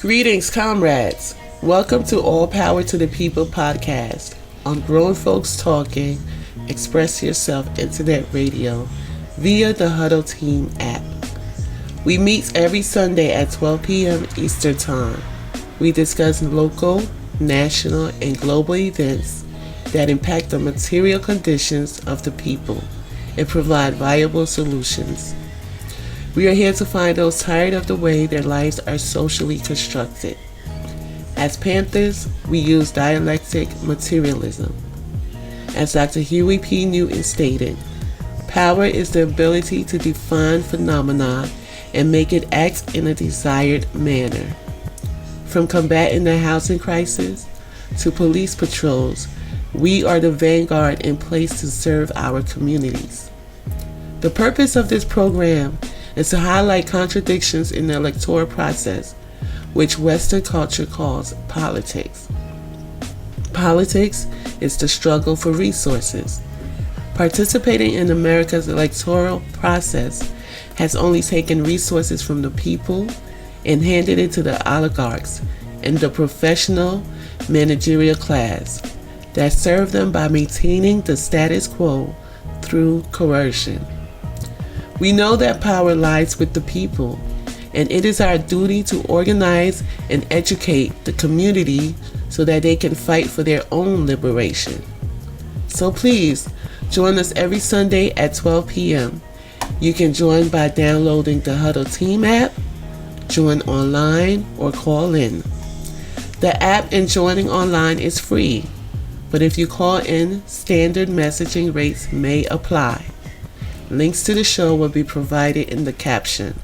Greetings, comrades. Welcome to All Power to the People podcast on Grown Folks Talking, Express Yourself Internet Radio via the Huddle Team app. We meet every Sunday at 12 p.m. Eastern Time. We discuss local, national, and global events that impact the material conditions of the people and provide viable solutions. We are here to find those tired of the way their lives are socially constructed. As Panthers, we use dialectic materialism. As Dr. Huey P. Newton stated, power is the ability to define phenomena and make it act in a desired manner. From combating the housing crisis to police patrols, we are the vanguard in place to serve our communities. The purpose of this program is to highlight contradictions in the electoral process, which Western culture calls politics. Politics is the struggle for resources. Participating in America's electoral process has only taken resources from the people and handed it to the oligarchs and the professional managerial class that serve them by maintaining the status quo through coercion. We know that power lies with the people, and it is our duty to organize and educate the community so that they can fight for their own liberation. So please, join us every Sunday at 12 p.m. You can join by downloading the Huddle Team app, join online, or call in. The app and joining online is free, but if you call in, standard messaging rates may apply. Links to the show will be provided in the caption.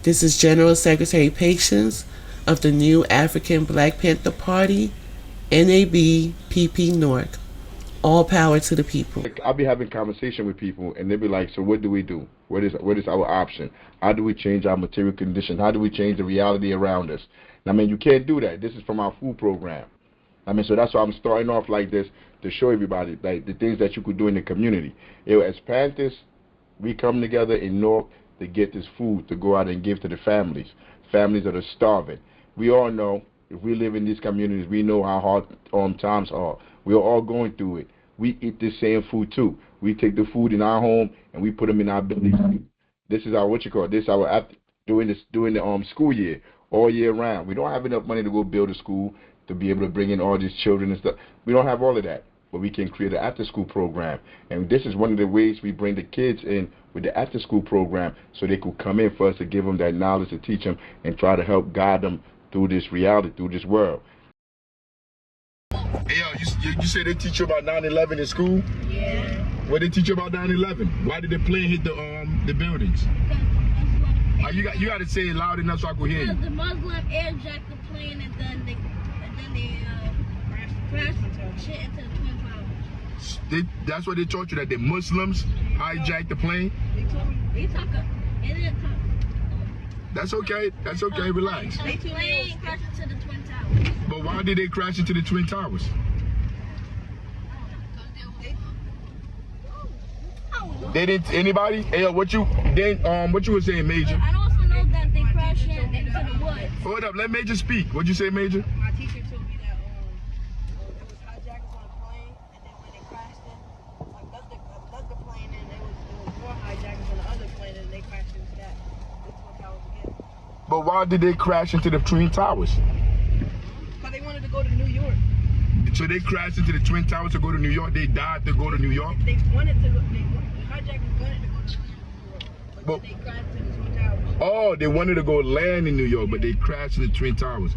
This is General Secretary Patience of the new Afrikan Black Panther Party, NAB-PP North. All power to the people. I'll be having conversation with people, and they'll be like, so what do we do? What is our option? How do we change our material conditions? How do we change the reality around us? I mean, you can't do that. This is from our food program. I mean, so that's why I'm starting off like this, to show everybody like the things that you could do in the community. As Panthers, we come together in North to get this food to go out and give to the families that are starving. We all know, if we live in these communities, we know how hard times are. We're all going through it. We eat the same food too. We take the food in our home and we put them in our bellies. This is our during the school year, all year round. We don't have enough money to go build a school to be able to bring in all these children and stuff. We don't have all of that. But we can create an after-school program. And this is one of the ways we bring the kids in with the after-school program so they could come in for us to give them that knowledge, to teach them, and try to help guide them through this reality, through this world. Hey, you say they teach you about 9/11 in school? Yeah. What they teach you about 9/11? Why did the plane hit the buildings? You got to say it loud enough so I can hear you. The Muslim airjacked the plane and then they crashed shit into the Twin Towers. That's what they taught you, that the Muslims hijacked the plane? They didn't talk. That's okay. That's okay. Relax. The plane crashed into the Twin Towers. But why did they crash into the Twin Towers? They didn't. Anybody? Hey, what you were saying, Major? I also know that they crashed into the woods. Hold up. Let Major speak. What'd you say, Major? My teacher told me that there was hijackers on a plane, and then when they crashed it, left the plane, and there was more hijackers on the other plane, and they crashed into that. That's what Towers again. But why did they crash into the Twin Towers? Because they wanted to go to New York. So they crashed into the Twin Towers to go to New York. They died to go to New York. They wanted to. The hijackers wanted to go to New York, but then they crashed into the Twin Towers. Oh, they wanted to go land in New York, but they crashed in the Twin Towers.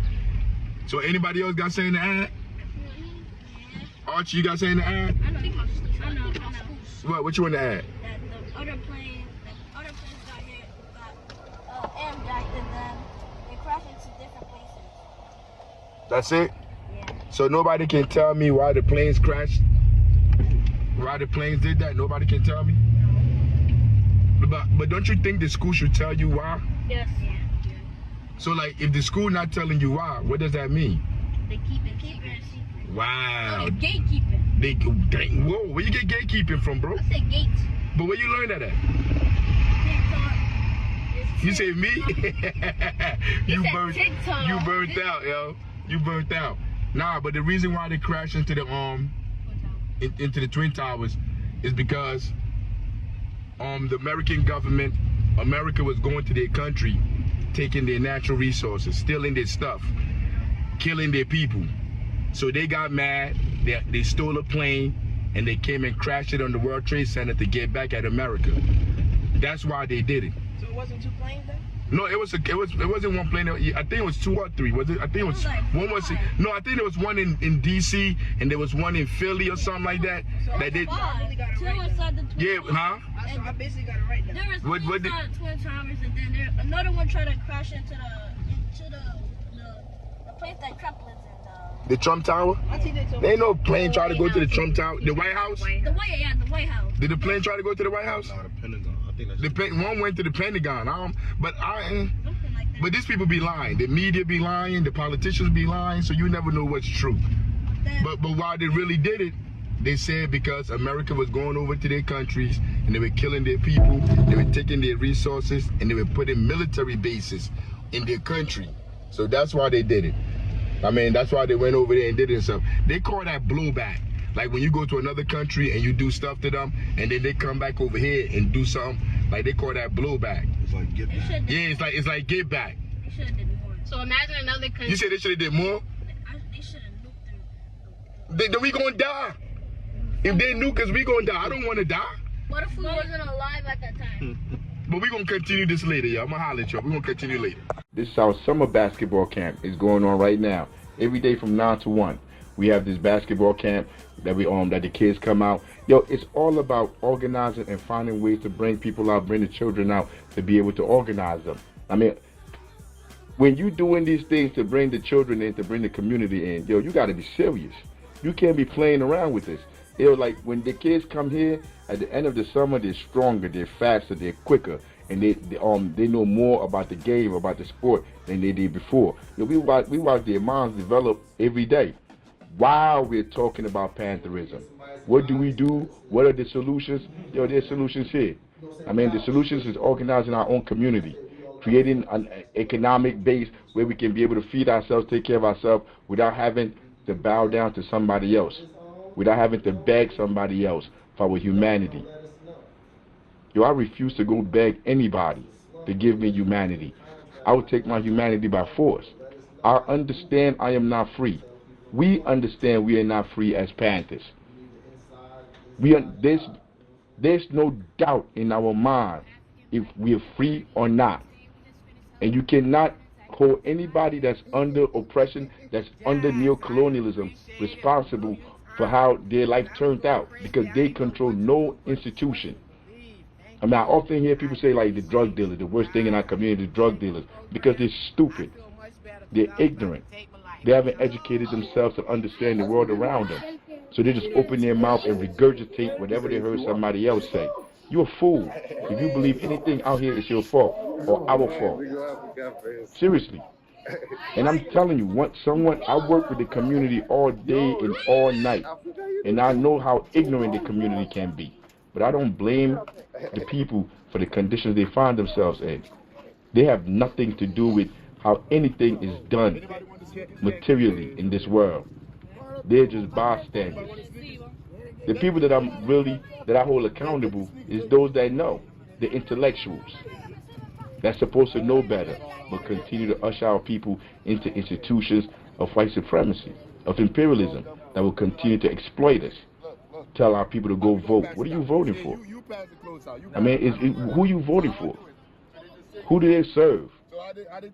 So anybody else got something to add? Archie, you got something to add? I know. What you want to add? That the other planes got airjacked and then they crashed into different places. That's it? Yeah. So nobody can tell me why the planes crashed? Why the planes did that? Nobody can tell me? But don't you think the school should tell you why? Yes. Yeah. So like, if the school not telling you why, what does that mean? They keep it secret. Wow. It's gatekeeping. Whoa, where you get gatekeeping from, bro? I said gates. But where you learn that at? TikTok. It's You say me? you said burnt. TikTok. You burnt out, yo. You burnt out. Nah, but the reason why they crashed into the into the Twin Towers is because the American government, America was going to their country, taking their natural resources, stealing their stuff, killing their people. So they got mad. They stole a plane and they came and crashed it on the World Trade Center to get back at America. That's why they did it. So it wasn't 2 planes then? No, it wasn't one plane. I think it was 2 or 3. Was it? I think it was one. Was no? I think there was one in DC and there was one in Philly or something like that. So That did. Two inside the Twin Yeah, huh? So I basically got it right then. There was What one did- inside Twin Towers, and then another one tried to crash into the place that Trump lives in. The Trump Tower? My teacher told me. There ain't no plane try to go to the Trump Tower. The White House? The White House. Did the plane try to go to the White House? No, the Pentagon. I think that's The plane, one went to the Pentagon. But Something like that. But these people be lying. The media be lying. The politicians be lying. So you never know what's true. But why they really did it, they said because America was going over to their countries and they were killing their people. They were taking their resources and they were putting military bases in their country. So that's why they did it. I mean, that's why they went over there and did it and stuff. They call that blowback. Like when you go to another country and you do stuff to them and then they come back over here and do something, like they call that blowback. it's like get back. Yeah, it's like get back. They should have did more. So imagine another country. You said they should have did more? They should have nuked them. Then we gonna die. If they nuke us, we gonna die. I don't wanna die. What if we wasn't alive at that time? But we're going to continue this later, y'all. I'm going to holler at y'all. We're going to continue later. This is our summer basketball camp. It's going on right now. Every day from 9 to 1. We have this basketball camp that that the kids come out. Yo, it's all about organizing and finding ways to bring people out, bring the children out to be able to organize them. I mean, when you doing these things to bring the children in, to bring the community in, yo, you got to be serious. You can't be playing around with this. Yo, like when the kids come here, at the end of the summer, they're stronger, they're faster, they're quicker, and they know more about the game, about the sport than they did before. You know, we watch their minds develop every day while we're talking about Pantherism. What do we do? What are the solutions? Yo, there's solutions here. I mean, the solutions is organizing our own community, creating an economic base where we can be able to feed ourselves, take care of ourselves without having to bow down to somebody else, without having to beg somebody else for our humanity. Yo, I refuse to go beg anybody to give me humanity. I will take my humanity by force. I understand I am not free. We understand we are not free as Panthers. There's no doubt in our mind if we are free or not. And you cannot hold anybody that's under oppression, that's under neocolonialism, responsible for how their life turned out, because they control no institution. I mean, I often hear people say, like, the drug dealers, the worst thing in our community is drug dealers, because they're stupid. They're ignorant. They haven't educated themselves to understand the world around them. So they just open their mouth and regurgitate whatever they heard somebody else say. You're a fool. If you believe anything out here is your fault or our fault. Seriously. And I'm telling you, I work with the community all day and all night. And I know how ignorant the community can be. But I don't blame the people for the conditions they find themselves in. They have nothing to do with how anything is done materially in this world. They're just bystanders. The people that I hold accountable is those that know, the intellectuals. That's supposed to know better, but continue to usher our people into institutions of white supremacy, of imperialism, that will continue to exploit us. Tell our people to go vote. What are you voting for? I mean, who are you voting for? Who do they serve?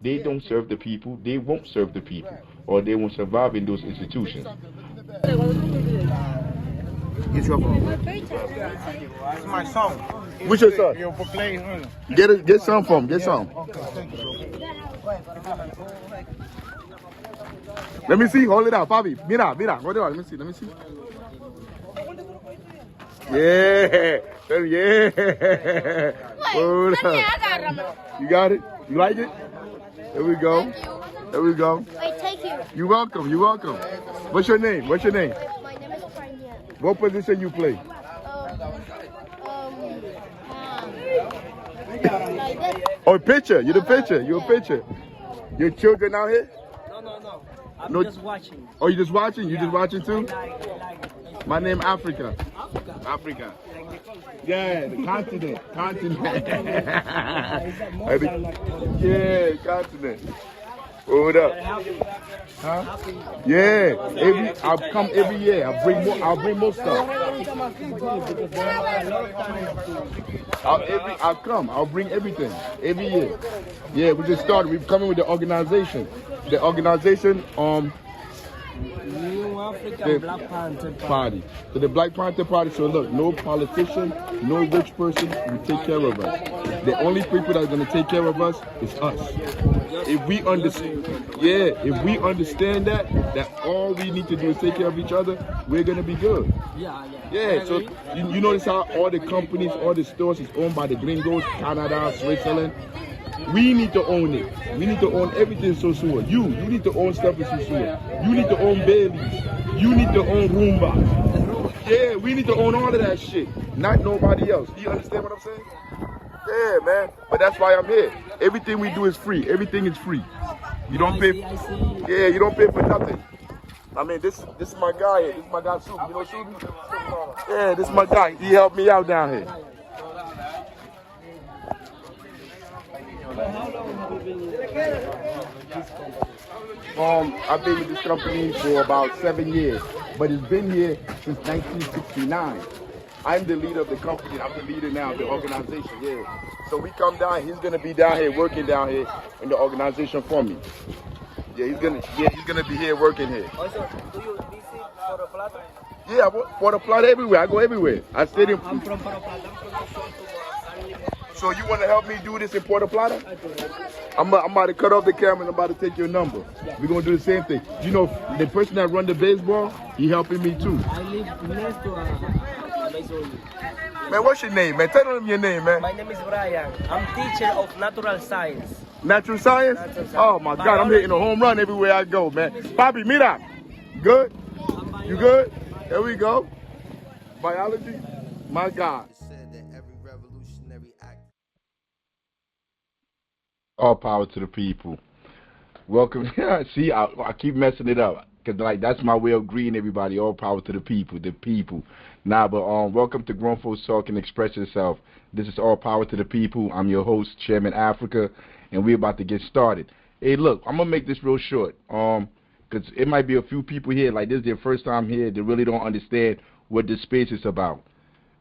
They don't serve the people. They won't serve the people, or they won't survive in those institutions. Get your phone. It's my song. What's your son? Yo, for playing, huh? Get some from him. Get some. Let me see. Hold it out, Bobby. Mira. Hold it out. Let me see. Yeah. Hold up. You got it? You like it? There we go. There we go. Wait, take you. You're welcome. What's your name? My name is Panther. What position you play? Like this. Oh, pitcher. You're the pitcher. You're a pitcher. Your children out here? No. I'm No. just watching. Oh, you just watching? You Yeah. just watching too? I like My name Afrika. Africa. Africa. Like the country. Yeah, the continent. Continent. Like, Yeah, continent. Hold up. happy. Huh? Happy. Yeah. I'll come every year. I'll bring more stuff. Because there are a lot of times I'll come. I'll bring everything every year. Yeah, we just started. We've come in with the organization. The organization, New African Black Panther party. So the Black Panther Party. So look, no politician, no rich person will take care of us. The only people that are going to take care of us is us. If we understand that all we need to do is take care of each other, we're going to be good. Yeah, so you notice how all the companies, all the stores is owned by the gringos, Canada, Switzerland. We need to own it. We need to own everything so soon. You need to own stuff in Susua. You need to own Bailey's. You need to own Roomba. Yeah, we need to own all of that shit. Not nobody else. Do you understand what I'm saying? Yeah, man. But that's why I'm here. Everything we do is free. Everything is free. You don't pay. Yeah, you don't pay for nothing. I mean, this is my guy here. This is my guy, Subi. You know Subi? Yeah, this is my guy. He helped me out down here. I've been with this company for about 7 years, but it's been here since 1969. I'm the leader of the company. I'm the leader now of the organization. Yeah. So we come down. He's gonna be down here working down here in the organization for me. Yeah, he's gonna be here working here. Also, do you visit Puerto Plata? Yeah, I work for the plot everywhere. I go everywhere. I stayed in. I'm from Puerto Plata. I'm from the shore to So you want to help me do this in Puerto Plata? I'm about to cut off the camera and I'm about to take your number. We're going to do the same thing. You know, the person that run the baseball, he helping me too. I live next to a baseball. Man, what's your name, man? Tell them your name, man. My name is Brian. I'm teacher of natural science. Natural science? Natural science. Oh, my God. I'm hitting a home run everywhere I go, man. Bobby, mira. Good? You good? There we go. Biology? My God. All power to the people. Welcome. See, I keep messing it up because like that's my way of greeting everybody. All power to the people. The people. Nah, but welcome to Grown Folks Talk and Express Yourself. This is All Power to the People. I'm your host, Chairman Africa, and we're about to get started. Hey, look, I'm gonna make this real short. Because it might be a few people here like this is their first time here. They really don't understand what this space is about.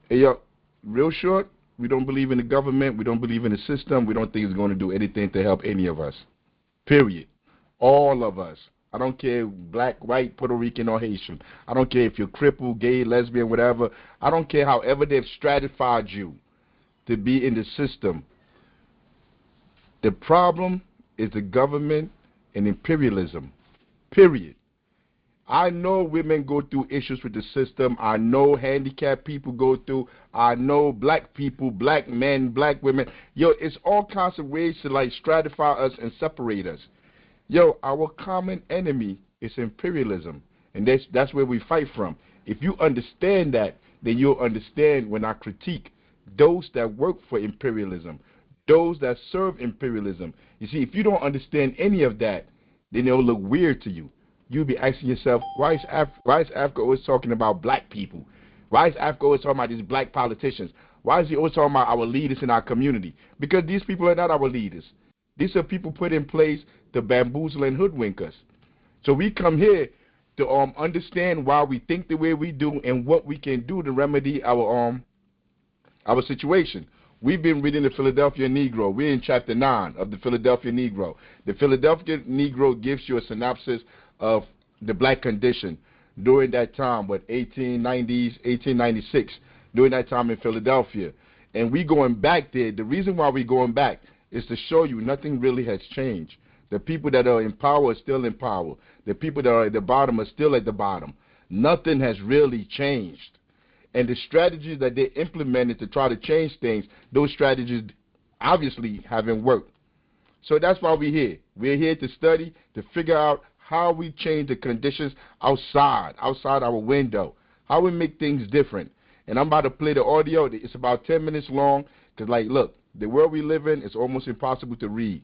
Hey, yo, real short. We don't believe in the government. We don't believe in the system. We don't think it's going to do anything to help any of us. Period. All of us. I don't care black, white, Puerto Rican, or Haitian. I don't care if you're crippled, gay, lesbian, whatever. I don't care however they've stratified you to be in the system. The problem is the government and imperialism. Period. I know women go through issues with the system. I know handicapped people go through. I know black people, black men, black women. Yo, it's all kinds of ways to like stratify us and separate us. Yo, our common enemy is imperialism, and that's where we fight from. If you understand that, then you'll understand when I critique those that work for imperialism, those that serve imperialism. You see, if you don't understand any of that, then it'll look weird to you. You'll be asking yourself, why is Africa always talking about black people? Why is Africa always talking about these black politicians? Why is he always talking about our leaders in our community? Because these people are not our leaders. These are people put in place to bamboozle and hoodwink us. So we come here to understand why we think the way we do and what we can do to remedy our situation. We've been reading the Philadelphia Negro. We're in chapter 9 of the Philadelphia Negro. The Philadelphia Negro gives you a synopsis of the black condition during that time, 1890s, 1896, during that time in Philadelphia. And we going back there. The reason why we're going back is to show you nothing really has changed. The people that are in power are still in power. The people that are at the bottom are still at the bottom. Nothing has really changed. And the strategies that they implemented to try to change things, those strategies obviously haven't worked. So that's why we're here. We're here to study, to figure out how we change the conditions outside our window, how we make things different. And I'm about to play the audio. It's about 10 minutes long because, like, look, the world we live in, it's almost impossible to read.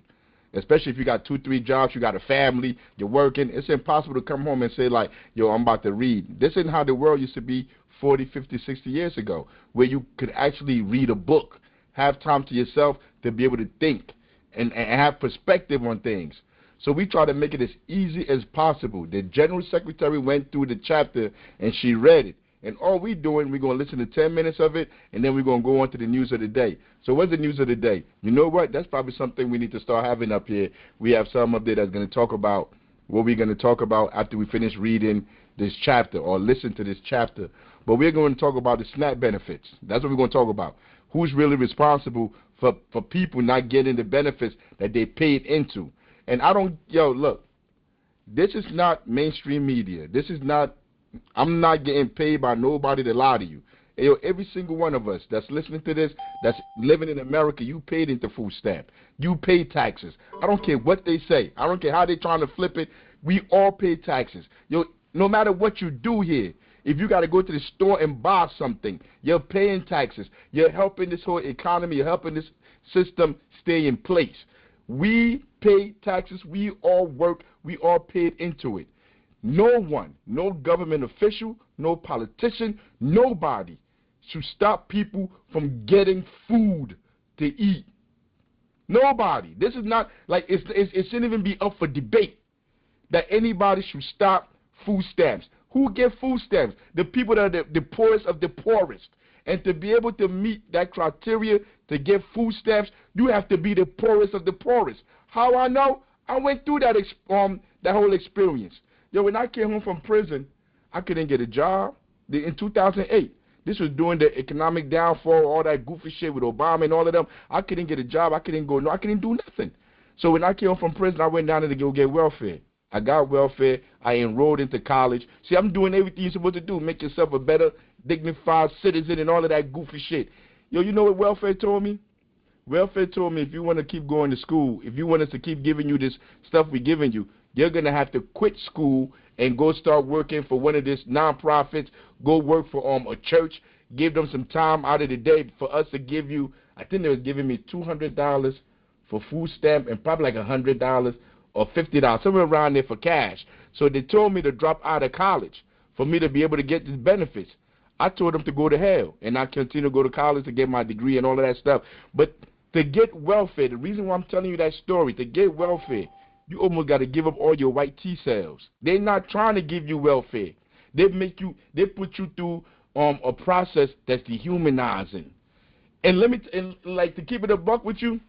Especially if you got 2, 3 jobs, you got a family, you're working. It's impossible to come home and say, like, yo, I'm about to read. This isn't how the world used to be 40, 50, 60 years ago, where you could actually read a book, have time to yourself to be able to think and have perspective on things. So we try to make it as easy as possible. The General Secretary went through the chapter and she read it. And all we're doing, we're going to listen to 10 minutes of it, and then we're going to go on to the news of the day. So what's the news of the day? You know what? That's probably something we need to start having up here. We have some up there that's going to talk about what we're going to talk about after we finish reading this chapter or listen to this chapter. But we're going to talk about the SNAP benefits. That's what we're going to talk about. Who's really responsible for people not getting the benefits that they paid into? And look, this is not mainstream media. This is not, I'm not getting paid by nobody to lie to you. Yo, every single one of us that's listening to this, that's living in America, you paid into food stamp. You pay taxes. I don't care what they say. I don't care how they're trying to flip it. We all pay taxes. Yo, no matter what you do here, if you got to go to the store and buy something, you're paying taxes. You're helping this whole economy. You're helping this system stay in place. We pay taxes. We all work. We all paid into it. No one, no government official, no politician, nobody should stop people from getting food to eat. Nobody. This is not like it shouldn't even be up for debate that anybody should stop food stamps. Who get food stamps? The people that are the poorest of the poorest. And to be able to meet that criteria to get food stamps, you have to be the poorest of the poorest. How I know? I went through that whole experience. Yo, when I came home from prison, I couldn't get a job. In 2008, this was during the economic downfall, all that goofy shit with Obama and all of them. I couldn't get a job. I couldn't do nothing. So when I came home from prison, I went down there to go get welfare. I got welfare. I enrolled into college. See, I'm doing everything you're supposed to do. Make yourself a better, dignified citizen and all of that goofy shit. Yo, you know what welfare told me? Welfare told me if you want to keep going to school, if you want us to keep giving you this stuff we're giving you, you're going to have to quit school and go start working for one of these nonprofits, go work for a church, give them some time out of the day for us to give you, I think they was giving me $200 for food stamp and probably like $100 or $50, somewhere around there for cash. So they told me to drop out of college for me to be able to get these benefits. I told them to go to hell, and I continue to go to college to get my degree and all of that stuff. But to get welfare, the reason why I'm telling you that story, to get welfare, you almost got to give up all your white T cells. They're not trying to give you welfare. They put you through a process that's dehumanizing. And to keep it a buck with you,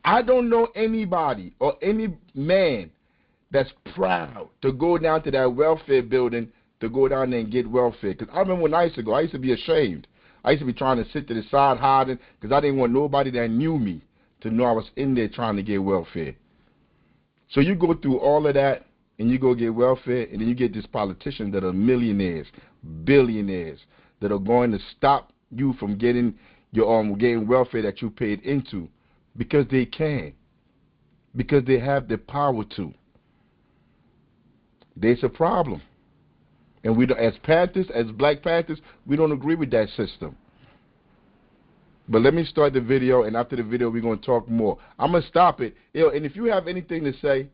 I don't know anybody or any man that's proud to go down to that welfare building to go down there and get welfare. Because I remember when I used to go, I used to be ashamed. I used to be trying to sit to the side hiding because I didn't want nobody that knew me to know I was in there trying to get welfare. So you go through all of that and you go get welfare, and then you get these politicians that are millionaires, billionaires, that are going to stop you from getting your getting welfare that you paid into because they can, because they have the power to. There's a problem. And we, as Panthers, as Black Panthers, we don't agree with that system. But let me start the video, and after the video, we're going to talk more. I'm going to stop it. And if you have anything to say,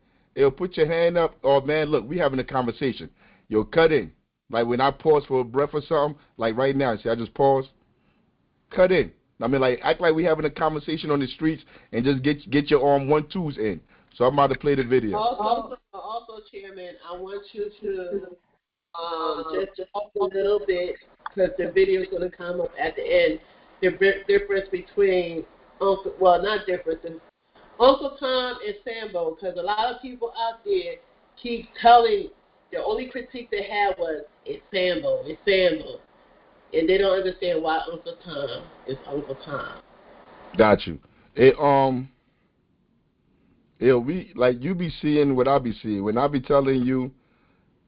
put your hand up. Or, man, look, we having a conversation. Cut in. Like when I pause for a breath or something, like right now, see, I just pause. Cut in. I mean, like, act like we having a conversation on the streets and just get your 1-2s in. So I'm about to play the video. Also, Chairman, I want you to just talk a little bit, because the video is going to come up at the end. The difference between Uncle Tom and Sambo, because a lot of people out there keep telling, the only critique they had was, it's Sambo, and they don't understand why Uncle Tom is Uncle Tom. Got you. We like you be seeing what I be seeing when I be telling you,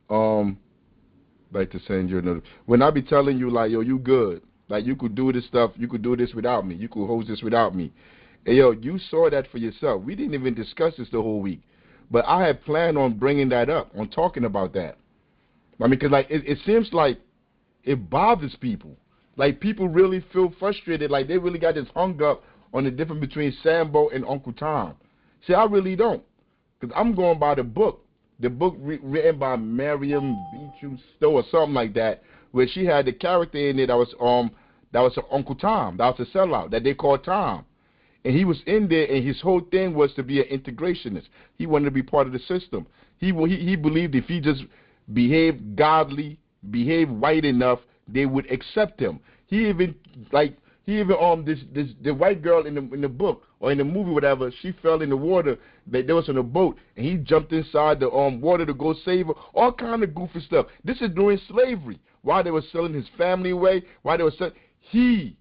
like to send you another. When I be telling you like, yo, you good. Like, you could do this stuff. You could do this without me. You could host this without me. And, you saw that for yourself. We didn't even discuss this the whole week. But I had planned on bringing that up, on talking about that. I mean, because, like, it seems like it bothers people. Like, people really feel frustrated. Like, they really got this hung up on the difference between Sambo and Uncle Tom. See, I really don't, because I'm going by the book. The book written by Miriam Beecher Stowe or something like that, where she had the character in it that was Uncle Tom, that was a sellout that they called Tom, and he was in there, and his whole thing was to be an integrationist. He wanted to be part of the system. He believed if he just behaved godly, behaved white enough, they would accept him. He even the white girl in the book or in the movie, whatever, she fell in the water. They was on a boat, and he jumped inside the water to go save her. All kind of goofy stuff. This is during slavery, while they were selling his family away. While they were selling, he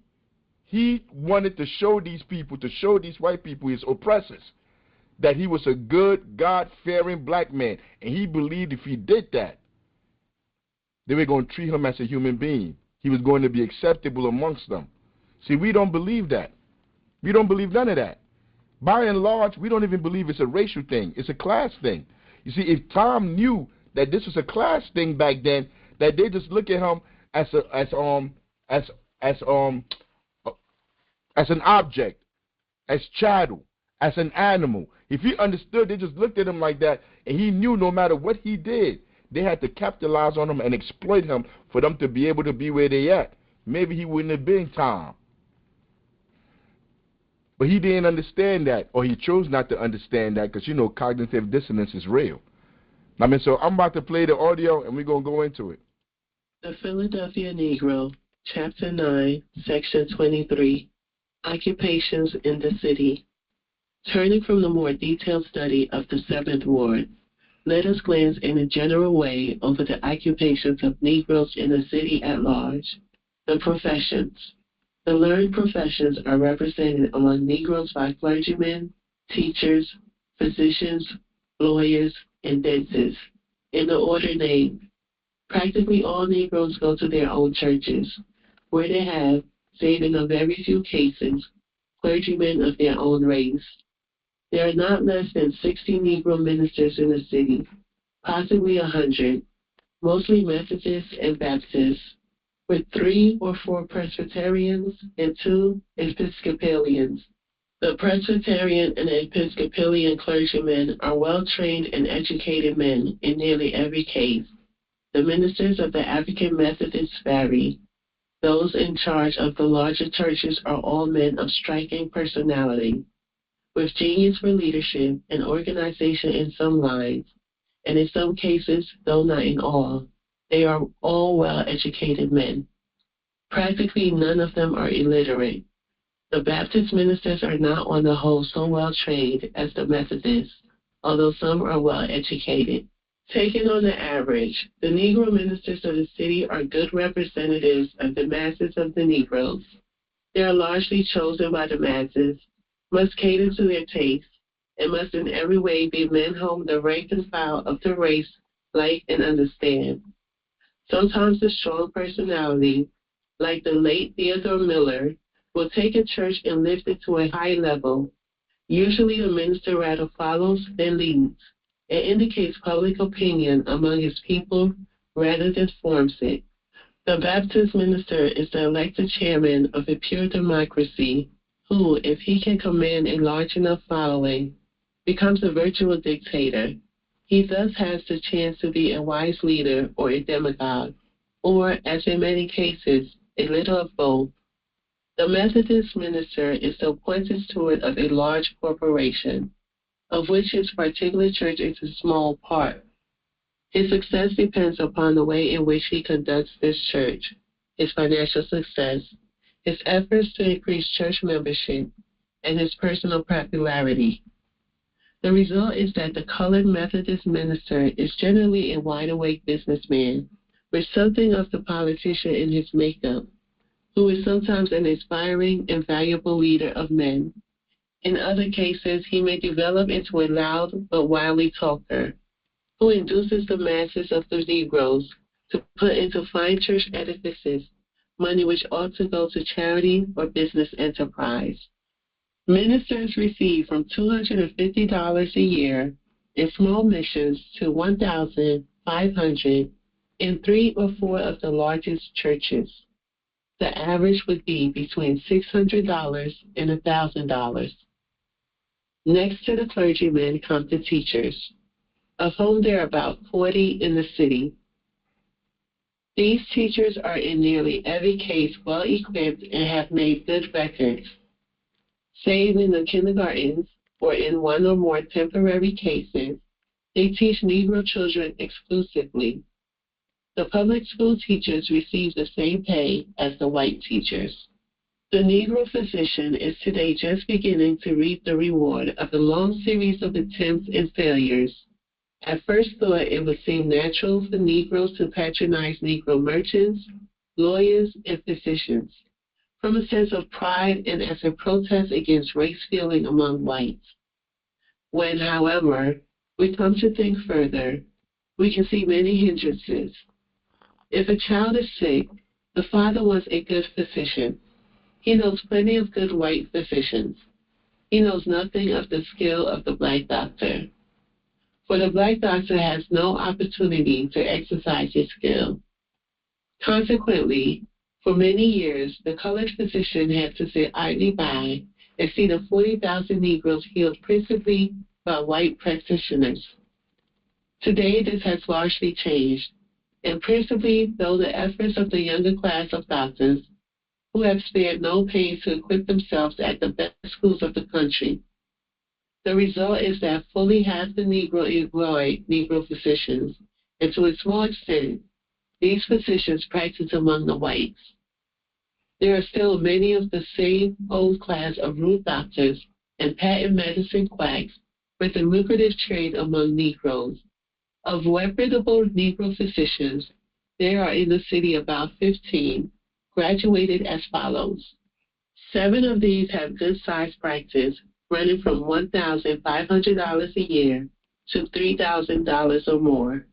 wanted to show these people, to show these white people, his oppressors, that he was a good, God-fearing black man, and he believed if he did that, they were going to treat him as a human being. He was going to be acceptable amongst them. See, we don't believe that. We don't believe none of that. By and large, we don't even believe it's a racial thing. It's a class thing. You see, if Tom knew that this was a class thing back then, that they just look at him as an object, as chattel, as an animal. If he understood, they just looked at him like that, and he knew no matter what he did, they had to capitalize on him and exploit him for them to be able to be where they at. Maybe he wouldn't have been Tom. But he didn't understand that, or he chose not to understand that, because, cognitive dissonance is real. So I'm about to play the audio, and we're going to go into it. The Philadelphia Negro, Chapter 9, Section 23, Occupations in the City. Turning from the more detailed study of the 7th Ward, let us glance in a general way over the occupations of Negroes in the city at large. The professions. The learned professions are represented among Negroes by clergymen, teachers, physicians, lawyers, and dentists, in the order named. Practically all Negroes go to their own churches, where they have, save in a very few cases, clergymen of their own race. There are not less than 60 Negro ministers in the city, possibly 100, mostly Methodists and Baptists, with 3 or 4 Presbyterians and 2 Episcopalians. The Presbyterian and Episcopalian clergymen are well-trained and educated men in nearly every case. The ministers of the African Methodists vary. Those in charge of the larger churches are all men of striking personality, with genius for leadership and organization in some lines, and in some cases, though not in all, they are all well-educated men. Practically none of them are illiterate. The Baptist ministers are not on the whole so well-trained as the Methodists, although some are well-educated. Taken on the average, the Negro ministers of the city are good representatives of the masses of the Negroes. They are largely chosen by the masses, must cater to their tastes, and must in every way be men whom the rank and file of the race like and understand. Sometimes the strong personality, like the late Theodore Miller, will take a church and lift it to a high level. Usually the minister rather follows than leads, and indicates public opinion among his people rather than forms it. The Baptist minister is the elected chairman of a pure democracy who, if he can command a large enough following, becomes a virtual dictator. He thus has the chance to be a wise leader or a demagogue, or, as in many cases, a little of both. The Methodist minister is the appointed steward of a large corporation, of which his particular church is a small part. His success depends upon the way in which he conducts this church, his financial success, his efforts to increase church membership, and his personal popularity. The result is that the colored Methodist minister is generally a wide-awake businessman with something of the politician in his makeup, who is sometimes an inspiring and valuable leader of men. In other cases, he may develop into a loud but wily talker, who induces the masses of the Negroes to put into fine church edifices money which ought to go to charity or business enterprise. Ministers receive from $250 a year in small missions to $1,500 in 3 or 4 of the largest churches. The average would be between $600 and $1,000. Next to the clergymen come the teachers, of whom there are about 40 in the city. These teachers are in nearly every case well equipped and have made good records. Save in the kindergartens or in one or more temporary cases, they teach Negro children exclusively. The public school teachers receive the same pay as the white teachers. The Negro physician is today just beginning to reap the reward of a long series of attempts and failures. At first thought, it would seem natural for Negroes to patronize Negro merchants, lawyers, and physicians, from a sense of pride and as a protest against race feeling among whites. When, however, we come to think further, we can see many hindrances. If a child is sick, the father wants a good physician. He knows plenty of good white physicians. He knows nothing of the skill of the black doctor. For the black doctor has no opportunity to exercise his skill. Consequently, for many years, the colored physician had to sit idly by and see the 40,000 Negroes healed principally by white practitioners. Today, this has largely changed, and principally though the efforts of the younger class of doctors who have spared no pains to equip themselves at the best schools of the country. The result is that fully half the Negro employ Negro physicians, and to a small extent, these physicians practice among the whites. There are still many of the same old class of root doctors and patent medicine quacks with a lucrative trade among Negroes. Of reputable Negro physicians, there are in the city about 15, graduated as follows. 7 of these have good-sized practice, running from $1,500 a year to $3,000 or more.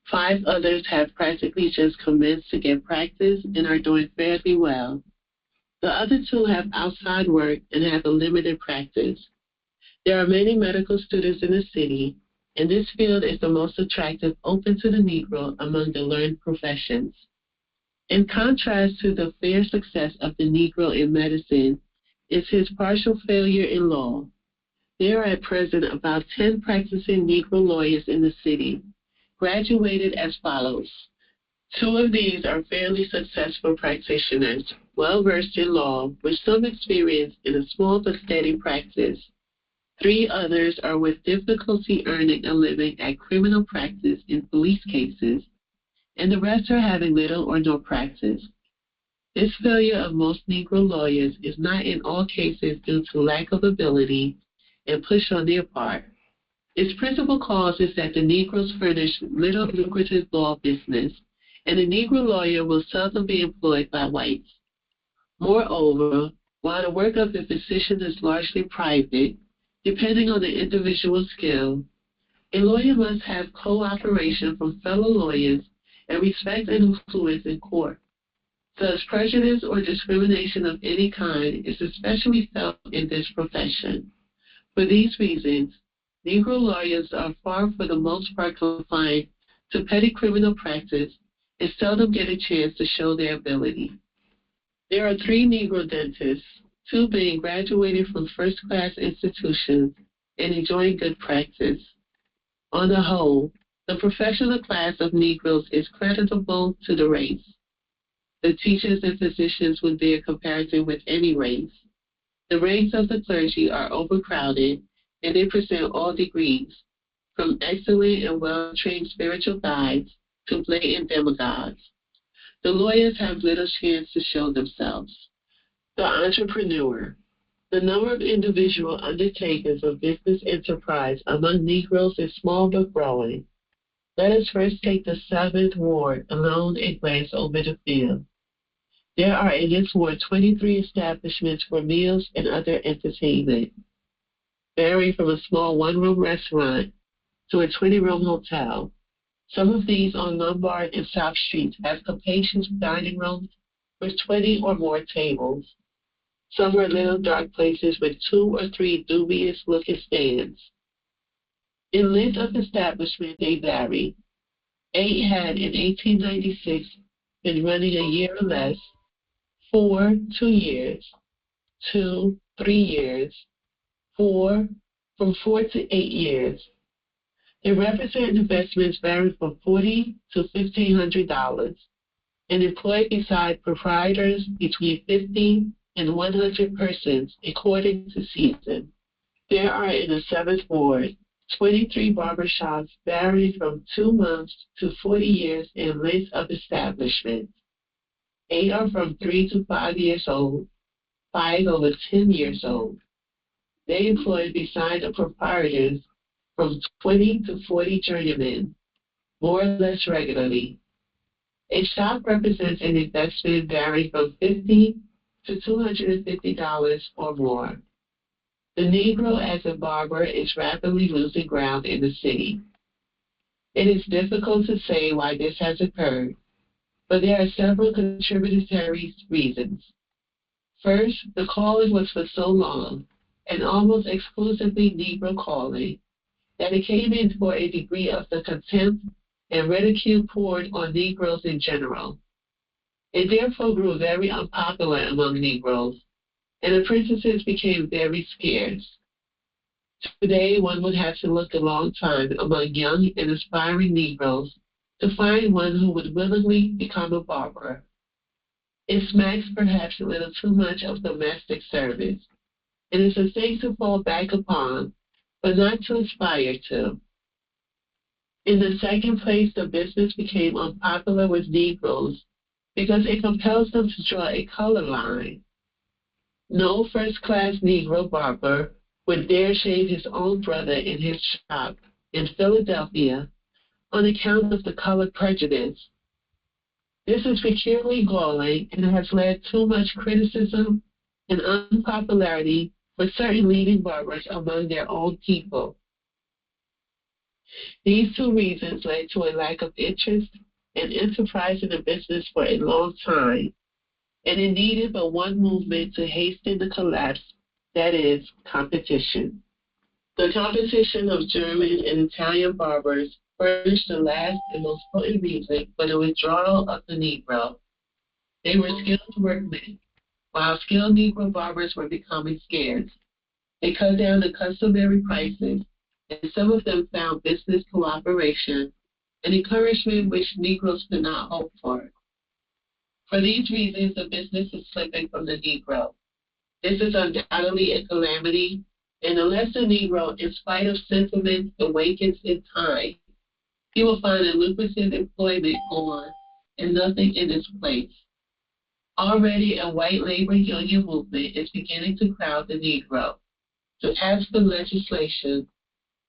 5 others have practically just commenced to get practice and are doing fairly well. The other 2 have outside work and have a limited practice. There are many medical students in the city, and this field is the most attractive open to the Negro among the learned professions. In contrast to the fair success of the Negro in medicine is his partial failure in law. There are at present about 10 practicing Negro lawyers in the city, graduated as follows. 2 of these are fairly successful practitioners, well versed in law, with some experience in a small but steady practice. 3 others are with difficulty earning a living at criminal practice in police cases, and the rest are having little or no practice. This failure of most Negro lawyers is not in all cases due to lack of ability and push on their part. Its principal cause is that the Negroes furnish little lucrative law business, and a Negro lawyer will seldom be employed by whites. Moreover, while the work of the physician is largely private, depending on the individual's skill, a lawyer must have cooperation from fellow lawyers and respect and influence in court. Thus, prejudice or discrimination of any kind is especially felt in this profession. For these reasons, Negro lawyers are far for the most part confined to petty criminal practice and seldom get a chance to show their ability. There are 3 Negro dentists, 2 being graduated from first-class institutions and enjoying good practice. On the whole, the professional class of Negroes is creditable to the race. The teachers and physicians would bear comparison with any race. The ranks of the clergy are overcrowded, and they present all degrees, from excellent and well-trained spiritual guides to blatant demagogues. The lawyers have little chance to show themselves. The entrepreneur. The number of individual undertakers of business enterprise among Negroes is small but growing. Let us first take the 7th Ward alone and glance over the field. There are in this ward 23 establishments for meals and other entertainment, varying from a small 1-room restaurant to a 20-room hotel. Some of these on Lombard and South Streets have capacious dining rooms with 20 or more tables. Some are little dark places with 2 or 3 dubious-looking stands. In length of establishment, they vary. 8 had in 1896 been running a year or less. 4, 2 years, 2, 3 years, 4, from 4 to 8 years. The representative investments vary from $40 to $1,500 and employ beside proprietors between 50 and 100 persons according to season. There are in the 7th Ward 23 barbershops varying from 2 months to 40 years in length of establishment. 8 are from 3 to 5 years old, 5 over 10 years old. They employ beside the proprietors from 20 to 40 journeymen, more or less regularly. A shop represents an investment varying from $50 to $250 or more. The Negro as a barber is rapidly losing ground in the city. It is difficult to say why this has occurred, but there are several contributory reasons. First, the calling was for so long, and almost exclusively Negro calling, that it came in for a degree of the contempt and ridicule poured on Negroes in general. It therefore grew very unpopular among Negroes, and apprentices became very scarce. Today, one would have to look a long time among young and aspiring Negroes to find one who would willingly become a barber. It smacks perhaps a little too much of domestic service, and is a thing to fall back upon, but not to aspire to. In the second place, the business became unpopular with Negroes because it compels them to draw a color line. No first-class Negro barber would dare shave his own brother in his shop in Philadelphia on account of the color prejudice. This is peculiarly galling and has led to much criticism and unpopularity for certain leading barbers among their own people. These two reasons led to a lack of interest and enterprise in the business for a long time, and it needed but one movement to hasten the collapse, that is, competition. The competition of German and Italian barbers furnished the last and most potent reason for the withdrawal of the Negro. They were skilled workmen, while skilled Negro barbers were becoming scarce. They cut down the customary prices, and some of them found business cooperation and encouragement which Negroes could not hope for. For these reasons, the business is slipping from the Negro. This is undoubtedly a calamity, and unless the Negro, in spite of sentiment, awakens in time, he will find a lucrative employment on and nothing in its place. Already a white labor union movement is beginning to crowd the Negro to ask for legislation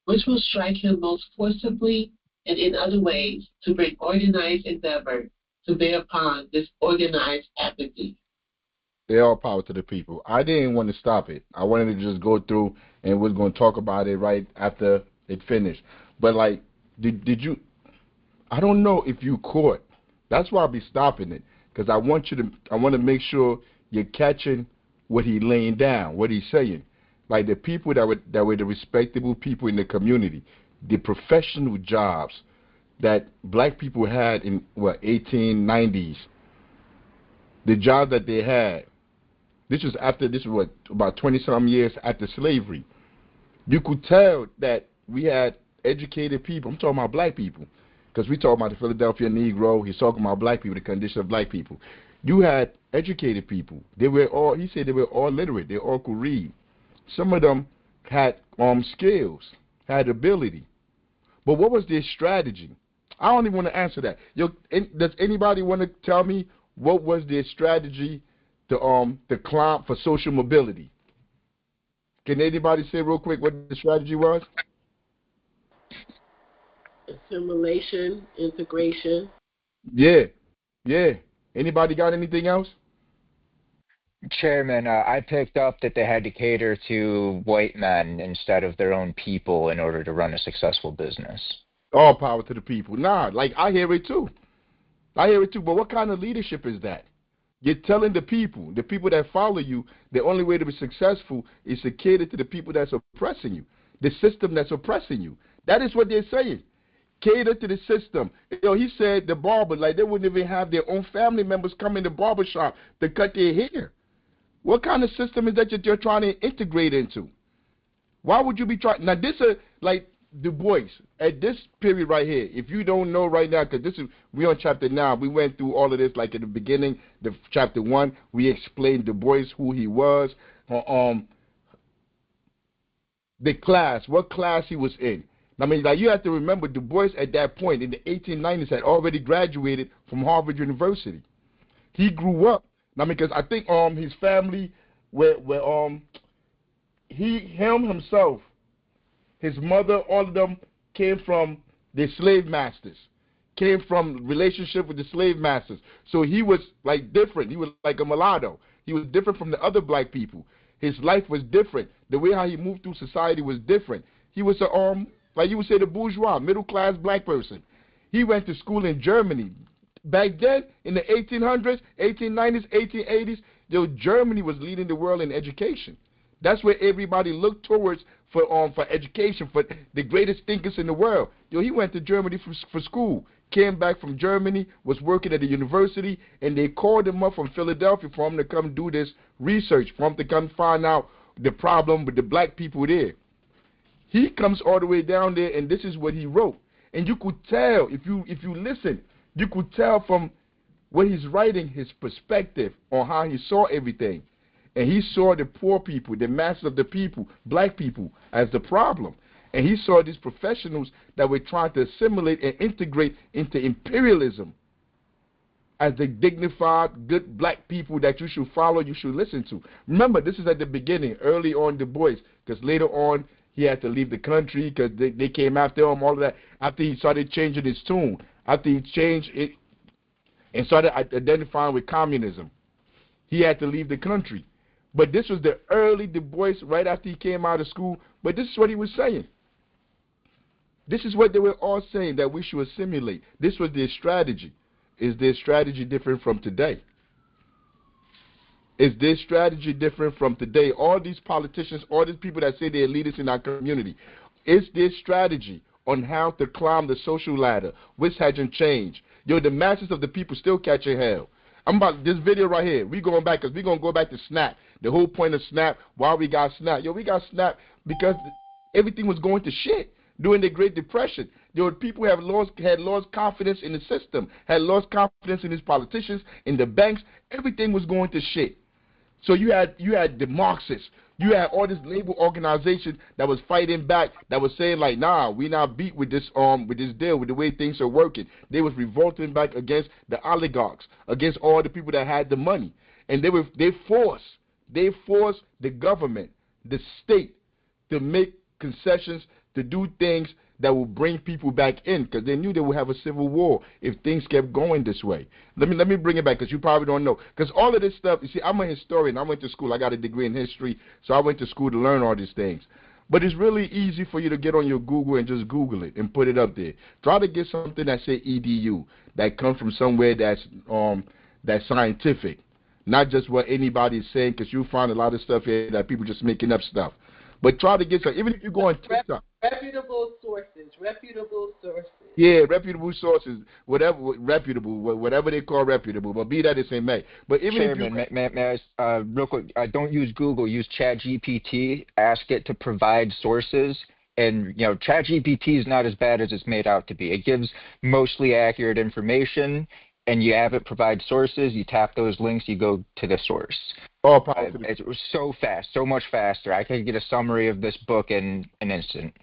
which will strike him most forcibly and in other ways to bring organized endeavor to bear upon this organized apathy. They all power to the people. I didn't want to stop it. I wanted to just go through and we're going to talk about it right after it finished. But like, did you? I don't know if you caught. That's why I'll be stopping it, because I want to make sure you're catching what he's laying down, what he's saying. Like the people that were the respectable people in the community, the professional jobs that black people had in 1890s, the job that they had. This was about 20-some years after slavery. You could tell that we had educated people. I'm talking about black people, because we talk about the Philadelphia Negro. He's talking about black people, the condition of black people. You had educated people. He said they were all literate. They all could read. Some of them had skills, had ability. But what was their strategy? I don't even want to answer that. Does anybody want to tell me what was their strategy to climb for social mobility? Can anybody say real quick what the strategy was? Assimilation, integration. Yeah. Anybody got anything else? Chairman, I picked up that they had to cater to white men instead of their own people in order to run a successful business. All power to the people. Nah, like I hear it too. But what kind of leadership is that? You're telling the people that follow you, the only way to be successful is to cater to the people that's oppressing you, the system that's oppressing you. That is what they're saying. cater to the system. He said the barber, like they wouldn't even have their own family members come in the barber shop to cut their hair. What kind of system is that you're trying to integrate into? Why would you be trying? Now, this is like Du Bois at this period right here. If you don't know right now, because we're on chapter 9. We went through all of this like at the beginning, the chapter 1. We explained Du Bois, who he was, the class, what class he was in. I mean, like you have to remember, Du Bois at that point in the 1890s had already graduated from Harvard University. He grew up. I mean, because I think his family, himself, his mother, all of them came from the slave masters, came from relationship with the slave masters. So he was like different. He was like a mulatto. He was different from the other black people. His life was different. The way how he moved through society was different. He was a like you would say, the bourgeois, middle class black person. He went to school in Germany. Back then, in the 1800s, 1890s, 1880s, Germany was leading the world in education. That's where everybody looked towards for education, for the greatest thinkers in the world. He went to Germany for school, came back from Germany, was working at a university, and they called him up from Philadelphia for him to come do this research, for him to come find out the problem with the black people there. He comes all the way down there, and this is what he wrote. And you could tell, if you listen, you could tell from what he's writing, his perspective on how he saw everything. And he saw the poor people, the masses of the people, black people, as the problem. And he saw these professionals that were trying to assimilate and integrate into imperialism as the dignified, good black people that you should follow, you should listen to. Remember, this is at the beginning, early on Du Bois, because later on he had to leave the country because they came after him, all of that, after he started changing his tune, after he changed it and started identifying with communism. He had to leave the country. But this was the early Du Bois, right after he came out of school. But this is what he was saying. This is what they were all saying, that we should assimilate. This was their strategy. Is their strategy different from today? Is their strategy different from today? All these politicians, all these people that say they're leaders in our community, is their strategy on how to climb the social ladder, which hasn't changed? The masses of the people still catching hell. I'm about this video right here. We going back because we're going to go back to Snap. The whole point of Snap, why we got Snap. We got Snap because everything was going to shit during the Great Depression. People had lost confidence in the system, had lost confidence in these politicians, in the banks. Everything was going to shit. So you had the Marxists. You had all this labor organization that was fighting back, that was saying like, nah, we not beat with this deal, with the way things are working. They was revolting back against the oligarchs, against all the people that had the money. And they forced the government, the state, to make concessions, to do things that will bring people back in, because they knew they would have a civil war if things kept going this way. Let me bring it back, because you probably don't know. Because all of this stuff, you see, I'm a historian. I went to school. I got a degree in history, so I went to school to learn all these things. But it's really easy for you to get on your Google and just Google it and put it up there. Try to get something that say EDU, that comes from somewhere that's scientific, not just what anybody's saying, because you'll find a lot of stuff here that people just making up stuff. But try to get some, even if you go on TikTok. Reputable sources. Yeah, reputable sources, whatever they call reputable, but be that as it may. But even Chairman, if you, may I, real quick, don't use Google, use ChatGPT, ask it to provide sources. And, ChatGPT is not as bad as it's made out to be. It gives mostly accurate information, and you have it provide sources. You tap those links, you go to the source. Oh, it was so fast, so much faster. I could get a summary of this book in an instant.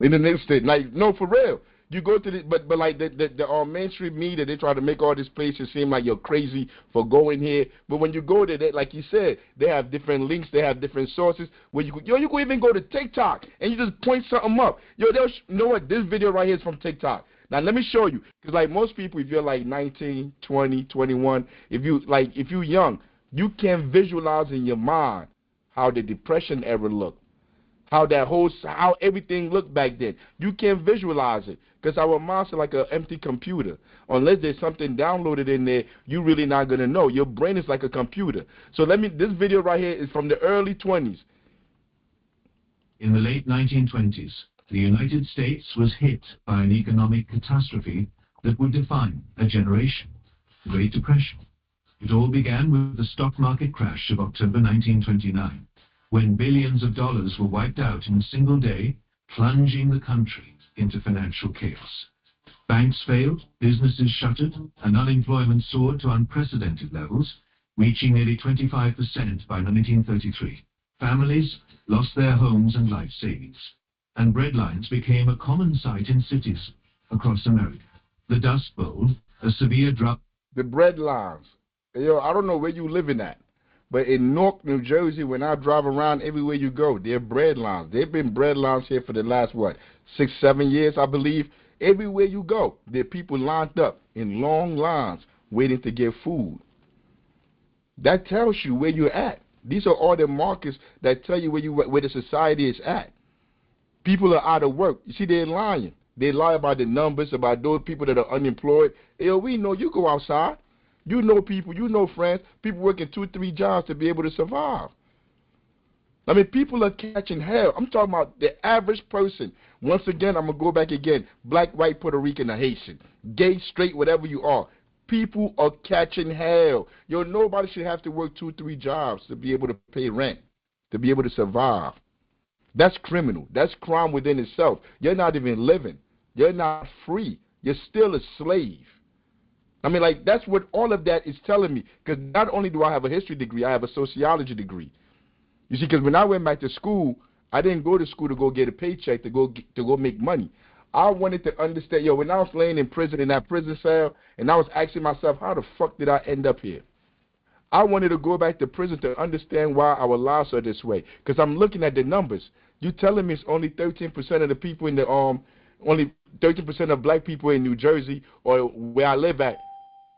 In an instant, like, no, for real. You go to but like the mainstream media, they try to make all these places seem like you're crazy for going here. But when you go there, like you said, they have different links, they have different sources. Where you could even go to TikTok and you just point something up. You know what? This video right here is from TikTok. Now let me show you, because like most people, if you're like 19, 20, 21, if you're young, you can visualize in your mind how the Depression era looked, how everything looked back then. You can visualize it, because our minds are like an empty computer. Unless there's something downloaded in there, you're really not gonna know. Your brain is like a computer. So this video right here is from the early 20s. In the late 1920s, the United States was hit by an economic catastrophe that would define a generation, the Great Depression. It all began with the stock market crash of October 1929, when billions of dollars were wiped out in a single day, plunging the country into financial chaos. Banks failed, businesses shuttered, and unemployment soared to unprecedented levels, reaching nearly 25% by 1933. Families lost their homes and life savings, and breadlines became a common sight in cities across America. The Dust Bowl, a severe drought. The bread lines. Yo, I don't know where you living at, but in Newark, New Jersey, when I drive around, everywhere you go, there are bread lines. There have been bread lines here for the last, 6, 7 years, I believe. Everywhere you go, there are people lined up in long lines waiting to get food. That tells you where you're at. These are all the markers that tell you where the society is at. People are out of work. You see, they're lying. They lie about the numbers, about those people that are unemployed. Yo, we know you go outside. You know people, you know friends, people working 2, 3 jobs to be able to survive. I mean, people are catching hell. I'm talking about the average person. Once again, I'm going to go back again. Black, white, Puerto Rican, or Haitian. Gay, straight, whatever you are. People are catching hell. Yo, nobody should have to work 2, 3 jobs to be able to pay rent, to be able to survive. That's criminal. That's crime within itself. You're not even living. You're not free. You're still a slave. I mean, like, that's what all of that is telling me. Because not only do I have a history degree, I have a sociology degree. You see, because when I went back to school, I didn't go to school to go get a paycheck, to go make money. I wanted to understand, yo, when I was laying in prison, in that prison cell, and I was asking myself, how the fuck did I end up here? I wanted to go back to prison to understand why our lives are this way. Because I'm looking at the numbers. You telling me it's only 13% of the people in the, only 13% of black people in New Jersey, or where I live at,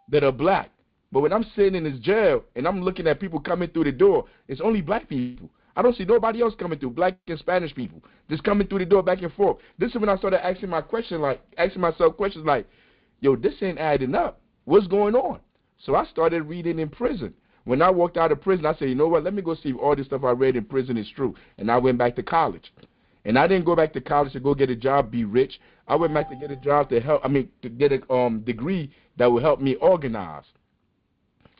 that are black. But when I'm sitting in this jail and I'm looking at people coming through the door, it's only black people. I don't see nobody else coming through, black and Spanish people, just coming through the door back and forth. This is when I started asking myself questions like, yo, this ain't adding up. What's going on? So I started reading in prison. When I walked out of prison, I said, you know what, let me go see if all this stuff I read in prison is true. And I went back to college. And I didn't go back to college to go get a job, be rich. I went back to get a job to get a degree that will help me organize.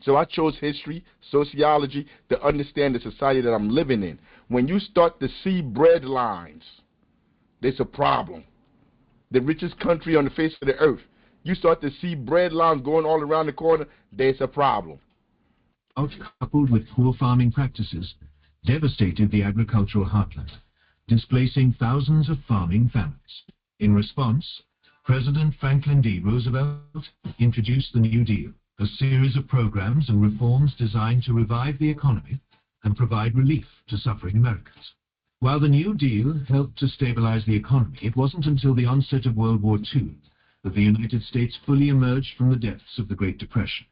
So I chose history, sociology, to understand the society that I'm living in. When you start to see bread lines, there's a problem. The richest country on the face of the earth, you start to see bread lines going all around the corner, there's a problem. Coupled with poor farming practices, devastated the agricultural heartland, displacing thousands of farming families. In response, President Franklin D. Roosevelt introduced the New Deal, a series of programs and reforms designed to revive the economy and provide relief to suffering Americans. While the New Deal helped to stabilize the economy, it wasn't until the onset of World War II that the United States fully emerged from the depths of the Great Depression.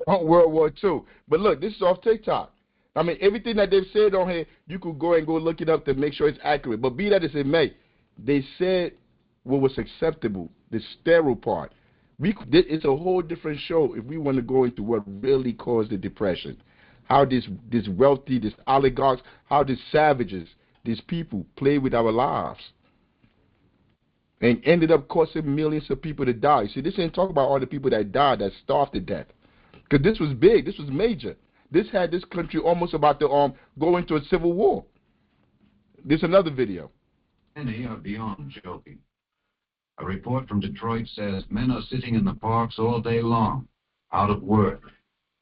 World War II. But look, this is off TikTok. I mean, everything that they've said on here, you could go and go look it up to make sure it's accurate. But be that as it may, they said what was acceptable, the sterile part. It's a whole different show if we want to go into what really caused the Depression. How this wealthy, this oligarchs, how these savages, these people play with our lives. And ended up causing millions of people to die. See, this ain't talking about all the people that died, that starved to death. Because this was big, this was major. This had this country almost about to go into a civil war. There's another video. Many are beyond joking. A report from Detroit says men are sitting in the parks all day long, out of work,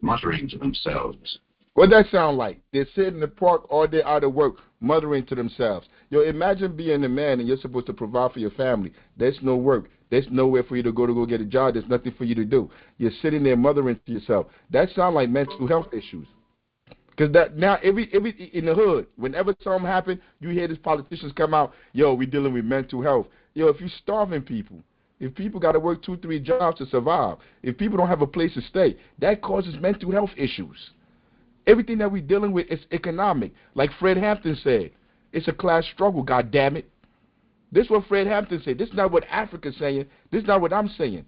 muttering to themselves. What that sound like? They're sitting in the park all day out of work, muttering to themselves. Yo, imagine being a man and you're supposed to provide for your family. There's no work. There's nowhere for you to go get a job. There's nothing for you to do. You're sitting there muttering to yourself. That sounds like mental health issues. Because that now every in the hood, whenever something happens, you hear these politicians come out, yo, we dealing with mental health. Yo, if you're starving people, if people got to work 2, 3 jobs to survive, if people don't have a place to stay, that causes mental health issues. Everything that we're dealing with is economic. Like Fred Hampton said, it's a class struggle, God damn it. This is what Fred Hampton said. This is not what Africa's saying. This is not what I'm saying.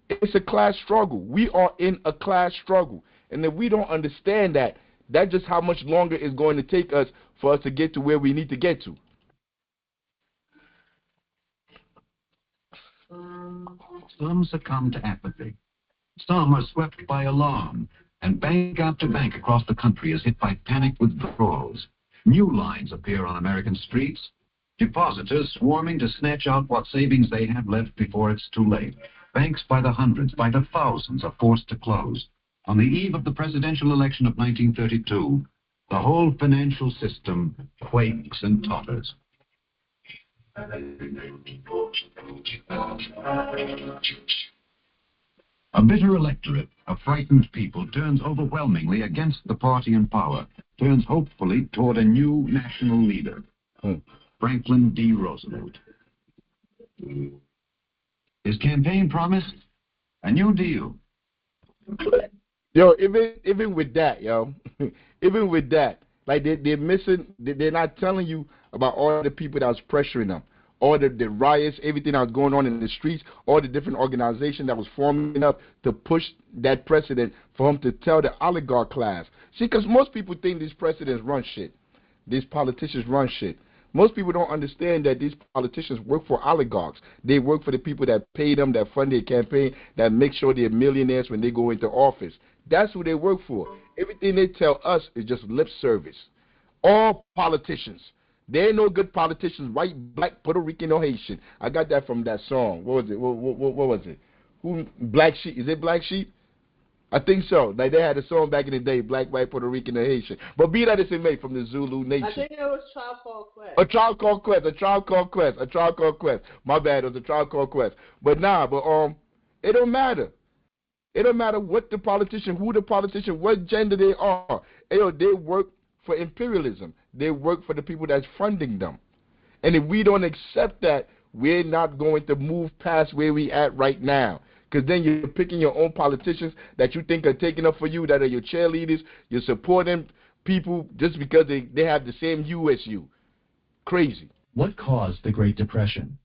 It's a class struggle. We are in a class struggle. And if we don't understand that, that's just how much longer it's going to take us for us to get to where we need to get to. Some succumb to apathy. Some are swept by alarm, and bank after bank across the country is hit by panicked withdrawals. New lines appear on American streets, depositors swarming to snatch out what savings they have left before it's too late. Banks by the hundreds, by the thousands are forced to close. On the eve of the presidential election of 1932, the whole financial system quakes and totters. A bitter electorate of frightened people turns overwhelmingly against the party in power, turns hopefully toward a new national leader, Franklin D. Roosevelt. His campaign promised a New Deal. Yo, even with that, yo, even with that, like they're missing, they're not telling you about all the people that was pressuring them, all the riots, everything that was going on in the streets, all the different organizations that was forming up to push that precedent for him to tell the oligarch class. See, because most people think these presidents run shit. These politicians run shit. Most people don't understand that these politicians work for oligarchs. They work for the people that pay them, that fund their campaign, that make sure they're millionaires when they go into office. That's who they work for. Everything they tell us is just lip service. All politicians. There ain't no good politicians, white, black, Puerto Rican, or Haitian. I got that from that song. What was it? What was it? Who? Black Sheep. Is it Black Sheep? I think so. Like they had a song back in the day, black, white, Puerto Rican, or Haitian. But be that as it may, from the Zulu Nation. I think it was Tribe Called Quest. A Tribe Called Quest. A Tribe Called Quest. A Tribe Called Quest. My bad. It was a Tribe Called Quest. But it don't matter. It don't matter what the politician, who the politician, what gender they are. They work for imperialism. They work for the people that's funding them. And if we don't accept that, we're not going to move past where we at right now. Because then you're picking your own politicians that you think are taking up for you, that are your cheerleaders. You're supporting people just because they have the same hue as you. Crazy. What caused the Great Depression?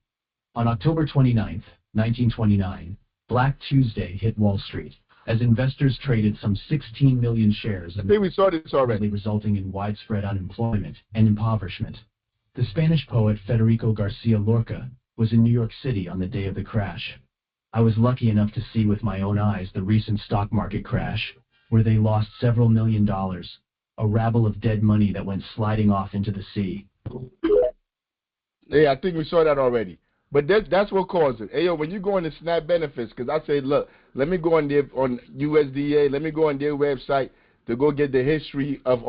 On October 29th, 1929, Black Tuesday hit Wall Street as investors traded some 16 million shares, I think we saw this already, resulting in widespread unemployment and impoverishment. The Spanish poet Federico Garcia Lorca was in New York City on the day of the crash. I was lucky enough to see with my own eyes the recent stock market crash, where they lost several $1 million, a rabble of dead money that went sliding off into the sea. Yeah, I think we saw that already. But that's what caused it. Hey, yo, when you go into SNAP benefits, because I say, look, let me go on there on USDA, let me go on their website to go get the history of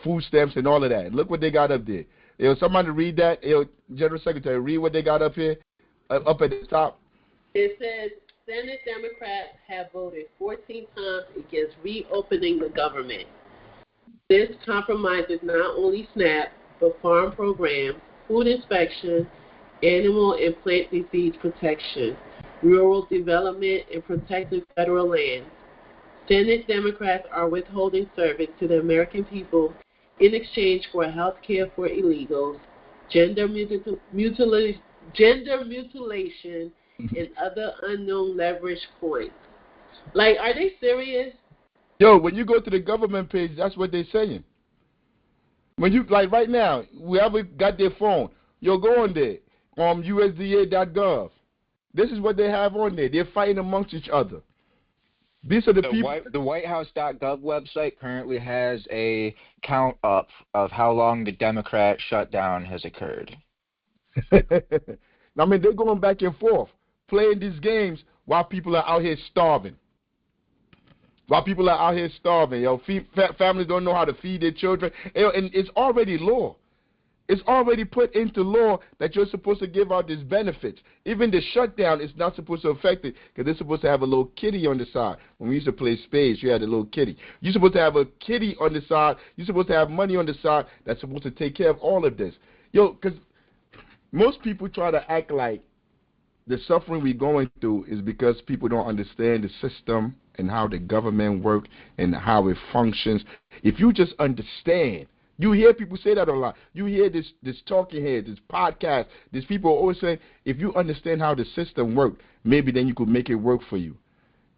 food stamps and all of that. Look what they got up there. Yo, somebody read that. Yo, General Secretary, read what they got up here, up at the top. It says Senate Democrats have voted 14 times against reopening the government. This compromises not only SNAP, but farm programs, food inspection, animal and plant disease protection, rural development, and protecting federal lands. Senate Democrats are withholding service to the American people in exchange for health care for illegals, gender mutilation, and other unknown leverage points. Like, are they serious? Yo, when you go to the government page, that's what they're saying. When you, like right now, whoever got their phone, yo, go on there, USDA.gov. This is what they have on there. They're fighting amongst each other. These are the people. The WhiteHouse.gov website currently has a count up of how long the Democrat shutdown has occurred. I mean, they're going back and forth, playing these games while people are out here starving. While people are out here starving, yo, families don't know how to feed their children, and it's already law. It's already put into law that you're supposed to give out these benefits. Even the shutdown is not supposed to affect it because they're supposed to have a little kitty on the side. When we used to play spades, you had a little kitty. You're supposed to have a kitty on the side. You're supposed to have money on the side that's supposed to take care of all of this. Yo, because most people try to act like the suffering we're going through is because people don't understand the system and how the government works and how it functions. If you just understand, you hear people say that a lot. You hear this talking head, this podcast, these people always say, if you understand how the system works, maybe then you could make it work for you.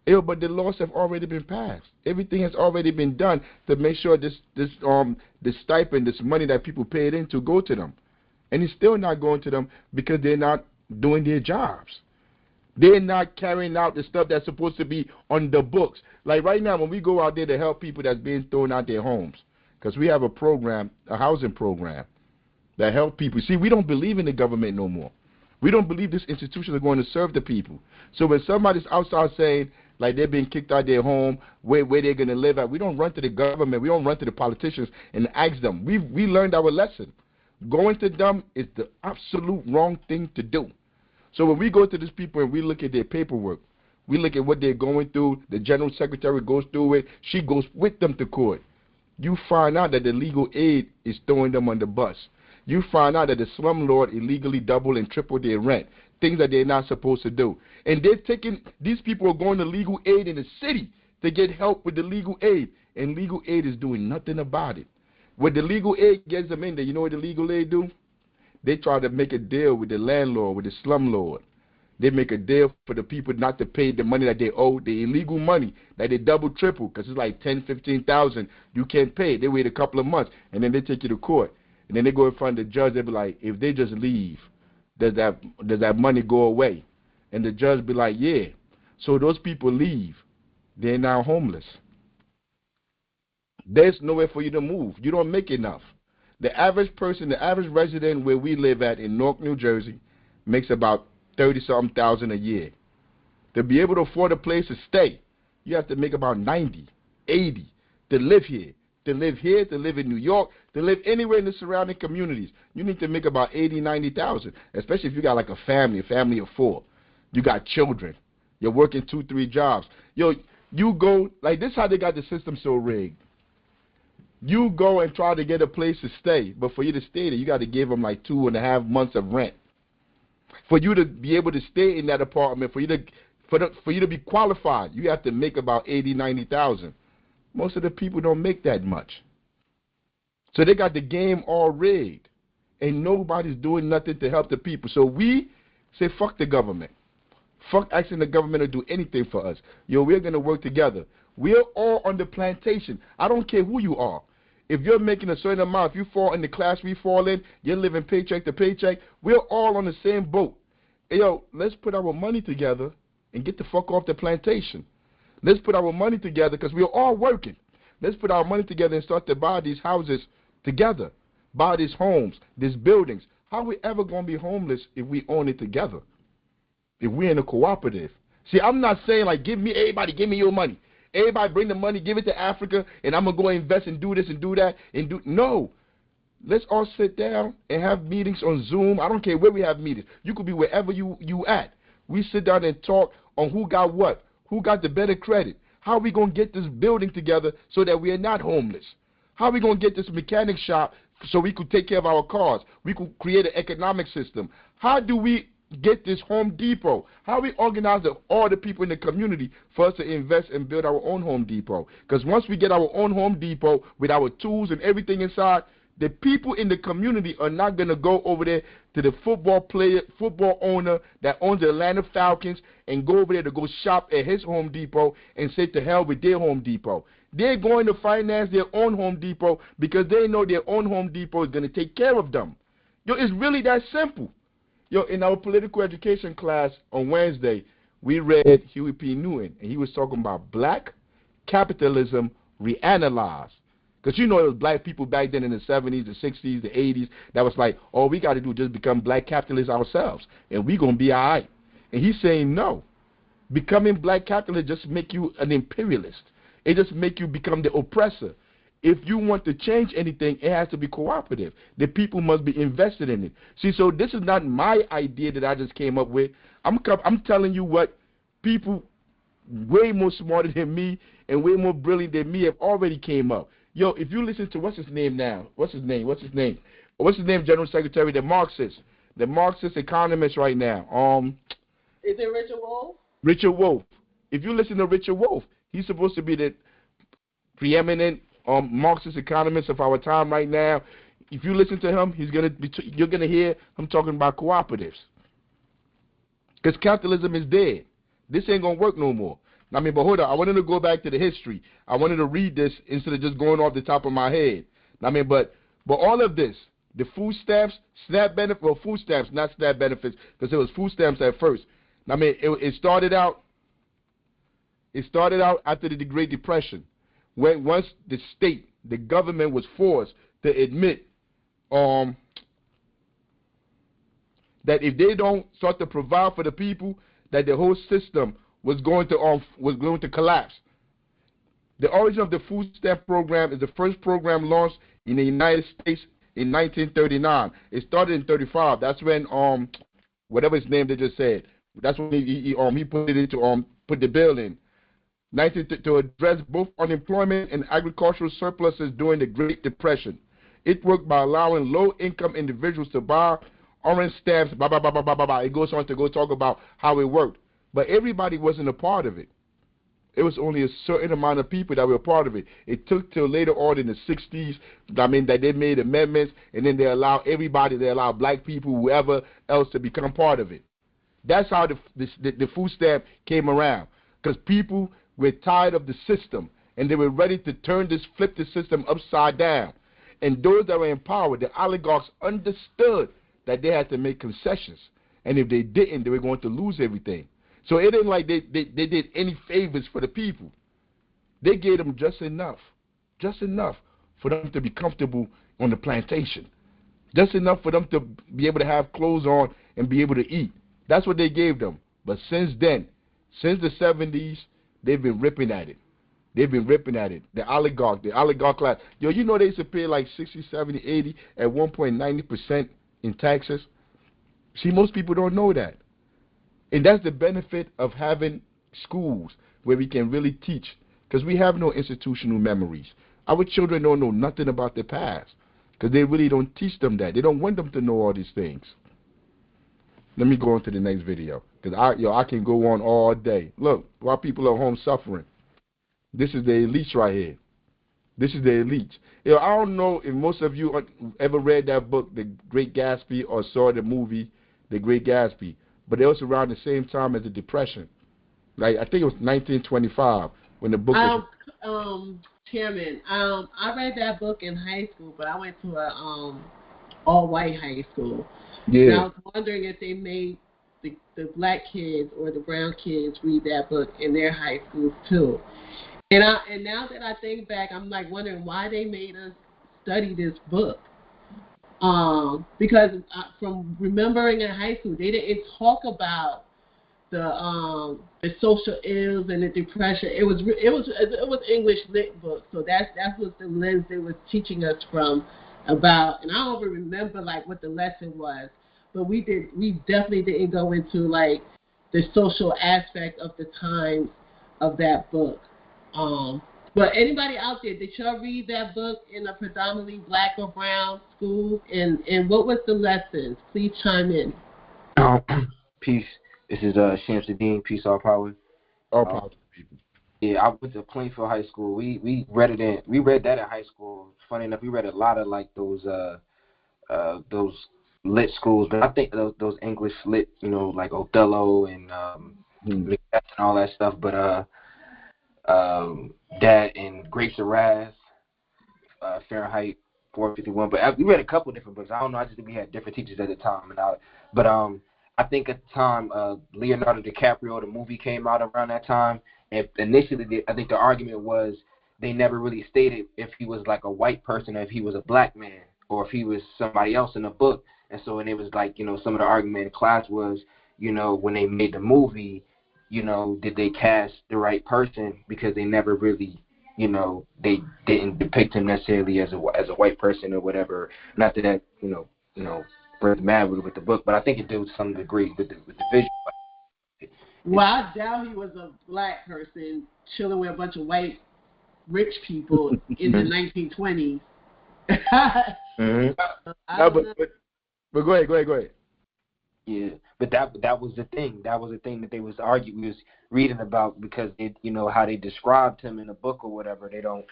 But the laws have already been passed. Everything has already been done to make sure this stipend, this money that people paid in to go to them. And it's still not going to them because they're not doing their jobs. They're not carrying out the stuff that's supposed to be on the books. Like right now, when we go out there to help people that's being thrown out their homes, because we have a program, a housing program, that help people. See, we don't believe in the government no more. We don't believe these institutions are going to serve the people. So when somebody's outside saying, like they're being kicked out of their home, where they're going to live at, we don't run to the government. We don't run to the politicians and ask them. We learned our lesson. Going to them is the absolute wrong thing to do. So when we go to these people and we look at their paperwork, we look at what they're going through, the general secretary goes through it, she goes with them to court. You find out that the legal aid is throwing them on the bus. You find out that the slumlord illegally doubled and tripled their rent, things that they're not supposed to do. And they're taking, these people are going to legal aid in the city to get help with the legal aid, and legal aid is doing nothing about it. When the legal aid gets them in there, you know what the legal aid do? They try to make a deal with the landlord, with the slumlord. They make a deal for the people not to pay the money that they owe, the illegal money that they double, triple, because it's like $10,000, $15,000. You can't pay it. They wait a couple of months, and then they take you to court. And then they go in front of the judge. They be like, if they just leave, does that money go away? And the judge be like, yeah. So those people leave. They're now homeless. There's nowhere for you to move. You don't make enough. The average person, the average resident where we live at in Newark, New Jersey, makes about 30-something thousand a year. To be able to afford a place to stay, you have to make about 90, 80 to live here. To live here, to live in New York, to live anywhere in the surrounding communities, you need to make about 80, 90,000, especially if you got like a family of 4. You got children. You're working 2, 3 jobs. Yo, you go, like this is how they got the system so rigged. You go and try to get a place to stay, but for you to stay there, you got to give them like 2.5 months of rent. For you to be able to stay in that apartment, for you to be qualified, you have to make about 80, 90,000. Most of the people don't make that much. So they got the game all rigged, and nobody's doing nothing to help the people. So we say, fuck the government. Fuck asking the government to do anything for us. Yo, we're going to work together. We're all on the plantation. I don't care who you are. If you're making a certain amount, if you fall in the class we fall in, you're living paycheck to paycheck, we're all on the same boat. Hey, yo, let's put our money together and get the fuck off the plantation. Let's put our money together because we're all working. Let's put our money together and start to buy these houses together, buy these homes, these buildings. How are we ever going to be homeless if we own it together, if we're in a cooperative? See, I'm not saying like give me your money. Everybody bring the money, give it to Africa, and I'm going to go invest and do this and do that. No. Let's all sit down and have meetings on Zoom. I don't care where we have meetings. You could be wherever you at. We sit down and talk on who got what. Who got the better credit? How are we going to get this building together so that we are not homeless? How are we going to get this mechanic shop so we could take care of our cars? We could create an economic system. How do we get this Home Depot? How we organize all the people in the community for us to invest and build our own Home Depot? Because once we get our own Home Depot with our tools and everything inside, the people in the community are not going to go over there to the football owner that owns the Atlanta Falcons and go over there to go shop at his Home Depot and say to hell with their Home Depot. They're going to finance their own Home Depot because they know their own Home Depot is going to take care of them. Yo, it's really that simple. Yo, in our political education class on Wednesday, we read Huey P. Newton, and he was talking about black capitalism reanalyzed. Because you know it was black people back then in the 70s, the 60s, the 80s that was like, all we got to do is just become black capitalists ourselves, and we're going to be all right. And he's saying no. Becoming black capitalist just make you an imperialist. It just make you become the oppressor. If you want to change anything, it has to be cooperative. The people must be invested in it. See, so this is not my idea that I just came up with. I'm telling you what people way more smarter than me and way more brilliant than me have already came up. Yo, if you listen to, what's his name, General Secretary, the Marxist economist right now. Is it Richard Wolff? Richard Wolff. If you listen to Richard Wolff, he's supposed to be the preeminent Marxist economist of our time right now. If you listen to him, you're gonna hear him talking about cooperatives. Because capitalism is dead. This ain't gonna work no more. But hold on. I wanted to go back to the history. I wanted to read this instead of just going off the top of my head. But all of this, the food stamps, SNAP benefits, well, food stamps, not SNAP benefits, because it was food stamps at first. I mean, it started out. It started out after the Great Depression, when once the government was forced to admit that if they don't start to provide for the people, that the whole system was going to collapse. The origin of the food stamp program is the first program launched in the United States in 1939. It started in 35. That's when whatever his name they just said. That's when he put it into put the bill in. To address both unemployment and agricultural surpluses during the Great Depression. It worked by allowing low-income individuals to buy orange stamps, blah, blah, blah, blah, blah, blah, blah. It goes on to go talk about how it worked. But everybody wasn't a part of it. It was only a certain amount of people that were a part of it. It took till later on in the 60s, that they made amendments, and then they allowed everybody, they allowed black people, whoever else, to become part of it. That's how the food stamp came around. Because people were tired of the system, and they were ready to flip the system upside down. And those that were in power, the oligarchs, understood that they had to make concessions. And if they didn't, they were going to lose everything. So it ain't like they did any favors for the people. They gave them just enough for them to be comfortable on the plantation. Just enough for them to be able to have clothes on and be able to eat. That's what they gave them. But since then, since the 70s, they've been ripping at it. The oligarch class. Yo, you know they used to pay like 60, 70, 80, at 1.90% in taxes? See, most people don't know that. And that's the benefit of having schools where we can really teach, because we have no institutional memories. Our children don't know nothing about the past because they really don't teach them that. They don't want them to know all these things. Let me go on to the next video, because I can go on all day. Look, while people are home suffering, this is the elites right here. This is the elites. I don't know if most of you ever read that book, The Great Gatsby, or saw the movie, The Great Gatsby. But it was around the same time as the Depression. Like, I think it was 1925 when the book was... Chairman, I read that book in high school, but I went to a all-white high school. Yeah. And I was wondering if they made the black kids or the brown kids read that book in their high schools too. And now that I think back, I'm like wondering why they made us study this book. Because from remembering in high school, they didn't talk about the social ills and the depression. It was English lit book, so that was the lens they was teaching us from about. And I don't even remember like what the lesson was, but we definitely didn't go into like the social aspect of the time of that book. But anybody out there, did y'all read that book in a predominantly black or brown school? And what was the lessons? Please chime in. Peace. This is Shamsuddin. Peace, all power. All power to people. Yeah, I went to Plainfield High School. We read that in high school. Funny enough, we read a lot of like those lit schools, but I think those English lit, like Othello and Macbeth and all that stuff. But that and Grapes of Wrath, Fahrenheit 451. But we read a couple different books. I don't know. I just think we had different teachers at the time. I think at the time, Leonardo DiCaprio, the movie came out around that time. And initially, I think the argument was they never really stated if he was like a white person or if he was a black man or if he was somebody else in the book. And so, and it was like, some of the argument in class was, when they made the movie, did they cast the right person? Because they never really, they didn't depict him necessarily as a white person or whatever. Not that brings mad with the book, but I think it did to some degree with the visual. Well, I doubt he was a black person chilling with a bunch of white rich people in the 1920s. But go ahead. Yeah, but that was the thing. That was the thing that they was arguing. We was reading about because it, how they described him in the book or whatever. They don't,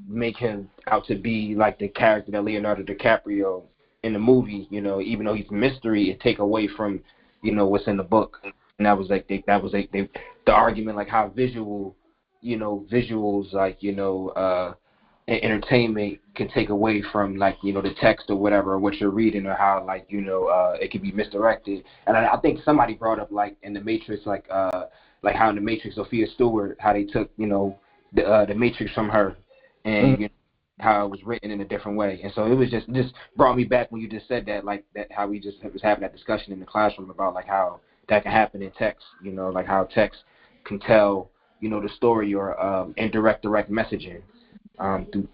make him out to be like the character that Leonardo DiCaprio in the movie. Even though he's a mystery, it take away from, what's in the book. And that was the argument, like how visuals, like entertainment can take away from, like, the text or whatever, or what you're reading, or how, like, it can be misdirected. And I think somebody brought up, like, in the Matrix, like how in the Matrix, Sophia Stewart, how they took the Matrix from her, and how it was written in a different way. And so it was just brought me back when you just said that, like, that how we just was having that discussion in the classroom about, like, how that can happen in text, like how text can tell the story, or direct messaging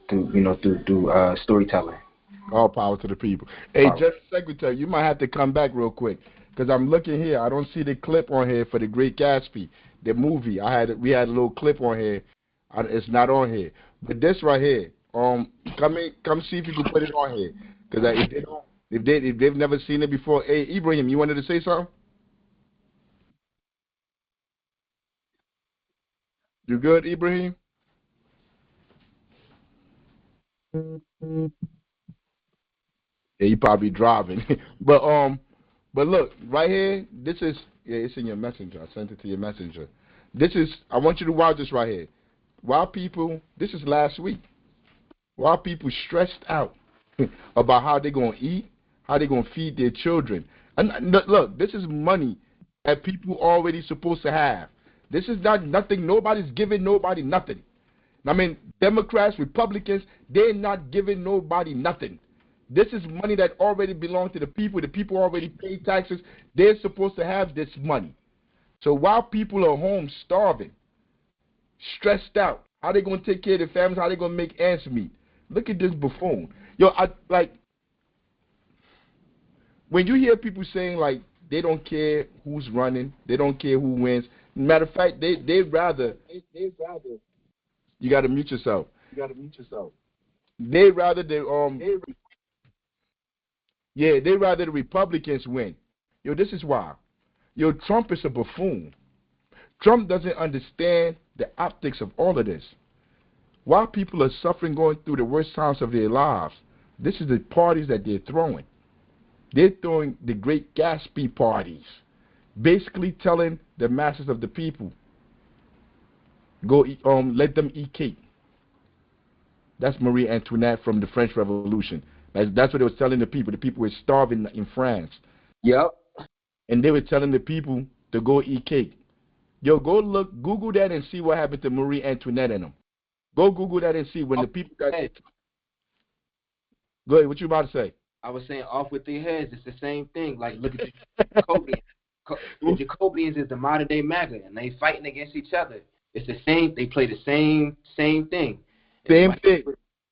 through storytelling. All power to the people. Hey, General Secretary, you might have to come back real quick, because I'm looking here. I don't see the clip on here for The Great Gatsby, the movie. We had a little clip on here. It's not on here. But this right here, come see if you can put it on here, because if they've never seen it before. Hey, Ibrahim, you wanted to say something? You good, Ibrahim? Yeah, you probably driving. but look, right here, it's in your messenger. I sent it to your messenger. I want you to watch this right here. This is last week. While people stressed out about how they're going to eat, how they're going to feed their children. And look, this is money that people already supposed to have. This is not nothing. Nobody's giving nobody nothing. I mean, Democrats, Republicans, they're not giving nobody nothing. This is money that already belongs to the people. The people already pay taxes. They're supposed to have this money. So while people are home starving, stressed out, how they going to take care of their families, how they going to make ends meet? Look at this buffoon. When you hear people saying, like, they don't care who's running, they don't care who wins. Matter of fact, they'd rather. You got to mute yourself. They'd rather they'd rather the Republicans win. This is why. Trump is a buffoon. Trump doesn't understand the optics of all of this. While people are suffering, going through the worst times of their lives, this is the parties that they're throwing. They're throwing the Great Gatsby parties, basically telling the masses of the people, go let them eat cake. That's Marie Antoinette from the French Revolution. That's what it was telling the people. The people were starving in France. Yep. And they were telling the people to go eat cake. Google that and see what happened to Marie Antoinette and them. Go Google that and see when the people got. Go ahead. What you about to say? I was saying, off with their heads. It's the same thing. Like, look at the Jacobians. The Jacobians is the modern day MAGA, and they fighting against each other. It's the same. They play the same thing. Same thing.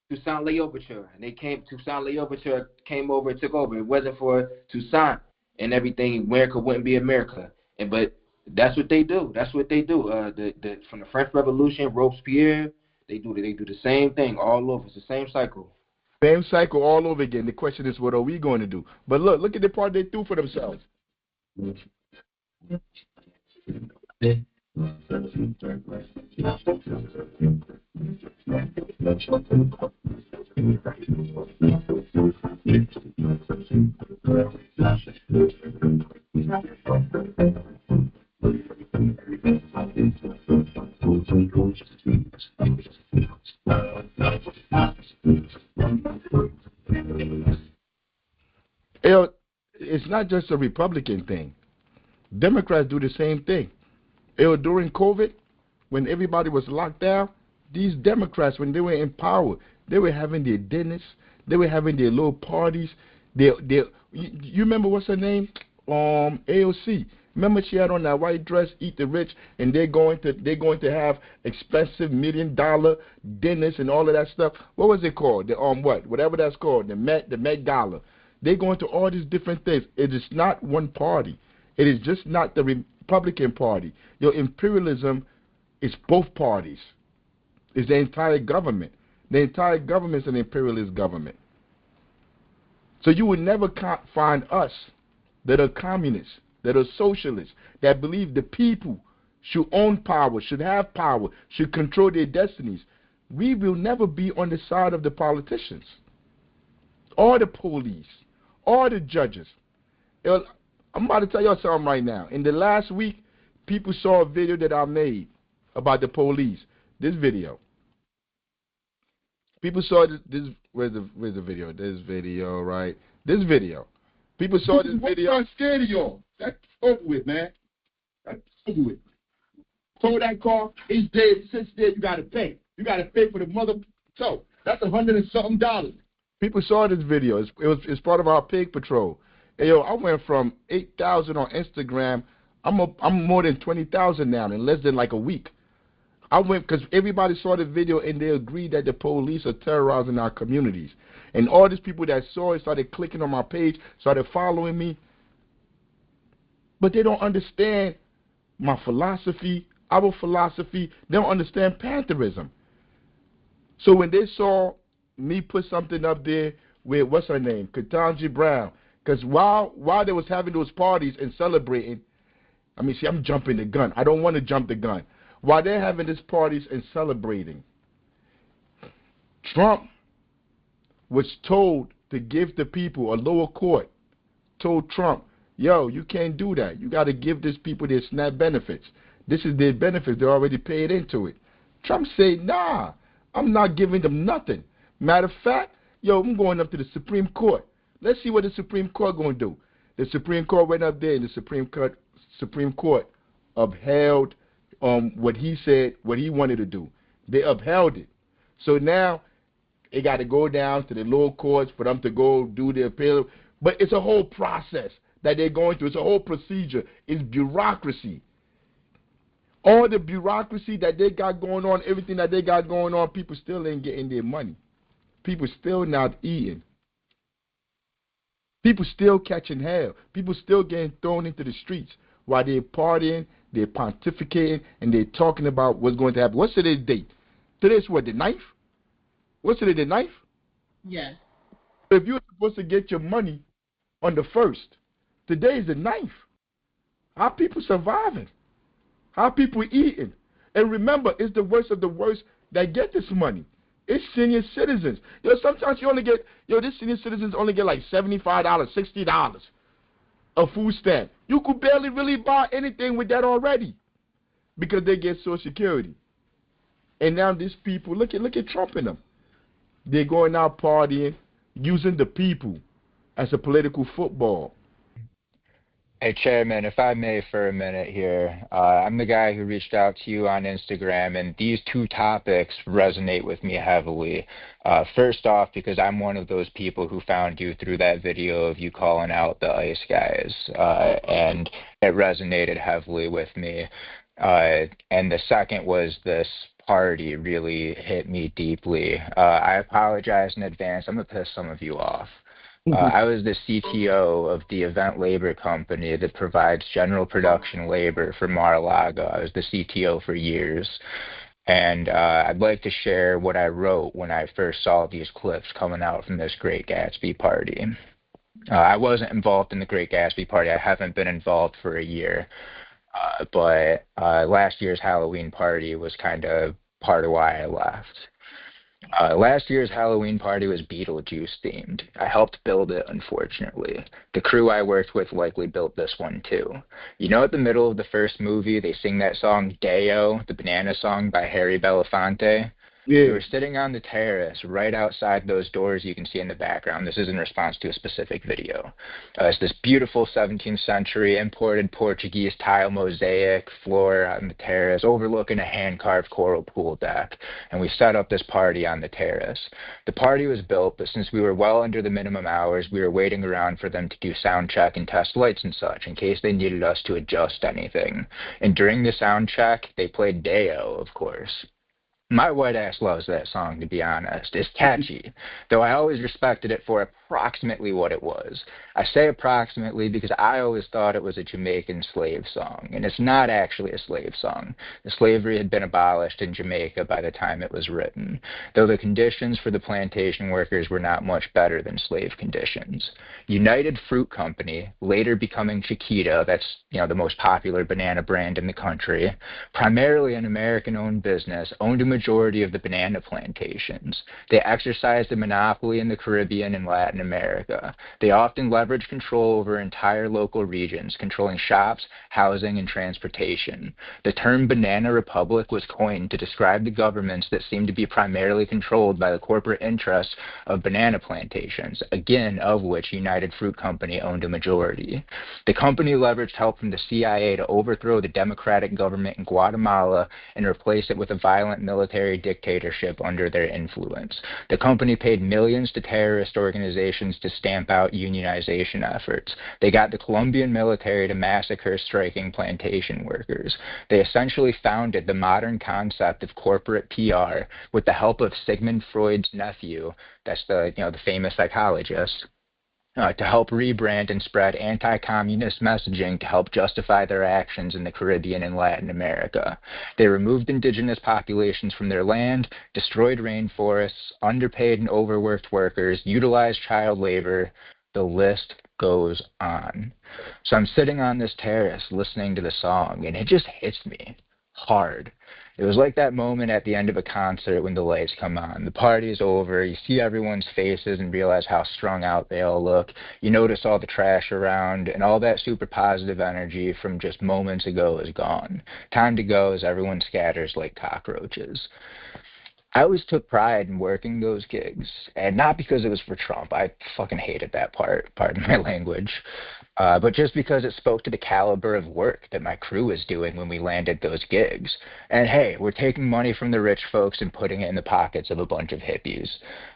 Toussaint L'Ouverture, and Toussaint L'Ouverture came over and took over. It wasn't for Toussaint and everything, America wouldn't be America. But that's what they do. From the French Revolution, Robespierre, they do the same thing all over. It's the same cycle. Same cycle all over again. The question is, what are we going to do? But look at the part they threw for themselves. It's not just a Republican thing. Democrats do the same thing. During COVID, when everybody was locked down, these Democrats, when they were in power, they were having their dinners, they were having their little parties. You remember what's her name? AOC. Remember she had on that white dress, Eat the Rich, and they're going to have expensive $1 million dinners and all of that stuff. What was it called? Whatever that's called, the Met Gala. They're going to all these different things. It is not one party. It is just not the Republican Party. Imperialism is both parties. It's the entire government. The entire government is an imperialist government. So you would never find us that are communists, that are socialists, that believe the people should own power, should have power, should control their destinies. We will never be on the side of the politicians, or the police, or the judges. I'm about to tell y'all something right now. In the last week, people saw a video that I made about the police. This video. People saw this where's the video? This video, right? This video. People saw this video. I'm scared of y'all. That's over with, man. That's over with. Told that car, it's dead, sits there, you gotta pay. You gotta pay for the mother. So that's $100 and something. People saw this video. It's part of our pig patrol. Hey, yo, I went from 8,000 on Instagram. I'm more than 20,000 now in less than like a week. I went because everybody saw the video and they agreed that the police are terrorizing our communities. And all these people that saw it started clicking on my page, started following me. But they don't understand my philosophy, our philosophy. They don't understand Pantherism. So when they saw me put something up there with, what's her name, Ketanji Brown, because while they was having those parties and celebrating, I mean, see, I'm jumping the gun. I don't want to jump the gun. While they're having these parties and celebrating, Trump was told to give the people, a lower court told Trump, yo, you can't do that. You got to give these people their SNAP benefits. This is their benefits. They're already paid into it. Trump said, nah, I'm not giving them nothing. Matter of fact, yo, I'm going up to the Supreme Court. Let's see what the Supreme Court going to do. The Supreme Court went up there and the Supreme Court upheld what he said, what he wanted to do. They upheld it. So now it got to go down to the lower courts for them to go do their appeal. But it's a whole process that they're going through. It's a whole procedure. It's bureaucracy. All the bureaucracy that they got going on, everything that they got going on, people still ain't getting their money. People still not eating. People still catching hell. People still getting thrown into the streets while they're partying, they're pontificating, and they're talking about what's going to happen. What's today's date? Today's what, the 9th? What's today, the 9th? Yes. If you're supposed to get your money on the 1st, today is the 9th. How people surviving? How people eating? And remember, it's the worst of the worst that get this money. It's senior citizens. Yo, sometimes you only get, these senior citizens only get like $75, $60 a food stamp. You could barely really buy anything with that already because they get Social Security. And now these people, look at Trump and them. They're going out partying, using the people as a political football. Hey, Chairman, if I may for a minute here, I'm the guy who reached out to you on Instagram, and these two topics resonate with me heavily. First off, because I'm one of those people who found you through that video of you calling out the ICE guys, and it resonated heavily with me. And the second was this party really hit me deeply. I apologize in advance. I'm going to piss some of you off. I was the CTO of the event labor company that provides general production labor for Mar-a-Lago. I was the CTO for years. And I'd like to share what I wrote when I first saw these clips coming out from this Great Gatsby party. I wasn't involved in the Great Gatsby party. I haven't been involved for a year. But last year's Halloween party was kind of part of why I left. Last year's Halloween party was Beetlejuice themed. I helped build it, unfortunately. The crew I worked with likely built this one too. You know, at the middle of the first movie, they sing that song Deo, the banana song by Harry Belafonte. Yeah. We were sitting on the terrace right outside those doors you can see in the background. This is in response to a specific video. It's this beautiful 17th century imported Portuguese tile mosaic floor on the terrace overlooking a hand-carved coral pool deck. And we set up this party on the terrace. The party was built, but since we were well under the minimum hours, we were waiting around for them to do sound check and test lights and such in case they needed us to adjust anything. And during the sound check, they played Deo, of course. My white ass loves that song, to be honest. It's catchy, though I always respected it for approximately what it was. I say approximately because I always thought it was a Jamaican slave song, and it's not actually a slave song. The slavery had been abolished in Jamaica by the time it was written, though the conditions for the plantation workers were not much better than slave conditions. United Fruit Company, later becoming Chiquita, that's the most popular banana brand in the country, primarily an American-owned business, owned a majority of the banana plantations. They exercised a monopoly in the Caribbean and Latin Latin America. They often leverage control over entire local regions, controlling shops, housing, and transportation. The term banana republic was coined to describe the governments that seem to be primarily controlled by the corporate interests of banana plantations, again of which United Fruit Company owned a majority. The company leveraged help from the CIA to overthrow the democratic government in Guatemala and replace it with a violent military dictatorship under their influence. The company paid millions to terrorist organizations to stamp out unionization efforts. They got the Colombian military to massacre striking plantation workers. They essentially founded the modern concept of corporate PR with the help of Sigmund Freud's nephew, that's the famous psychologist, to help rebrand and spread anti-communist messaging to help justify their actions in the Caribbean and Latin America. They removed indigenous populations from their land, destroyed rainforests, underpaid and overworked workers, utilized child labor. The list goes on. So I'm sitting on this terrace listening to the song, and it just hits me hard. It was like that moment at the end of a concert when the lights come on. The party's over. You see everyone's faces and realize how strung out they all look. You notice all the trash around, and all that super positive energy from just moments ago is gone. Time to go as everyone scatters like cockroaches. I always took pride in working those gigs, and not because it was for Trump. I fucking hated that part, pardon my language, but just because it spoke to the caliber of work that my crew was doing when we landed those gigs. And hey, we're taking money from the rich folks and putting it in the pockets of a bunch of hippies.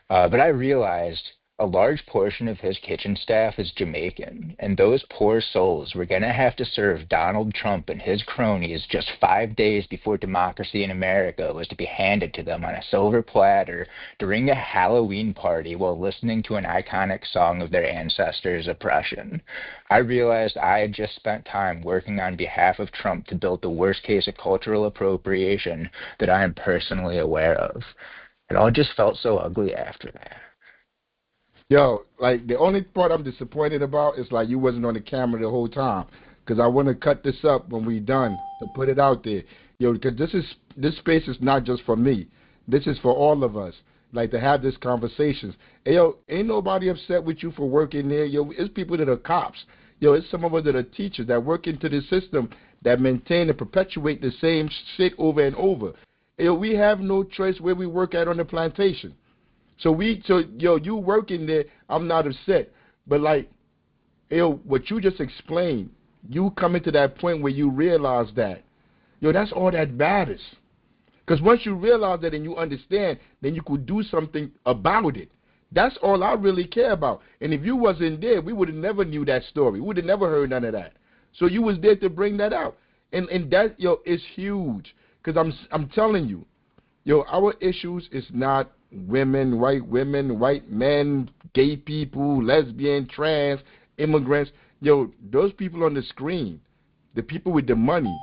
But I realized a large portion of his kitchen staff is Jamaican, and those poor souls were going to have to serve Donald Trump and his cronies just 5 days before democracy in America was to be handed to them on a silver platter during a Halloween party while listening to an iconic song of their ancestors' oppression. I realized I had just spent time working on behalf of Trump to build the worst case of cultural appropriation that I am personally aware of. It all just felt so ugly after that. Yo, like, the only part I'm disappointed about is, like, you wasn't on the camera the whole time. Because I want to cut this up when we done to put it out there. Yo, because this space is not just for me. This is for all of us. Like, to have this conversations. Hey, yo, ain't nobody upset with you for working there. Yo, it's people that are cops. Yo, it's some of us that are teachers that work into the system that maintain and perpetuate the same shit over and over. Hey, yo, we have no choice where we work at on the plantation. So you working there, I'm not upset. But like, yo, what you just explained, you coming to that point where you realize that, yo, that's all that matters. Because once you realize that and you understand, then you could do something about it. That's all I really care about. And if you wasn't there, we would have never knew that story. We would have never heard none of that. So you was there to bring that out. And that, yo, is huge. Because I'm telling you, yo, our issues is not women, white men, gay people, lesbian, trans, immigrants. Yo, those people on the screen, the people with the money,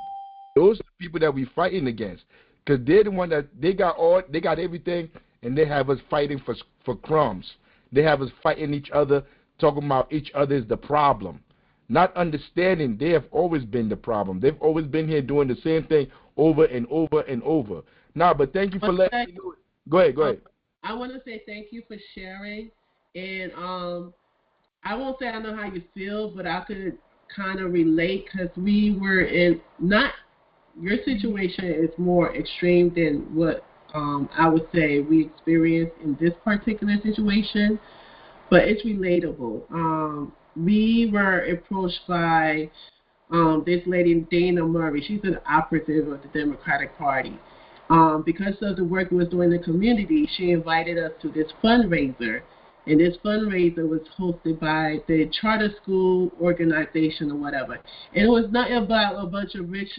those are the people that we fighting against. Because they're the one that they got everything, and they have us fighting for crumbs. They have us fighting each other, talking about each other is the problem. Not understanding they have always been the problem. They've always been here doing the same thing over and over and over. Nah, but thank you for letting me know. Go ahead. I want to say thank you for sharing, and I won't say I know how you feel, but I could kind of relate because we were in your situation is more extreme than what I would say we experienced in this particular situation, but it's relatable. We were approached by this lady, Dana Murray. She's an operative of the Democratic Party. Because of the work we was doing in the community, she invited us to this fundraiser. And this fundraiser was hosted by the charter school organization or whatever. And it was not about a bunch of rich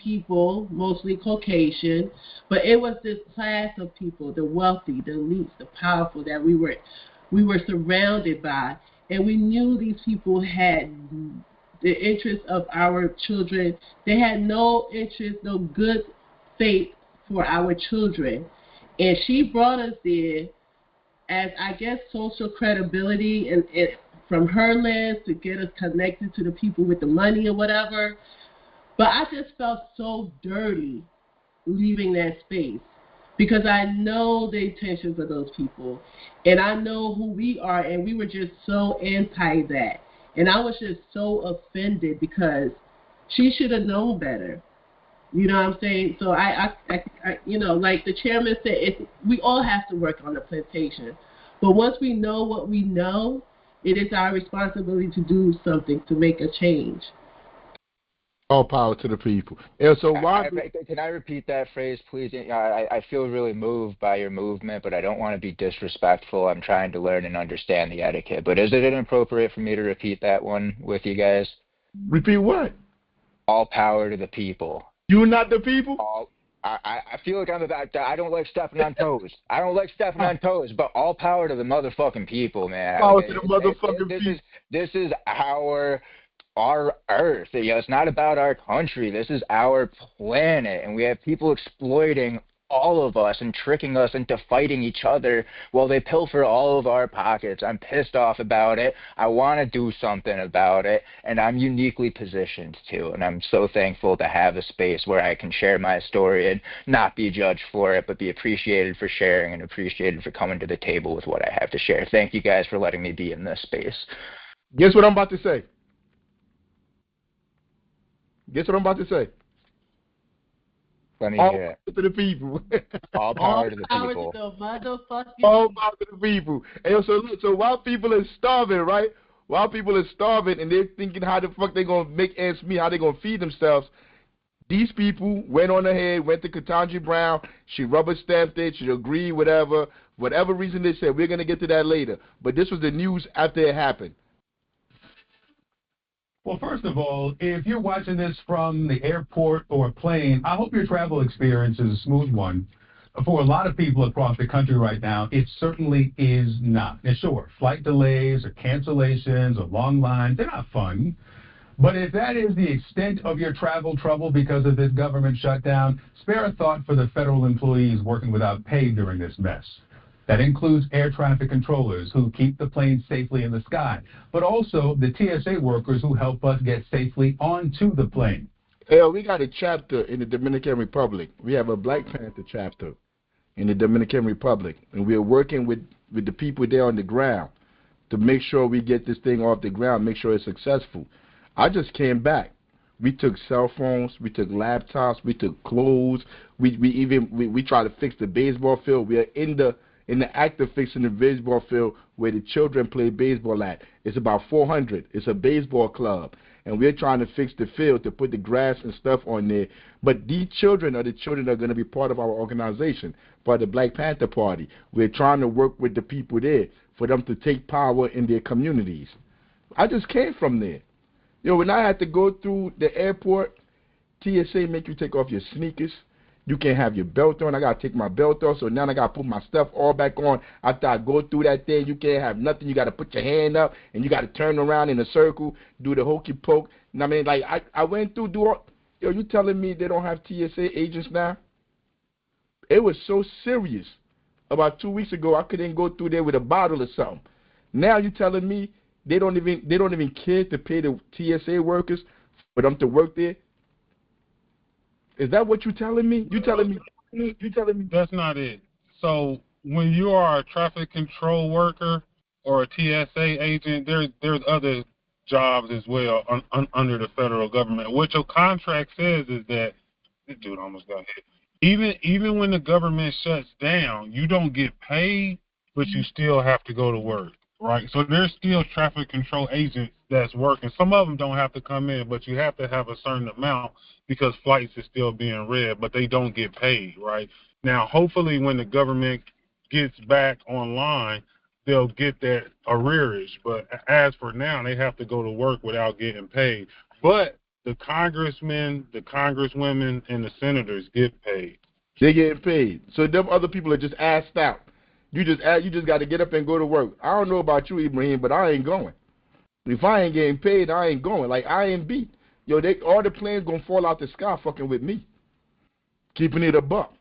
people, mostly Caucasian, but it was this class of people, the wealthy, the elites, the powerful that we were surrounded by. And we knew these people had the interest of our children. They had no interest, no good faith for our children. And she brought us there as, I guess, social credibility and from her lens to get us connected to the people with the money or whatever. But I just felt so dirty leaving that space because I know the intentions of those people, and I know who we are, and we were just so anti that, and I was just so offended because she should have known better. You know what I'm saying? So I you know, like the chairman said, we all have to work on the plantation, but once we know what we know, it is our responsibility to do something to make a change. All power to the people. And so why? Can I repeat that phrase, please? I feel really moved by your movement, but I don't want to be disrespectful. I'm trying to learn and understand the etiquette. But is it inappropriate for me to repeat that one with you guys? Repeat what? All power to the people. You not the people? I feel like I'm about to, I don't like stepping on toes. I don't like stepping on toes, but all power to the motherfucking people, man. Power to the motherfucking people. This is our earth. You know, it's not about our country. This is our planet, and we have people exploiting all of us and tricking us into fighting each other while they pilfer all of our pockets. I'm pissed off about it. I want to do something about it, and I'm uniquely positioned to, and I'm so thankful to have a space where I can share my story and not be judged for it, but be appreciated for sharing and appreciated for coming to the table with what I have to share. Thank you guys for letting me be in this space. Guess what I'm about to say? Guess what I'm about to say? Let me all hear power to the people. All power to the people. All power to the motherfucking All power to the people. And so look, so while people are starving, right? While people are starving and they're thinking how the fuck they gonna make ends meet, how they gonna feed themselves, these people went on ahead, went to Ketanji Brown. She rubber stamped it. She agreed, whatever reason they said. We're gonna get to that later. But this was the news after it happened. Well, first of all, if you're watching this from the airport or a plane, I hope your travel experience is a smooth one. For a lot of people across the country right now, it certainly is not. And sure, flight delays or cancellations or long lines, they're not fun. But if that is the extent of your travel trouble because of this government shutdown, spare a thought for the federal employees working without pay during this mess. That includes air traffic controllers who keep the planes safely in the sky, but also the TSA workers who help us get safely onto the plane. We got a chapter in the Dominican Republic. We have a Black Panther chapter in the Dominican Republic, and we're working with the people there on the ground to make sure we get this thing off the ground, make sure it's successful. I just came back. We took cell phones, we took laptops, we took clothes. We tried to fix the baseball field. We are in the act of fixing the baseball field where the children play baseball at. It's about 400. It's a baseball club. And we're trying to fix the field to put the grass and stuff on there. But these children are the children that are going to be part of our organization, part of the Black Panther Party. We're trying to work with the people there for them to take power in their communities. I just came from there. When I had to go through the airport, TSA make you take off your sneakers. You can't have your belt on. I got to take my belt off, so now I got to put my stuff all back on. After I go through that thing, you can't have nothing. You got to put your hand up, and you got to turn around in a circle, do the hokey poke. I mean, like, I went through, you telling me they don't have TSA agents now? It was so serious. About 2 weeks ago, I couldn't go through there with a bottle or something. Now you telling me they don't even care to pay the TSA workers for them to work there? Is that what you're telling me? You telling me? That's not it. So when you are a traffic control worker or a TSA agent, there's other jobs as well under the federal government. What your contract says is that this dude almost got hit. Even when the government shuts down, you don't get paid, but you still have to go to work, right? So there's still traffic control agents that's working. Some of them don't have to come in, but you have to have a certain amount because flights are still being read, but they don't get paid, right? Now, hopefully when the government gets back online, they'll get that arrearage. But as for now, they have to go to work without getting paid. But the congressmen, the congresswomen, and the senators get paid. They getting paid. So them other people are just asked out. You just got to get up and go to work. I don't know about you, Ibrahim, but I ain't going. If I ain't getting paid, I ain't going. Like, I ain't beat. All the planes gonna fall out the sky fucking with me. Keeping it a buck.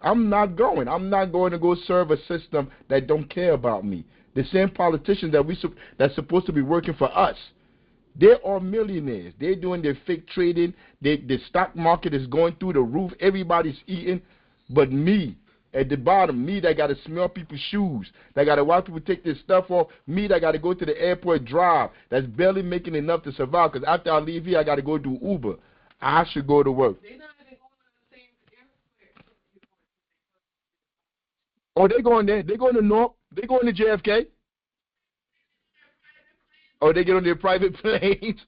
I'm not going. I'm not going to go serve a system that don't care about me. The same politicians that's supposed to be working for us, they're all millionaires. They're doing their fake trading. The stock market is going through the roof. Everybody's eating. But me, At the bottom, me that got to smell people's shoes, that got to watch people take their stuff off, me that got to go to the airport drive, that's barely making enough to survive, because after I leave here, I got to go do Uber. I should go to work. Oh, they going there. They going to North. They going to JFK. Oh, they get on their private planes.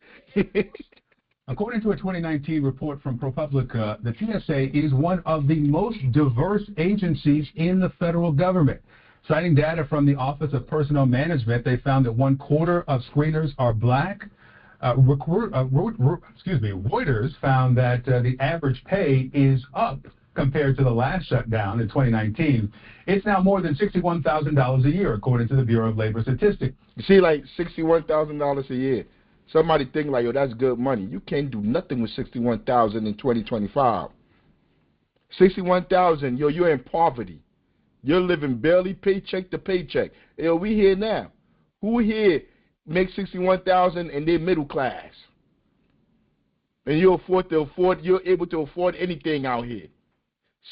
According to a 2019 report from ProPublica, the TSA is one of the most diverse agencies in the federal government. Citing data from the Office of Personnel Management, they found that 1/4 of screeners are black. Reuters found that the average pay is up compared to the last shutdown in 2019. It's now more than $61,000 a year, according to the Bureau of Labor Statistics. You see, like $61,000 a year. Somebody think like, yo, that's good money. You can't do nothing with $61,000 in 2025. $61,000, yo, you're in poverty. You're living barely paycheck to paycheck. Yo, we here now. Who here makes $61,000 and they're middle class? And you're able to afford anything out here.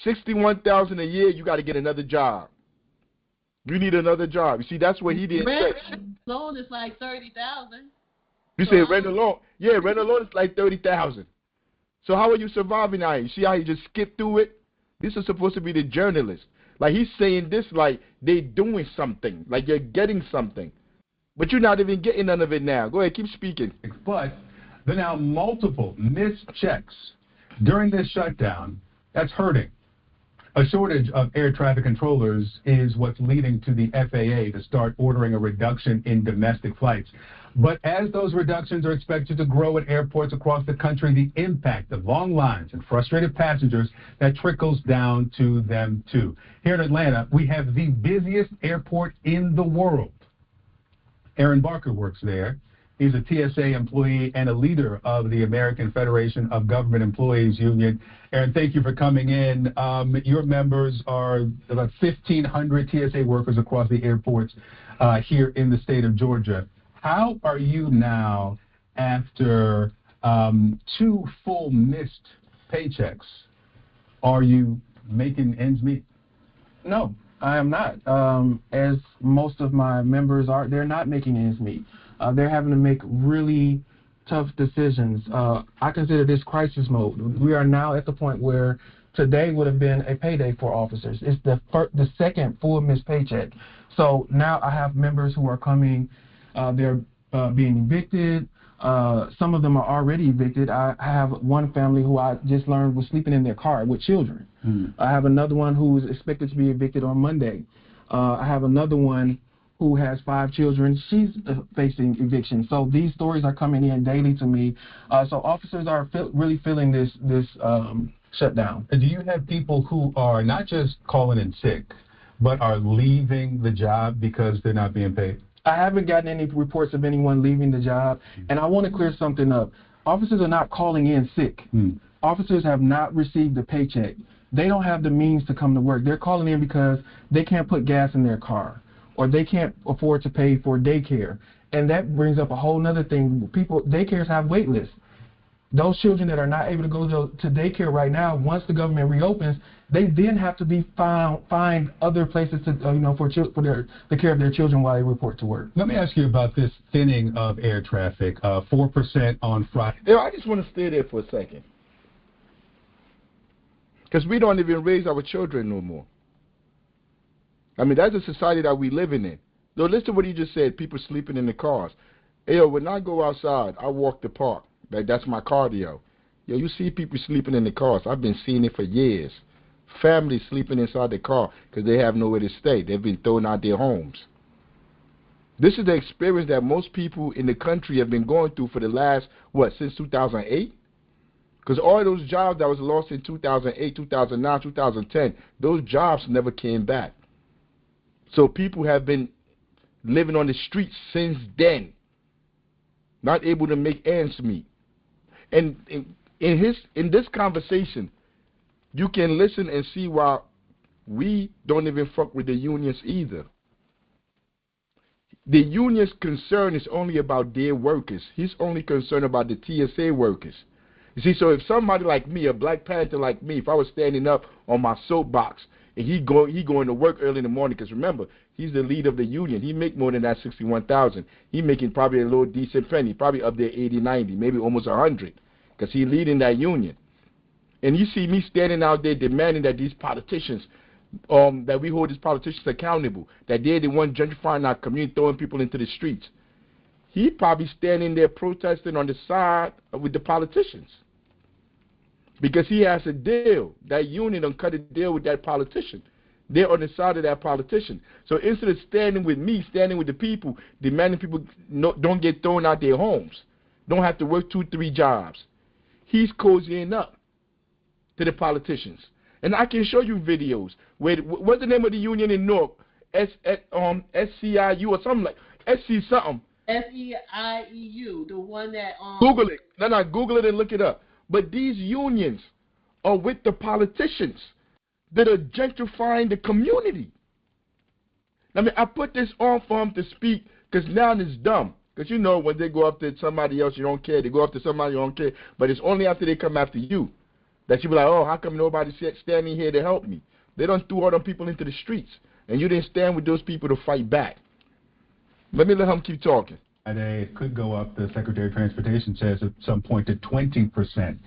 $61,000 a year, you got to get another job. You need another job. You see, that's what he did. Rent alone is like $30,000. You say rent alone? Yeah, rent alone is like $30,000. So how are you surviving out here? You see how you just skip through it? This is supposed to be the journalist. Like he's saying this like they doing something, like you're getting something, but you're not even getting none of it now. Go ahead, keep speaking. But there are now multiple missed checks during this shutdown. That's hurting. A shortage of air traffic controllers is what's leading to the FAA to start ordering a reduction in domestic flights. But as those reductions are expected to grow at airports across the country, the impact of long lines and frustrated passengers, that trickles down to them too. Here in Atlanta, we have the busiest airport in the world. Aaron Barker works there. He's a TSA employee and a leader of the American Federation of Government Employees Union. Aaron, thank you for coming in. Your members are about 1,500 TSA workers across the airports here in the state of Georgia. How are you now after 2 full missed paychecks? Are you making ends meet? No, I am not. As most of my members are, they're not making ends meet. They're having to make really tough decisions. I consider this crisis mode. We are now at the point where today would have been a payday for officers. It's the second full missed paycheck. So now I have members who are coming. They're being evicted. Some of them are already evicted. I have one family who I just learned was sleeping in their car with children. I have another one who is expected to be evicted on Monday. I have another one who has 5 children. She's facing eviction. So these stories are coming in daily to me. So officers are really feeling this shutdown. Do you have people who are not just calling in sick, but are leaving the job because they're not being paid? I haven't gotten any reports of anyone leaving the job, and I want to clear something up. Officers are not calling in sick. Officers have not received a paycheck. They don't have the means to come to work. They're calling in because they can't put gas in their car, or they can't afford to pay for daycare. And that brings up a whole other thing. Daycares have wait lists. Those children that are not able to go to daycare right now, once the government reopens, they then have to be find other places to for the care of their children while they report to work. Let me ask you about this thinning of air traffic. 4% on Friday. I just want to stay there for a second, because we don't even raise our children no more. I mean, that's a society that we living in. Though, listen to what you just said. People sleeping in the cars. When I go outside, I walk the park. That's my cardio. You see people sleeping in the cars. I've been seeing it for years. Families sleeping inside the car because they have nowhere to stay. They've been thrown out their homes. This is the experience that most people in the country have been going through for the last, since 2008? Because all those jobs that was lost in 2008, 2009, 2010, those jobs never came back. So people have been living on the streets since then, not able to make ends meet. And in this conversation, you can listen and see why we don't even fuck with the unions either. The union's concern is only about their workers. He's only concerned about the TSA workers. You see, so if somebody like me, a Black Panther like me, if I was standing up on my soapbox and he going to work early in the morning, because remember, he's the leader of the union. He make more than that 61,000. He making probably a little decent penny, probably up there 80, 90, maybe almost 100, because he leading that union. And you see me standing out there demanding that these politicians, that we hold these politicians accountable, that they're the one gentrifying our community, throwing people into the streets. He probably standing there protesting on the side with the politicians, because he has a deal. That union done cut a deal with that politician. They're on the side of that politician. So instead of standing with me, standing with the people, demanding people don't get thrown out their homes, don't have to work 2, 3 jobs, he's cozying up to the politicians. And I can show you videos where, what's the name of the union in Newark? SCIU or something like SC something. SEIEU, the one that Google it. No, Google it and look it up. But these unions are with the politicians that are gentrifying the community. I mean, I put this on for him to speak because now it's dumb. Because you know when they go up to somebody else, you don't care. They go up to somebody, you don't care. But it's only after they come after you that you be like, oh, how come nobody's standing here to help me? They done threw all them people into the streets, and you didn't stand with those people to fight back. Let me let him keep talking. It could go up, the Secretary of Transportation says, at some point to 20%.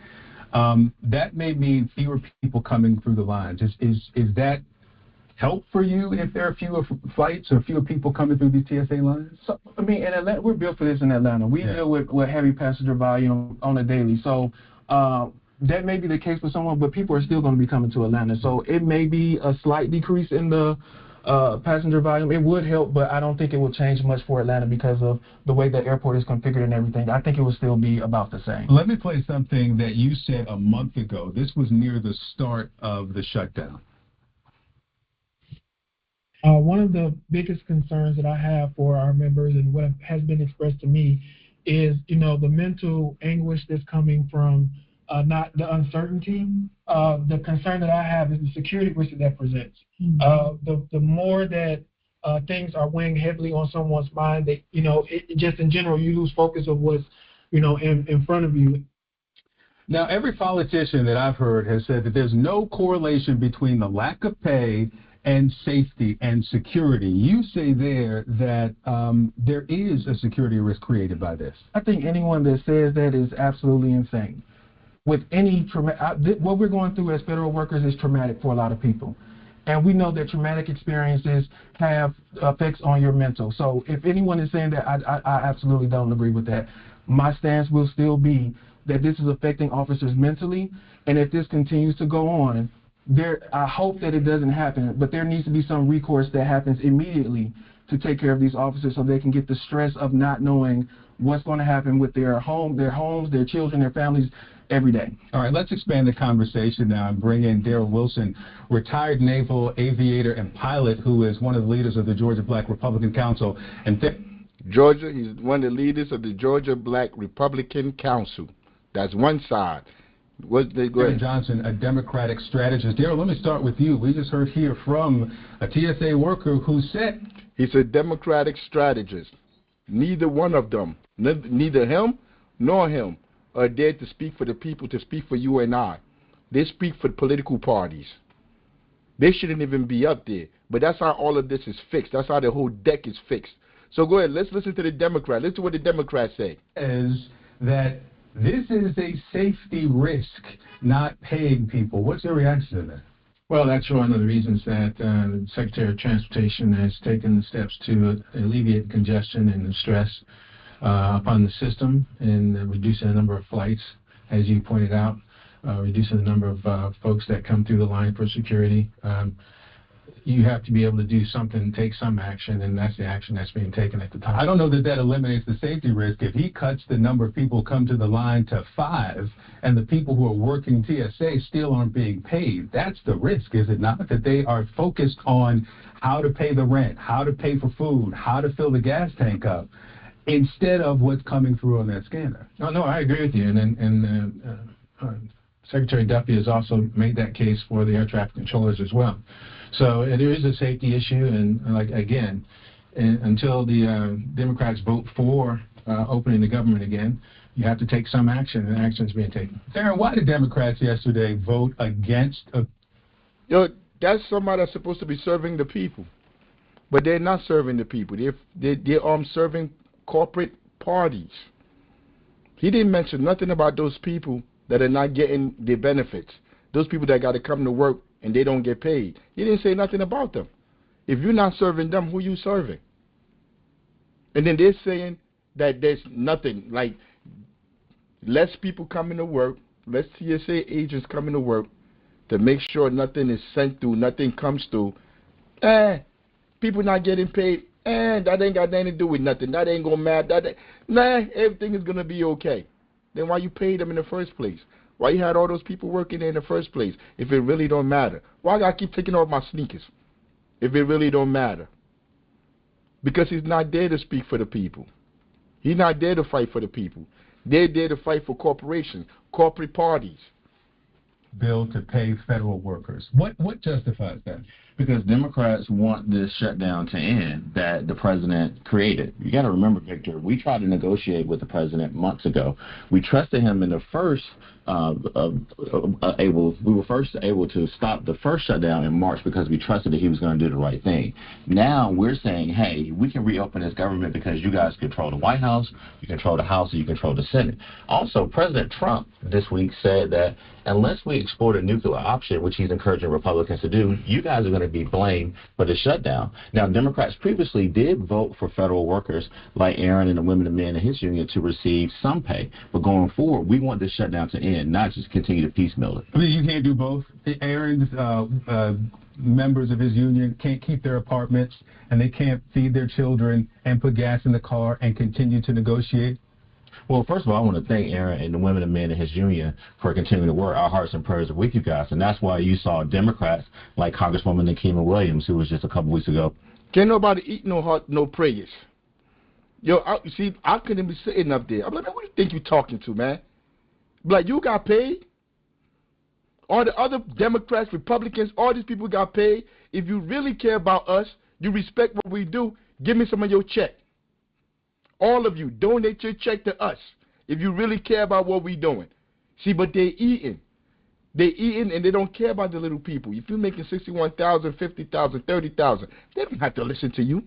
That may mean fewer people coming through the lines. Is that help for you if there are fewer flights or fewer people coming through these TSA lines? So, I mean, in Atlanta, we're built for this in Atlanta. We deal with heavy passenger volume on a daily. So that may be the case for someone, but people are still going to be coming to Atlanta. So it may be a slight decrease in the passenger volume. It would help, but I don't think it will change much for Atlanta because of the way the airport is configured and everything. I think it will still be about the same. Let me play something that you said a month ago. This was near the start of the shutdown. One of the biggest concerns that I have for our members and what has been expressed to me is, the mental anguish that's coming from not the uncertainty. The concern that I have is the security risk that presents. The more that things are weighing heavily on someone's mind, that just in general, you lose focus of what's in front of you. Now, every politician that I've heard has said that there's no correlation between the lack of pay and safety and security. You say there that there is a security risk created by this. I think anyone that says that is absolutely insane. With any what we're going through as federal workers is traumatic for a lot of people. And we know that traumatic experiences have effects on your mental. So if anyone is saying that, I absolutely don't agree with that. My stance will still be that this is affecting officers mentally. And if this continues to go on, I hope that it doesn't happen, but there needs to be some recourse that happens immediately to take care of these officers so they can get the stress of not knowing what's going to happen with their homes, their children, their families every day. All right, let's expand the conversation now and bring in Darrell Wilson, retired naval aviator and pilot who is one of the leaders of the Georgia Black Republican Council. Georgia, he's one of the leaders of the Georgia Black Republican Council. That's one side. Darrell Johnson, a Democratic strategist. Darrell, let me start with you. We just heard here from a TSA worker who said he's a Democratic strategist. Neither one of them, neither him nor him, are there to speak for the people, to speak for you and I. They speak for political parties. They shouldn't even be up there. But that's how all of this is fixed. That's how the whole deck is fixed. So go ahead, let's listen to the Democrat. Listen to what the Democrats say. Is that this is a safety risk, not paying people. What's your reaction to that? Well, that's one of the reasons that the Secretary of Transportation has taken the steps to alleviate congestion and the stress upon the system and reducing the number of flights, as you pointed out, reducing the number of folks that come through the line for security. You have to be able to do something, take some action, and that's the action that's being taken at the time. I don't know that that eliminates the safety risk. If he cuts the number of people who come to the line to 5 and the people who are working TSA still aren't being paid, that's the risk, is it not? That they are focused on how to pay the rent, how to pay for food, how to fill the gas tank up, instead of what's coming through on that scanner. No, I agree with you. And Secretary Duffy has also made that case for the air traffic controllers as well. So there is a safety issue, and until the Democrats vote for opening the government again, you have to take some action, and action is being taken. Aaron, why did Democrats yesterday vote against a... That's somebody that's supposed to be serving the people. But they're not serving the people. They're serving corporate parties. He didn't mention nothing about those people that are not getting their benefits. Those people that got to come to work and they don't get paid. He didn't say nothing about them. If you're not serving them, who you serving? And then they're saying that there's nothing, like less people coming to work, less TSA agents coming to work to make sure nothing is sent through, nothing comes through. People not getting paid, that ain't got nothing to do with nothing. That ain't gonna matter. Everything is gonna be okay. Then why you paid them in the first place? Why you had all those people working there in the first place if it really don't matter? Why I gotta keep taking off my sneakers if it really don't matter? Because he's not there to speak for the people. He's not there to fight for the people. They're there to fight for corporations, corporate parties. Bill to pay federal workers. What justifies that? Because Democrats want this shutdown to end that the president created. You got to remember, Victor, we tried to negotiate with the president months ago. We trusted him in the first we were first able to stop the first shutdown in March because we trusted that he was going to do the right thing. Now we're saying, hey, we can reopen this government because you guys control the White House, you control the House, and you control the Senate. Also, President Trump this week said that unless we explore the nuclear option, which he's encouraging Republicans to do, you guys are going to be blamed for the shutdown. Now, Democrats previously did vote for federal workers like Aaron and the women and men in his union to receive some pay. But going forward, we want this shutdown to end, not just continue to piecemeal it. I mean, you can't do both. Aaron's members of his union can't keep their apartments, and they can't feed their children and put gas in the car and continue to negotiate. Well, first of all, I want to thank Aaron and the women and men in his union for continuing to work. Our hearts and prayers are with you guys. And that's why you saw Democrats like Congresswoman Nikema Williams, who was just a couple weeks ago. Can't nobody eat no prayers. I couldn't be sitting up there. I'm like, man, what do you think you're talking to, man? Like, you got paid? All the other Democrats, Republicans, all these people got paid. If you really care about us, you respect what we do, give me some of your check. All of you, donate your check to us if you really care about what we're doing. See, but they're eating. They're eating and they don't care about the little people. If you're making $61,000, $50,000, $30,000, they don't have to listen to you.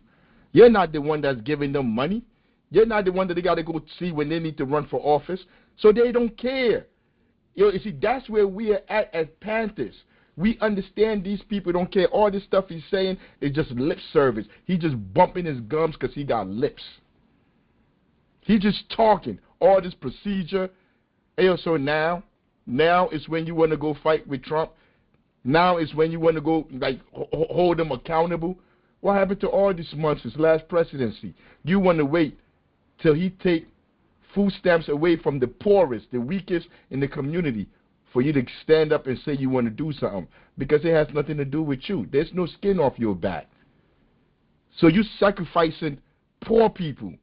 You're not the one that's giving them money. You're not the one that they got to go see when they need to run for office. So they don't care. You see, that's where we are at as Panthers. We understand these people don't care. All this stuff he's saying is just lip service. He's just bumping his gums because he got lips. He's just talking. All this procedure. So now is when you want to go fight with Trump. Now is when you want to go hold him accountable. What happened to all these months, his last presidency? You want to wait till he take food stamps away from the poorest, the weakest in the community for you to stand up and say you want to do something because it has nothing to do with you. There's no skin off your back. So you sacrificing poor people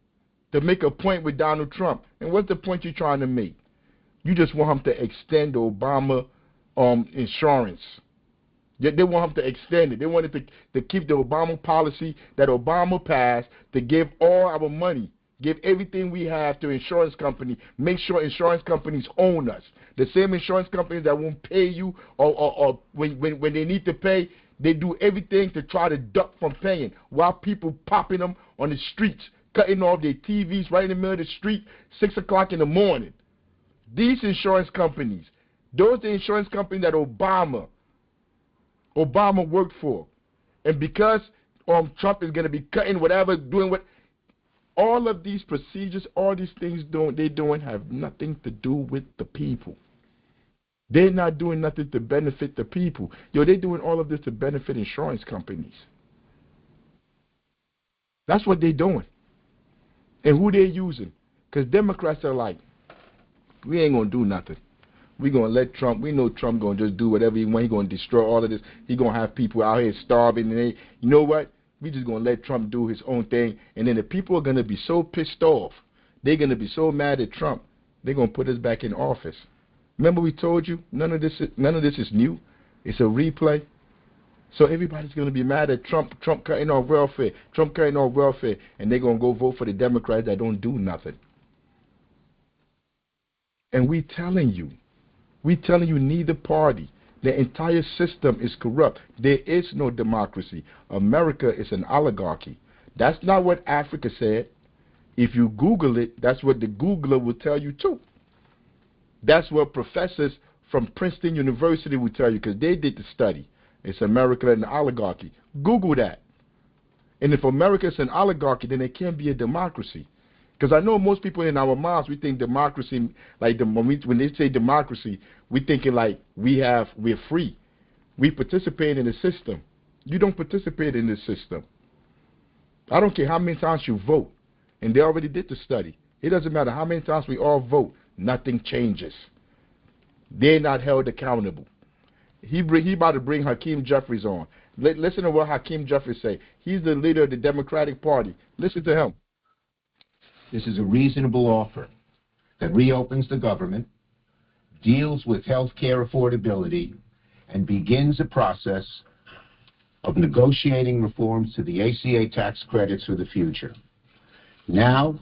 to make a point with Donald Trump. And what's the point you're trying to make? You just want him to extend the Obama insurance. They want him to extend it. They wanted to keep the Obama policy that Obama passed to give all our money, give everything we have to insurance company, make sure insurance companies own us. The same insurance companies that won't pay you or when they need to pay, they do everything to try to duck from paying while people popping them on the streets, cutting off their TVs right in the middle of the street, 6 o'clock in the morning. These insurance companies, those are the insurance companies that Obama worked for. And because Trump is going to be cutting whatever, doing what, all of these procedures, all these things they're doing have nothing to do with the people. They're not doing nothing to benefit the people. They're doing all of this to benefit insurance companies. That's what they're doing. And who they're using. Because Democrats are like, we ain't going to do nothing. We're going to let Trump, we know Trump going to just do whatever he wants. He's going to destroy all of this. He's going to have people out here starving. And you know what? We're just going to let Trump do his own thing. And then the people are going to be so pissed off. They're going to be so mad at Trump. They're going to put us back in office. Remember we told you none of this is new. It's a replay. So everybody's going to be mad at Trump cutting off welfare, and they're going to go vote for the Democrats that don't do nothing. And we telling you neither party. The entire system is corrupt. There is no democracy. America is an oligarchy. That's not what Africa said. If you Google it, that's what the Googler will tell you too. That's what professors from Princeton University will tell you, because they did the study. It's America and an oligarchy. Google that. And if America is an oligarchy, then it can't be a democracy. Because I know most people in our minds, we think democracy, like when they say democracy, we thinking like we're free. We participate in the system. You don't participate in the system. I don't care how many times you vote. And they already did the study. It doesn't matter how many times we all vote. Nothing changes. They're not held accountable. He about to bring Hakeem Jeffries on. Listen to what Hakeem Jeffries say. He's the leader of the Democratic Party. Listen to him. This is a reasonable offer that reopens the government, deals with health care affordability, and begins a process of negotiating reforms to the ACA tax credits for the future. Now,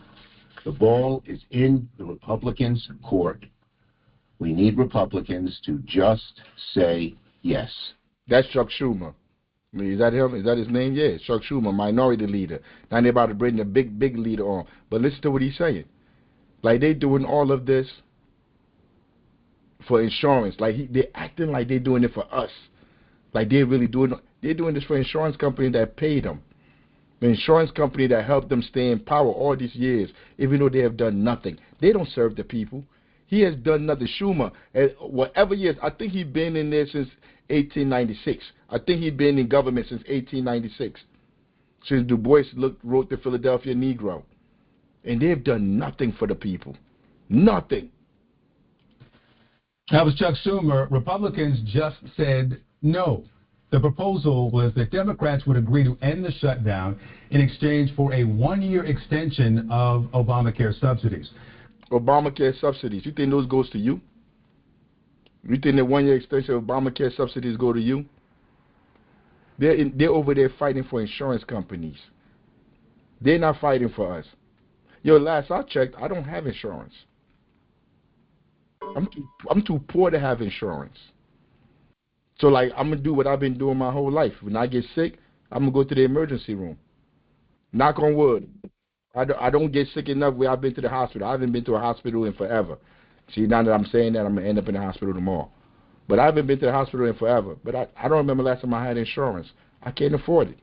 the ball is in the Republicans' court. We need Republicans to just say yes. That's Chuck Schumer. I mean, is that him? Is that his name? Yeah, Chuck Schumer, minority leader. Now they're about to bring the big leader on. But listen to what he's saying. Like, they doing all of this for insurance. Like, they're acting like they're doing it for us. Like, they're doing this for insurance company that paid them. The insurance company that helped them stay in power all these years, even though they have done nothing. They don't serve the people. He has done nothing. Schumer, whatever years, I think he's been in there since 1896. I think he's been in government since 1896. Since Du Bois wrote the Philadelphia Negro. And they've done nothing for the people. Nothing. That was Chuck Schumer. Republicans just said no. The proposal was that Democrats would agree to end the shutdown in exchange for a one-year extension of Obamacare subsidies. Obamacare subsidies, you think those goes to you? You think that one-year extension of Obamacare subsidies go to you? They're over there fighting for insurance companies. They're not fighting for us. Yo, last I checked, I don't have insurance. I'm too poor to have insurance. So, like, I'm going to do what I've been doing my whole life. When I get sick, I'm going to go to the emergency room. Knock on wood. I don't get sick enough where I've been to the hospital. I haven't been to a hospital in forever. See, now that I'm saying that, I'm going to end up in the hospital tomorrow. But I haven't been to the hospital in forever. But I don't remember last time I had insurance. I can't afford it.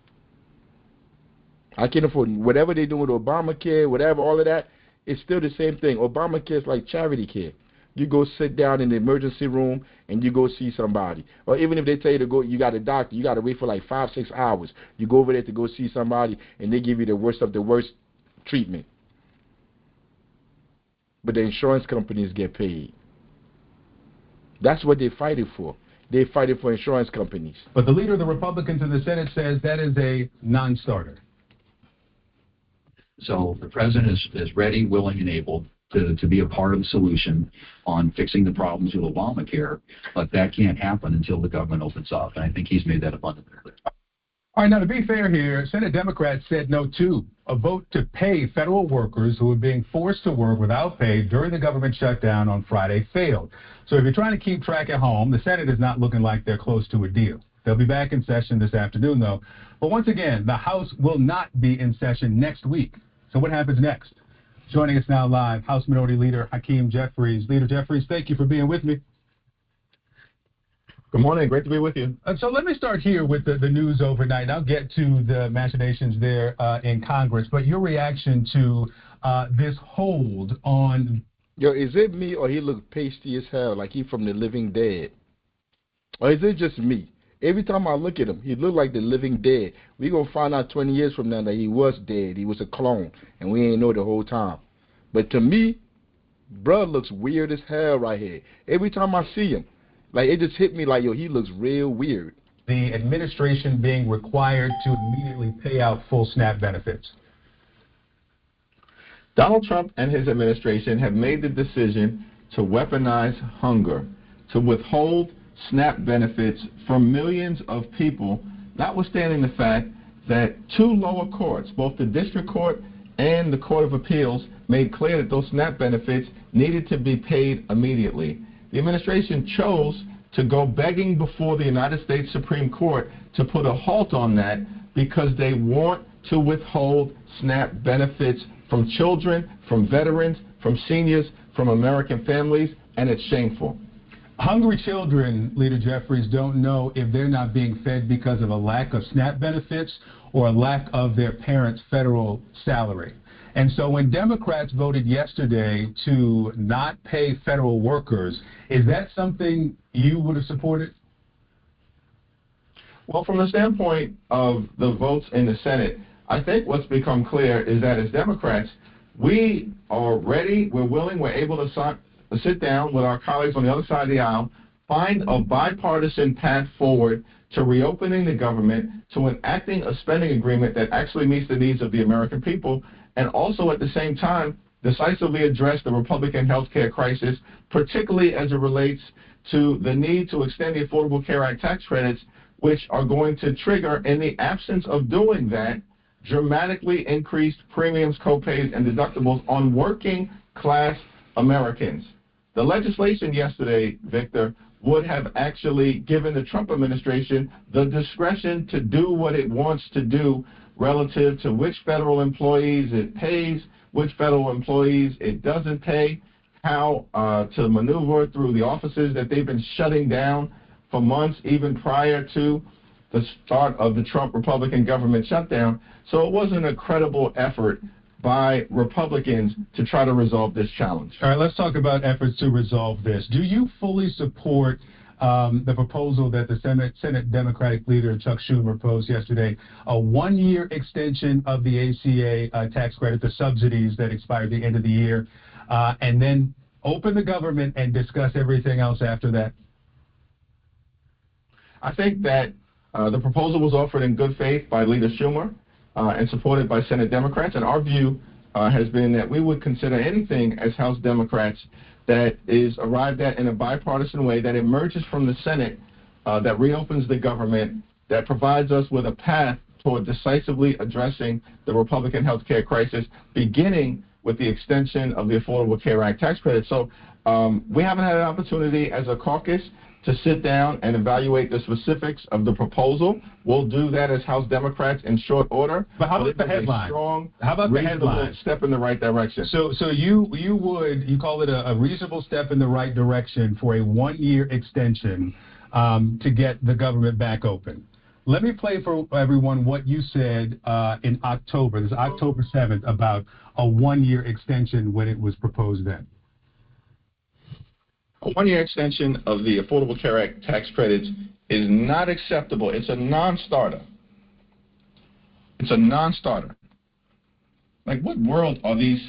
I can't afford it. Whatever they're doing with Obamacare, whatever, all of that, it's still the same thing. Obamacare is like charity care. You go sit down in the emergency room and you go see somebody. Or even if they tell you to go, you got a doctor, you got to wait for like 5-6 hours. You go over there to go see somebody and they give you the worst of the worst treatment. But the insurance companies get paid. That's what they're fighting for. They're fighting for insurance companies. But the leader of the Republicans in the Senate says that is a non-starter. So the president is ready, willing, and able to be a part of the solution on fixing the problems with Obamacare, but that can't happen until the government opens up, and I think he's made that abundantly clear. All right, now to be fair here, Senate Democrats said no to a vote to pay federal workers who were being forced to work without pay during the government shutdown on Friday failed. So if you're trying to keep track at home, the Senate is not looking like they're close to a deal. They'll be back in session this afternoon, though. But once again, the House will not be in session next week. So what happens next? Joining us now live, House Minority Leader Hakeem Jeffries. Leader Jeffries, thank you for being with me. Good morning. Great to be with you. So let me start here with the news overnight. I'll get to the machinations there in Congress. But your reaction to this hold on... Yo, is it me or he look pasty as hell, like he from the living dead? Or is it just me? Every time I look at him, he look like the living dead. We gonna find out 20 years from now that he was dead. He was a clone, and we ain't know the whole time. But to me, bruh looks weird as hell right here. Every time I see him, like it just hit me like, yo, he looks real weird. The administration being required to immediately pay out full SNAP benefits. Donald Trump and his administration have made the decision to weaponize hunger, to withhold SNAP benefits from millions of people, notwithstanding the fact that two lower courts, both the District Court and the Court of Appeals, made clear that those SNAP benefits needed to be paid immediately. The administration chose to go begging before the United States Supreme Court to put a halt on that because they want to withhold SNAP benefits from children, from veterans, from seniors, from American families, and it's shameful. Hungry children, Leader Jeffries, don't know if they're not being fed because of a lack of SNAP benefits or a lack of their parents' federal salary. And so when Democrats voted yesterday to not pay federal workers, is that something you would have supported? Well, from the standpoint of the votes in the Senate, I think what's become clear is that as Democrats, we are ready, we're willing, we're able to sit down with our colleagues on the other side of the aisle, find a bipartisan path forward to reopening the government, to enacting a spending agreement that actually meets the needs of the American people, and also at the same time decisively address the Republican health care crisis, particularly as it relates to the need to extend the Affordable Care Act tax credits, which are going to trigger, in the absence of doing that, dramatically increased premiums, copays, and deductibles on working class Americans. The legislation yesterday, Victor, would have actually given the Trump administration the discretion to do what it wants to do relative to which federal employees it pays, which federal employees it doesn't pay, how to maneuver through the offices that they've been shutting down for months, even prior to the start of the Trump Republican government shutdown. So it wasn't a credible effort by Republicans to try to resolve this challenge. All right, let's talk about efforts to resolve this. Do you fully support the proposal that the Senate Democratic leader Chuck Schumer proposed yesterday, a one-year extension of the ACA tax credit, the subsidies that expire at the end of the year, and then open the government and discuss everything else after that? I think that the proposal was offered in good faith by Leader Schumer and supported by Senate Democrats, and our view has been that we would consider anything as House Democrats that is arrived at in a bipartisan way, that emerges from the Senate, that reopens the government, that provides us with a path toward decisively addressing the Republican health care crisis, beginning with the extension of the Affordable Care Act tax credit. So we haven't had an opportunity as a caucus to sit down and evaluate the specifics of the proposal. We'll do that as House Democrats in short order. But how about the headline? How about the headline? Step in the right direction. So you call it a reasonable step in the right direction for a one-year extension to get the government back open. Let me play for everyone what you said in October. This is October 7th about a one-year extension when it was proposed then. A one-year extension of the Affordable Care Act tax credits is not acceptable. It's a non-starter. It's a non-starter. Like, what world are these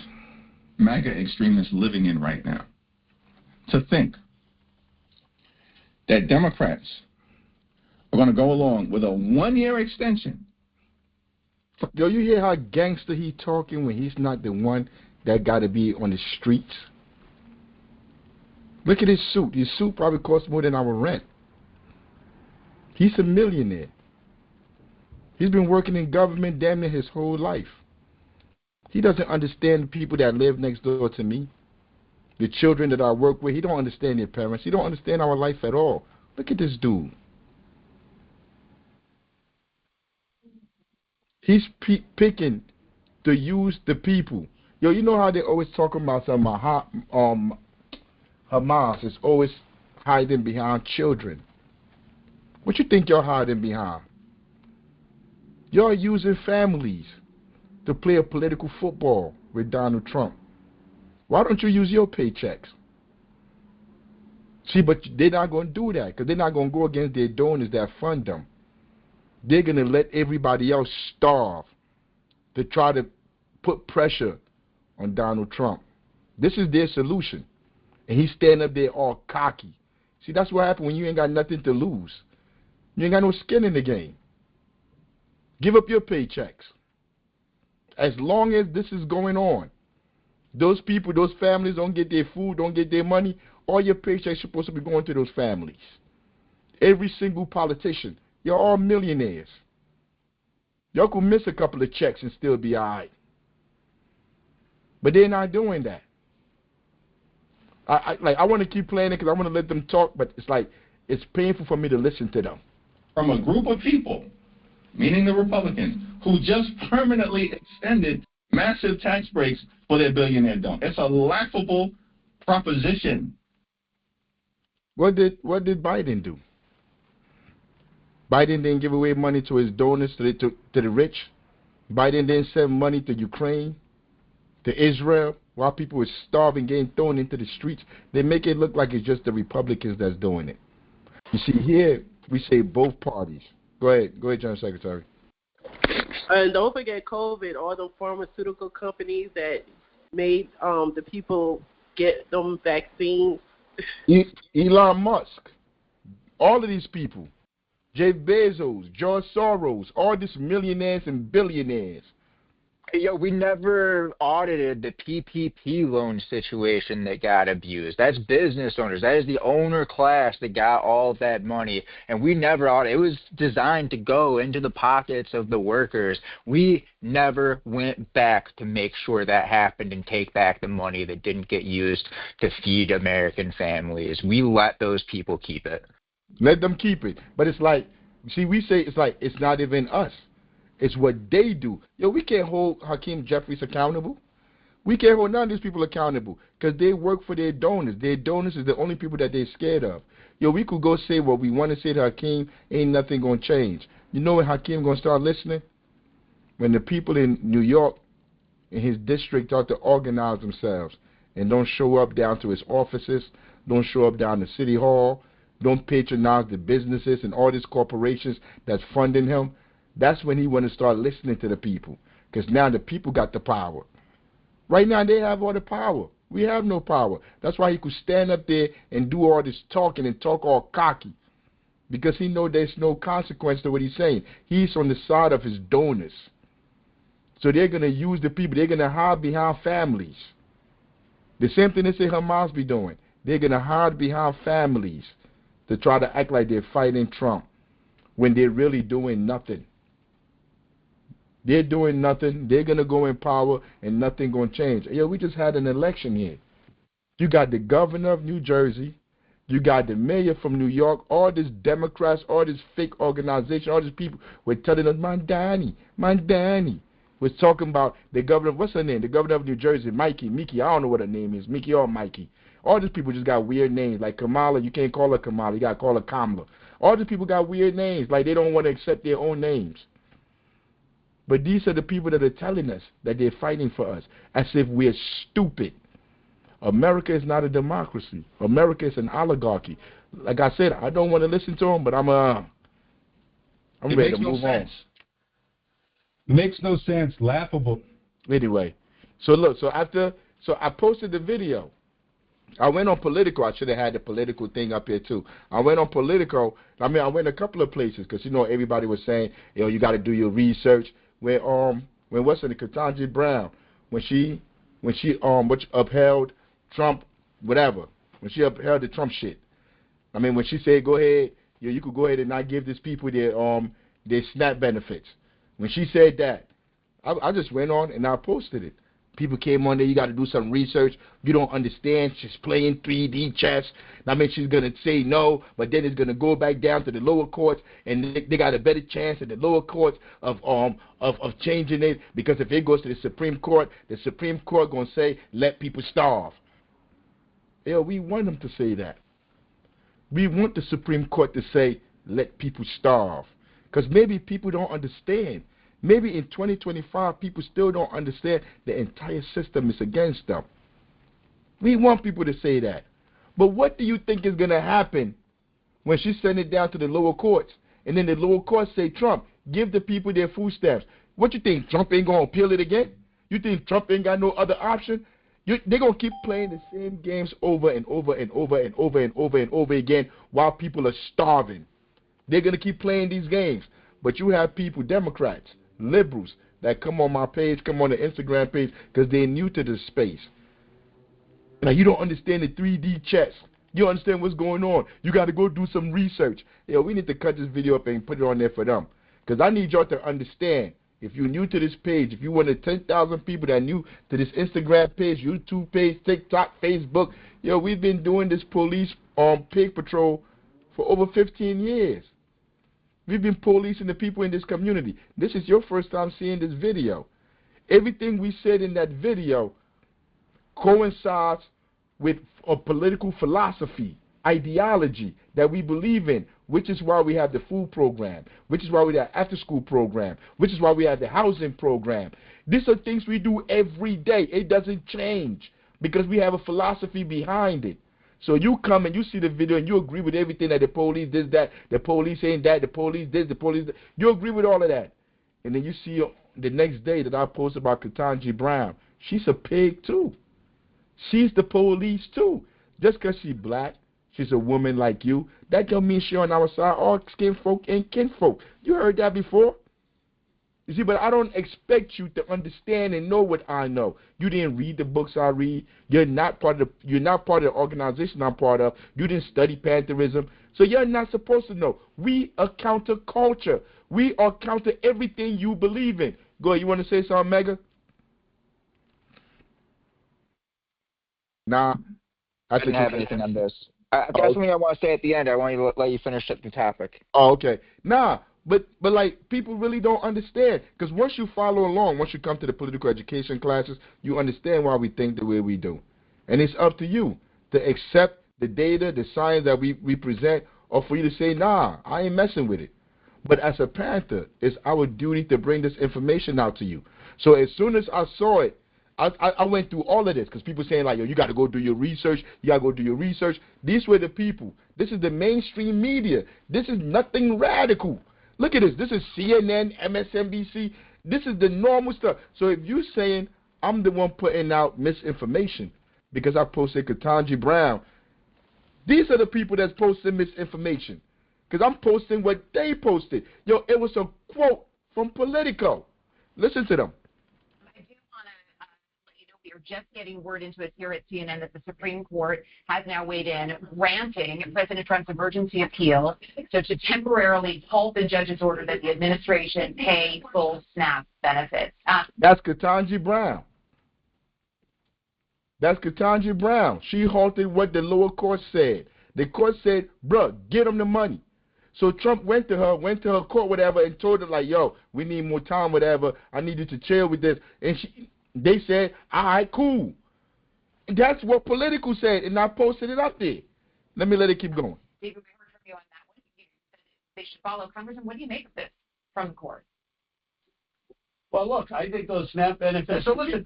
MAGA extremists living in right now? To think that Democrats are going to go along with a one-year extension. Yo, you hear how gangster he talking when he's not the one that got to be on the streets? Look at his suit. His suit probably costs more than our rent. He's a millionaire. He's been working in government damn near his whole life. He doesn't understand the people that live next door to me, the children that I work with. He don't understand their parents. He don't understand our life at all. Look at this dude. He's picking to use the people. Yo, you know how they always talk about Hamas is always hiding behind children. What you think y'all hiding behind? Y'all using families to play a political football with Donald Trump. Why don't you use your paychecks? See, but they're not going to do that because they're not going to go against their donors that fund them. They're going to let everybody else starve to try to put pressure on Donald Trump. This is their solution. And he's standing up there all cocky. See, that's what happens when you ain't got nothing to lose. You ain't got no skin in the game. Give up your paychecks. As long as this is going on, those people, those families don't get their food, don't get their money, all your paychecks supposed to be going to those families. Every single politician. You're all millionaires. Y'all could miss a couple of checks and still be all right. But they're not doing that. I want to keep playing it because I want to let them talk, but it's like it's painful for me to listen to them. From a group of people, meaning the Republicans, who just permanently extended massive tax breaks for their billionaire donors. It's a laughable proposition. What did Biden do? Biden didn't give away money to his donors, to the rich. Biden didn't send money to Ukraine, to Israel, while people were starving, getting thrown into the streets. They make it look like it's just the Republicans that's doing it. You see, here we say both parties. Go ahead, General Secretary. And don't forget COVID, all the pharmaceutical companies that made the people get them vaccines. Elon Musk, all of these people, Jeff Bezos, George Soros, all these millionaires and billionaires. Yo, we never audited the PPP loan situation that got abused. That's business owners. That is the owner class that got all of that money. And we never audited. It was designed to go into the pockets of the workers. We never went back to make sure that happened and take back the money that didn't get used to feed American families. We let those people keep it. Let them keep it. But it's like, see, we say it's like it's not even us. It's what they do. Yo, we can't hold Hakeem Jeffries accountable. We can't hold none of these people accountable because they work for their donors. Their donors is the only people that they're scared of. Yo, we could go say what we want to say to Hakeem. Ain't nothing going to change. You know when Hakeem going to start listening? When the people in New York, in his district, start to organize themselves and don't show up down to his offices, don't show up down to City Hall, don't patronize the businesses and all these corporations that's funding him. That's when he want to start listening to the people, because now the people got the power. Right now they have all the power. We have no power. That's why he could stand up there and do all this talking and talk all cocky, because he know there's no consequence to what he's saying. He's on the side of his donors. So they're going to use the people. They're going to hide behind families. The same thing they say Hamas be doing. They're going to hide behind families to try to act like they're fighting Trump when they're really doing nothing. They're doing nothing. They're going to go in power and nothing going to change. Yo, we just had an election here. You got the governor of New Jersey. You got the mayor from New York. All these Democrats, all this fake organization, all these people were telling us, Mandani was talking about the governor. What's her name? The governor of New Jersey, Mickey. I don't know what her name is, Mickey or Mikey. All these people just got weird names. Like Kamala, you can't call her Kamala. You got to call her Kamala. All these people got weird names. Like they don't want to accept their own names. But these are the people that are telling us that they're fighting for us, as if we're stupid. America is not a democracy. America is an oligarchy. Like I said, I don't want to listen to them, but I'm ready to move on. Makes no sense. Laughable. Anyway, so look, so I posted the video. I went on Politico. I should have had the political thing up here too. I went on Politico. I went a couple of places because everybody was saying, you got to do your research. When what's in the Ketanji Brown, when she upheld Trump, whatever, when she upheld the Trump shit. When she said go ahead, you could go ahead and not give these people their SNAP benefits. When she said that, I just went on and I posted it. People came on there, you got to do some research. You don't understand. She's playing 3D chess. She's going to say no, but then it's going to go back down to the lower courts, and they got a better chance at the lower courts of changing it, because if it goes to the Supreme Court going to say, let people starve. We want them to say that. We want the Supreme Court to say, let people starve, because maybe people don't understand. Maybe in 2025, people still don't understand the entire system is against them. We want people to say that. But what do you think is going to happen when she sends it down to the lower courts, and then the lower courts say, Trump, give the people their food stamps? What you think, Trump ain't going to appeal it again? You think Trump ain't got no other option? They're going to keep playing the same games over and over and over and over and over and over again while people are starving. They're going to keep playing these games. But you have people, Democrats, liberals, that come on my page, come on the Instagram page, because they're new to this space. Now, you don't understand the 3D chess. You don't understand what's going on. You got to go do some research. We need to cut this video up and put it on there for them, because I need y'all to understand If you're new to this page, if you one of the 10,000 people that are new to this Instagram page, YouTube page, TikTok, Facebook, we've been doing this police pig patrol for over 15 years. We've been policing the people in this community. This is your first time seeing this video. Everything we said in that video coincides with a political philosophy, ideology that we believe in, which is why we have the food program, which is why we have after-school program, which is why we have the housing program. These are things we do every day. It doesn't change because we have a philosophy behind it. So you come and you see the video and you agree with everything that the police did that, the police ain't that, the police this, the police that. You agree with all of that. And then you see the next day that I posted about Ketanji Brown. She's a pig too. She's the police too. Just because she's black, she's a woman like you, that don't mean she's on our side. All skin folk and kinfolk. You heard that before? You see, but I don't expect you to understand and know what I know. You didn't read the books I read. You're not part of the organization I'm part of. You didn't study Pantherism. So you're not supposed to know. We are counterculture. We are counter everything you believe in. Go ahead, you want to say something, Mega? Nah. I didn't have anything on this. I got something I want to say at the end. I want to let you finish up the topic. Oh, okay. Nah, but like people really don't understand, because once you follow along, once you come to the political education classes, you understand why we think the way we do, and it's up to you to accept the data, the science that we present, or for you to say, nah, I ain't messing with it. But as a Panther, it's our duty to bring this information out to you. So as soon as I saw it, I went through all of this, because people saying like, yo, you got to go do your research. You got to go do your research. These were the people. This is the mainstream media. This is nothing radical. Look at this. This is CNN, MSNBC. This is the normal stuff. So if you're saying I'm the one putting out misinformation because I posted Ketanji Brown, these are the people that's posting misinformation, because I'm posting what they posted. Yo, it was a quote from Politico. Listen to them. We're just getting word into it here at CNN that the Supreme Court has now weighed in, granting President Trump's emergency appeal, so to temporarily halt the judge's order that the administration pay full SNAP benefits. That's Ketanji Brown. That's Ketanji Brown. She halted what the lower court said. The court said, bruh, get them the money. So Trump went to her court, whatever, and told her, like, yo, we need more time, whatever. I need you to chill with this. And they said, all right, cool. That's what Political said, and I posted it up there. Let me let it keep going. David, we heard from you on that one. You said they should follow Congress, and what do you make of this from the court? Well, look, I think those SNAP benefits. So listen.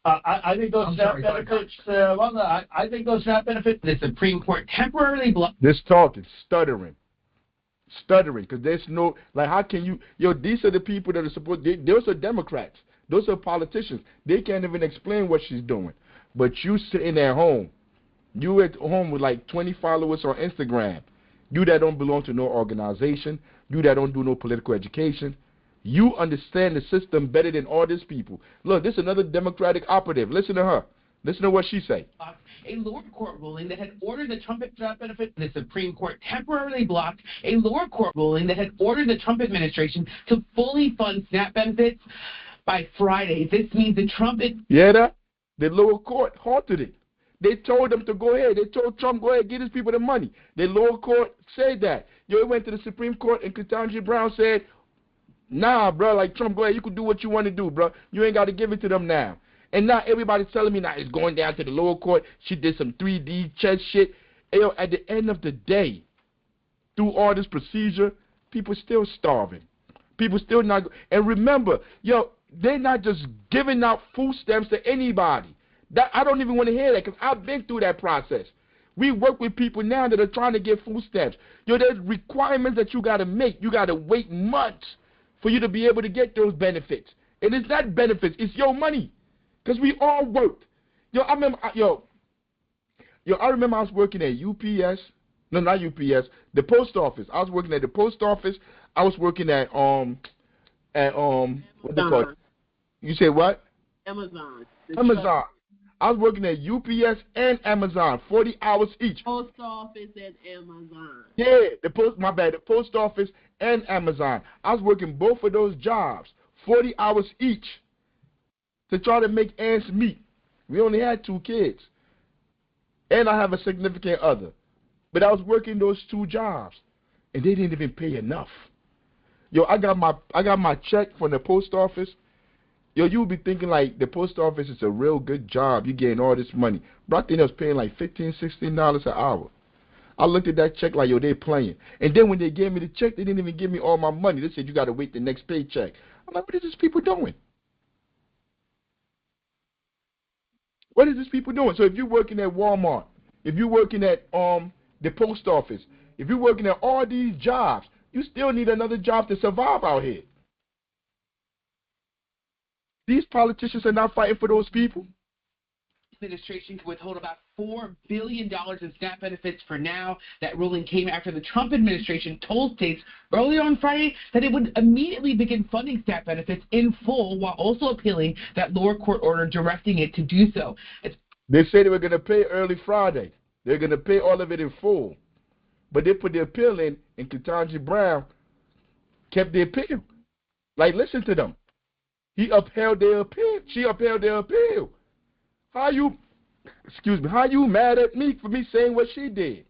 I think those SNAP benefits. I think those SNAP benefits. The Supreme Court temporarily blocked. This talking, stuttering, because there's no, like, how can you? Yo, these are the people that are supposed. Those are Democrats. Those are politicians. They can't even explain what she's doing. But you sitting at home, you at home with like 20 followers on Instagram, you that don't belong to no organization, you that don't do no political education, you understand the system better than all these people. Look, this is another Democratic operative. Listen to her. Listen to what she say. A lower court ruling that had ordered the Trump SNAP benefit, the Supreme Court temporarily blocked a lower court ruling that had ordered the Trump administration to fully fund SNAP benefits by Friday. This means the Trump... The lower court halted it. They told them to go ahead. They told Trump, go ahead, give these people the money. The lower court said that. Yo, it went to the Supreme Court, and Ketanji Brown said, nah, bro, like, Trump, go ahead, you can do what you want to do, bro. You ain't got to give it to them now. And now everybody's telling me now it's going down to the lower court. She did some 3D chess shit. And, yo, at the end of the day, through all this procedure, people still starving. People still not. And remember, yo, they're not just giving out food stamps to anybody. That I don't even want to hear that, because I've been through that process. We work with people now that are trying to get food stamps. Yo, there's requirements that you got to make. You got to wait months for you to be able to get those benefits. And it's not benefits. It's your money. Because we all worked. I remember I was working at UPS. No, not UPS. The post office. I was working at the post office. I was working at what they call it? You say what? Amazon. I was working at UPS and Amazon, 40 hours each. Post office and Amazon. Yeah, the post office and Amazon. I was working both of those jobs, 40 hours each, to try to make ends meet. We only had 2 kids, and I have a significant other. But I was working those 2 jobs, and they didn't even pay enough. Yo, I got my check from the post office. Yo, you would be thinking like the post office is a real good job. You getting all this money. But I think I was paying like $15, $16 an hour. I looked at that check like, yo, they playing. And then when they gave me the check, they didn't even give me all my money. They said, you got to wait the next paycheck. I'm like, what is these people doing? What is these people doing? So if you're working at Walmart, if you're working at the post office, if you're working at all these jobs, you still need another job to survive out here. These politicians are not fighting for those people. Administration to withhold about $4 billion in SNAP benefits for now. That ruling came after the Trump administration told states earlier on Friday that it would immediately begin funding SNAP benefits in full, while also appealing that lower court order directing it to do so. They say they were going to pay early Friday. They're going to pay all of it in full. But they put the appeal in, and Ketanji Brown kept the appeal. Like, listen to them. He upheld their appeal. She upheld their appeal. How you mad at me for me saying what she did?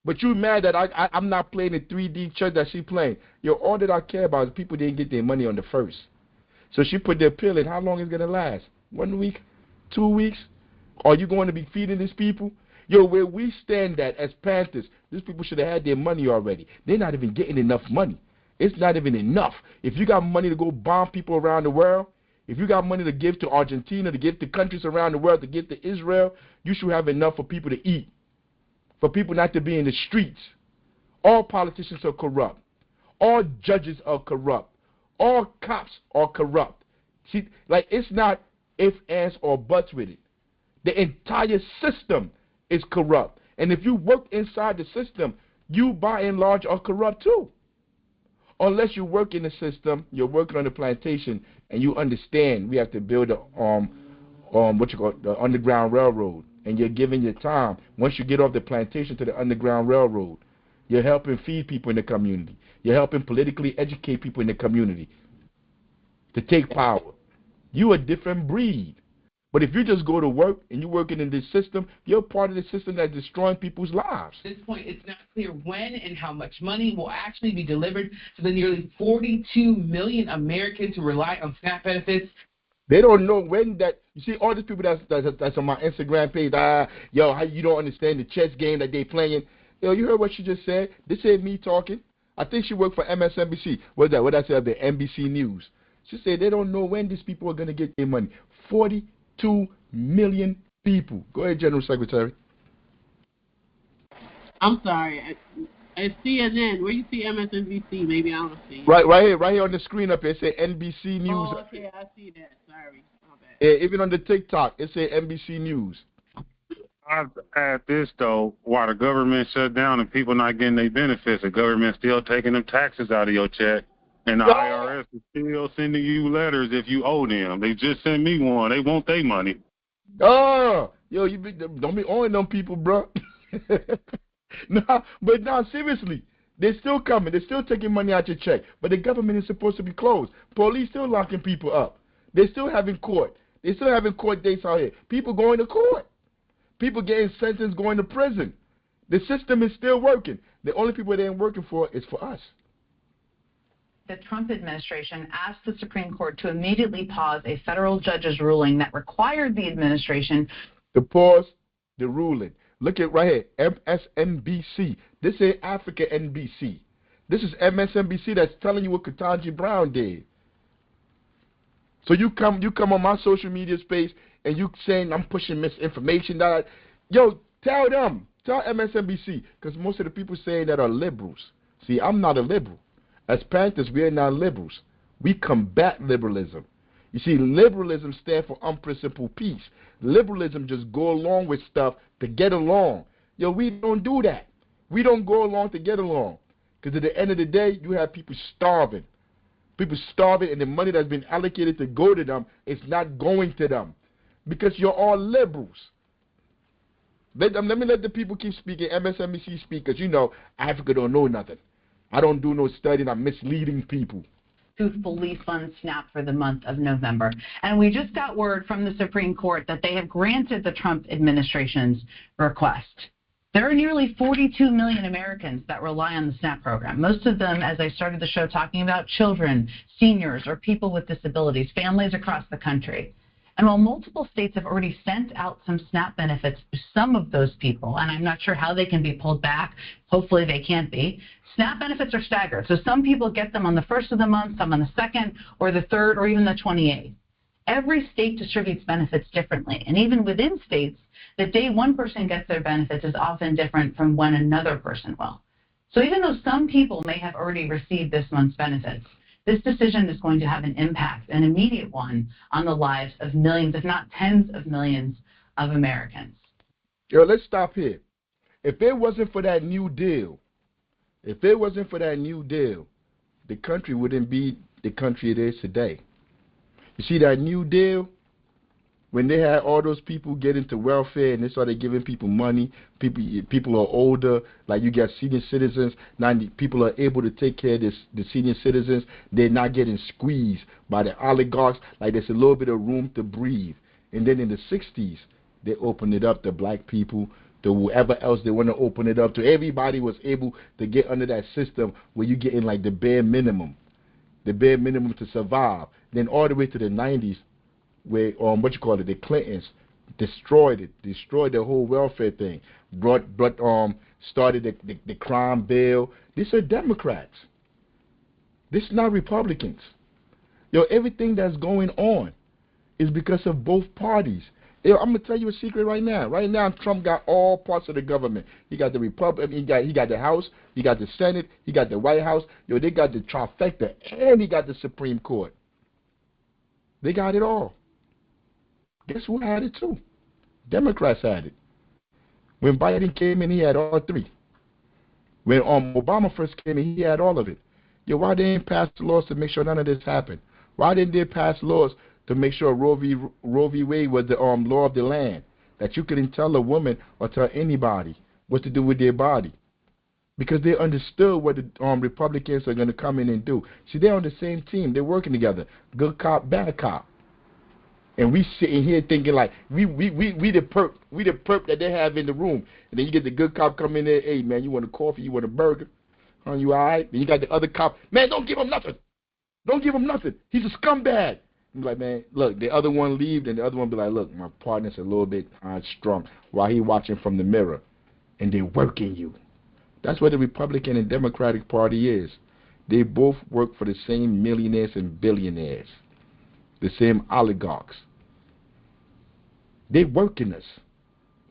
But you mad that I'm not playing the 3D church that she playing. Yo, all that I care about is people didn't get their money on the first. So she put the appeal in. How long is it going to last? 1 week? 2 weeks? Are you going to be feeding these people? Yo, where we stand at as Panthers, these people should have had their money already. They're not even getting enough money. It's not even enough. If you got money to go bomb people around the world, if you got money to give to Argentina, to give to countries around the world, to give to Israel, you should have enough for people to eat, for people not to be in the streets. All politicians are corrupt. All judges are corrupt. All cops are corrupt. See, like, it's not ifs, ands, or buts with it. The entire system is corrupt. And if you work inside the system, you by and large are corrupt too. Unless you work in the system, you're working on the plantation, and you understand we have to build the Underground Railroad, and you're giving your time. Once you get off the plantation to the Underground Railroad, you're helping feed people in the community. You're helping politically educate people in the community to take power. You a different breed. But if you just go to work and you're working in this system, you're part of the system that's destroying people's lives. At this point, it's not clear when and how much money will actually be delivered to the nearly 42 million Americans who rely on SNAP benefits. They don't know when that. You see, all these people that's on my Instagram page, yo, how you don't understand the chess game that they playing. Yo, you heard what she just said? This ain't me talking. I think she worked for MSNBC. What's that? What I said? The NBC News. She said they don't know when these people are going to get their money. 42 million people. Go ahead, General Secretary. I'm sorry. It's CNN. Where you see MSNBC? Maybe I don't see it. Right here on the screen up here. It say NBC News. Oh, okay, I see that. Sorry. My bad. Yeah, even on the TikTok, it say NBC News. I'd add this, though. While the government shut down and people not getting their benefits, the government still taking them taxes out of your check. And the IRS is still sending you letters if you owe them. They just sent me one. They want their money. Oh, yo, don't be owing them people, bro. Nah, seriously. They're still coming. They're still taking money out your check. But the government is supposed to be closed. Police still locking people up. They're still having court. They're still having court dates out here. People going to court. People getting sentenced, going to prison. The system is still working. The only people they ain't working for is for us. The Trump administration asked the Supreme Court to immediately pause a federal judge's ruling that required the administration to pause the ruling. Look at right here, MSNBC. This is Africa NBC. This is MSNBC that's telling you what Ketanji Brown did. So you come on my social media space and you saying I'm pushing misinformation. Yo, tell MSNBC, because most of the people saying that are liberals. See, I'm not a liberal. As Panthers, we are not liberals. We combat liberalism. You see, liberalism stands for unprincipled peace. Liberalism just go along with stuff to get along. Yo, we don't do that. We don't go along to get along. Because at the end of the day, you have people starving. People starving, and the money that's been allocated to go to them is not going to them. because you're all liberals. Let me let the people keep speaking, MSNBC speakers. You know, Africa don't know nothing. I don't do no studying. I'm misleading people. To fully fund SNAP for the month of November. And we just got word from the Supreme Court that they have granted the Trump administration's request. There are nearly 42 million Americans that rely on the SNAP program. Most of them, as I started the show talking about, children, seniors, or people with disabilities, families across the country. And while multiple states have already sent out some SNAP benefits to some of those people, and I'm not sure how they can be pulled back, hopefully they can't be, SNAP benefits are staggered. So some people get them on the 1st of the month, some on the 2nd, or the 3rd, or even the 28th. Every state distributes benefits differently. And even within states, the day one person gets their benefits is often different from when another person will. So even though some people may have already received this month's benefits, this decision is going to have an impact, an immediate one, on the lives of millions, if not tens of millions of Americans. Yo, let's stop here. If it wasn't for that New Deal, the country wouldn't be the country it is today. You see, that New Deal, when they had all those people get into welfare and they started giving people money, people are older, like you got senior citizens, now people are able to take care of the senior citizens. They're not getting squeezed by the oligarchs, like there's a little bit of room to breathe. And then in the 60s, they opened it up to black people, to whoever else they want to open it up to. Everybody was able to get under that system where you're getting like the bare minimum to survive. Then all the way to the 90s, where the Clintons destroyed the whole welfare thing, started the crime bill. These are Democrats. This is not Republicans. Yo, everything that's going on is because of both parties. Yo, I'm gonna tell you a secret right now. Right now, Trump got all parts of the government. He got the Republic. He got the House. He got the Senate. He got the White House. Yo, they got the trifecta, and he got the Supreme Court. They got it all. Guess who had it too? Democrats had it. When Biden came in, he had all three. When Obama first came in, he had all of it. Yo, why they didn't pass the laws to make sure none of this happened? Why didn't they pass laws to make sure Roe v. Wade was the law of the land, that you couldn't tell a woman or tell anybody what to do with their body? Because they understood what the Republicans are going to come in and do. See, they're on the same team. They're working together. Good cop, bad cop. And we sitting here thinking like we the perp that they have in the room. And then you get the good cop come in there, hey man, you want a coffee, you want a burger? You all right? Then you got the other cop, man, don't give him nothing. Don't give him nothing. He's a scumbag. I'm like, man, look, the other one leave, and the other one be like, look, my partner's a little bit strong while he watching from the mirror. And they're working you. That's what the Republican and Democratic Party is. They both work for the same millionaires and billionaires, the same oligarchs. They're working us,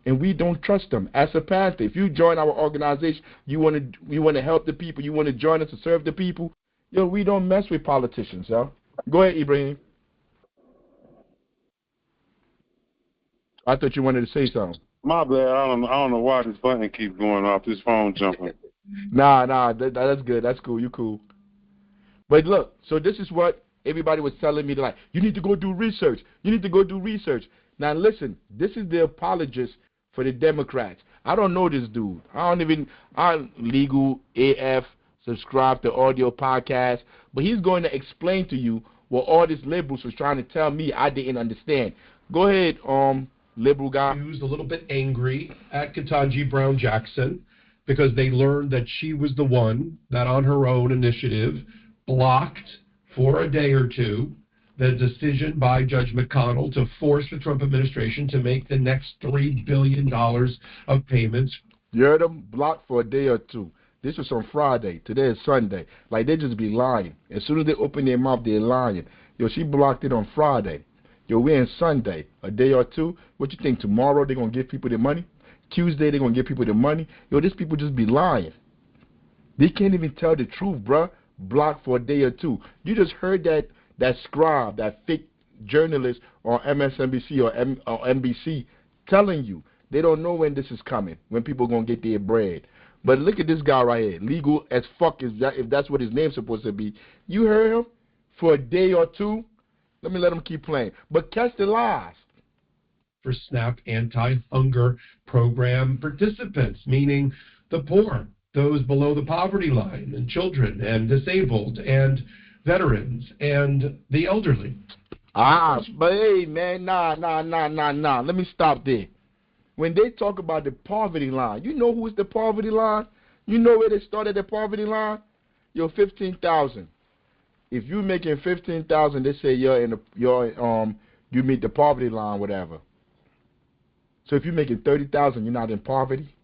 and we don't trust them. As a Panther, if you join our organization, you want to help the people, you want to join us to serve the people, yo, we don't mess with politicians, yo. Go ahead, Ibrahim. I thought you wanted to say something. My bad. I don't know why this button keeps going off. This phone jumping. Nah, that's good. That's cool. You cool. But look, so this is what everybody was telling me. They're like, you need to go do research. You need to go do research. Now listen, this is the apologist for the Democrats. I don't know this dude. I'm legal AF, subscribe to audio podcast, but he's going to explain to you what all these liberals was trying to tell me I didn't understand. Go ahead, liberal guy. He was a little bit angry at Ketanji Brown Jackson because they learned that she was the one that on her own initiative blocked for a day or two the decision by Judge McConnell to force the Trump administration to make the next $3 billion of payments. You heard them? Blocked for a day or two. This was on Friday. Today is Sunday. Like, they just be lying. As soon as they open their mouth, they're lying. Yo, she blocked it on Friday. Yo, we're in Sunday. A day or two. What you think, tomorrow they're going to give people their money? Tuesday they're going to give people their money? Yo, these people just be lying. They can't even tell the truth, bruh. Blocked for a day or two. You just heard that scribe, that fake journalist on MSNBC or NBC telling you they don't know when this is coming, when people are going to get their bread. But look at this guy right here, legal as fuck, if that's what his name's supposed to be. You heard him for a day or two? Let him keep playing. But catch the lies. for SNAP anti-hunger program participants, meaning the poor, those below the poverty line, and children, and disabled, and veterans, and the elderly. But hey, man, nah. Let me stop there. When they talk about the poverty line, you know who is the poverty line? You know where they started the poverty line? You're 15,000. If you're making 15,000, they say you meet the poverty line, whatever. So if you're making 30,000, you're not in poverty.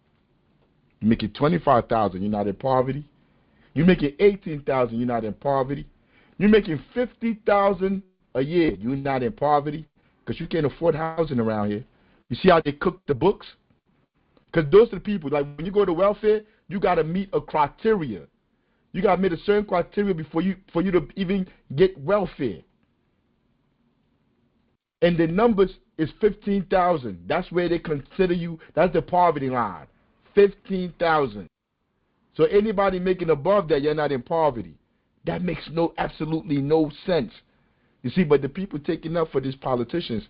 You're making 25,000, you're not in poverty. You're making 18,000, you're not in poverty. You're making 50,000 a year, you're not in poverty, because you can't afford housing around here. You see how they cook the books? Because those are the people, like when you go to welfare, you got to meet a criteria. You got to meet a certain criteria for you to even get welfare. And the numbers is 15,000. That's where they consider you, that's the poverty line, 15,000. So anybody making above that, you're not in poverty. That makes absolutely no sense. You see, but the people taking up for these politicians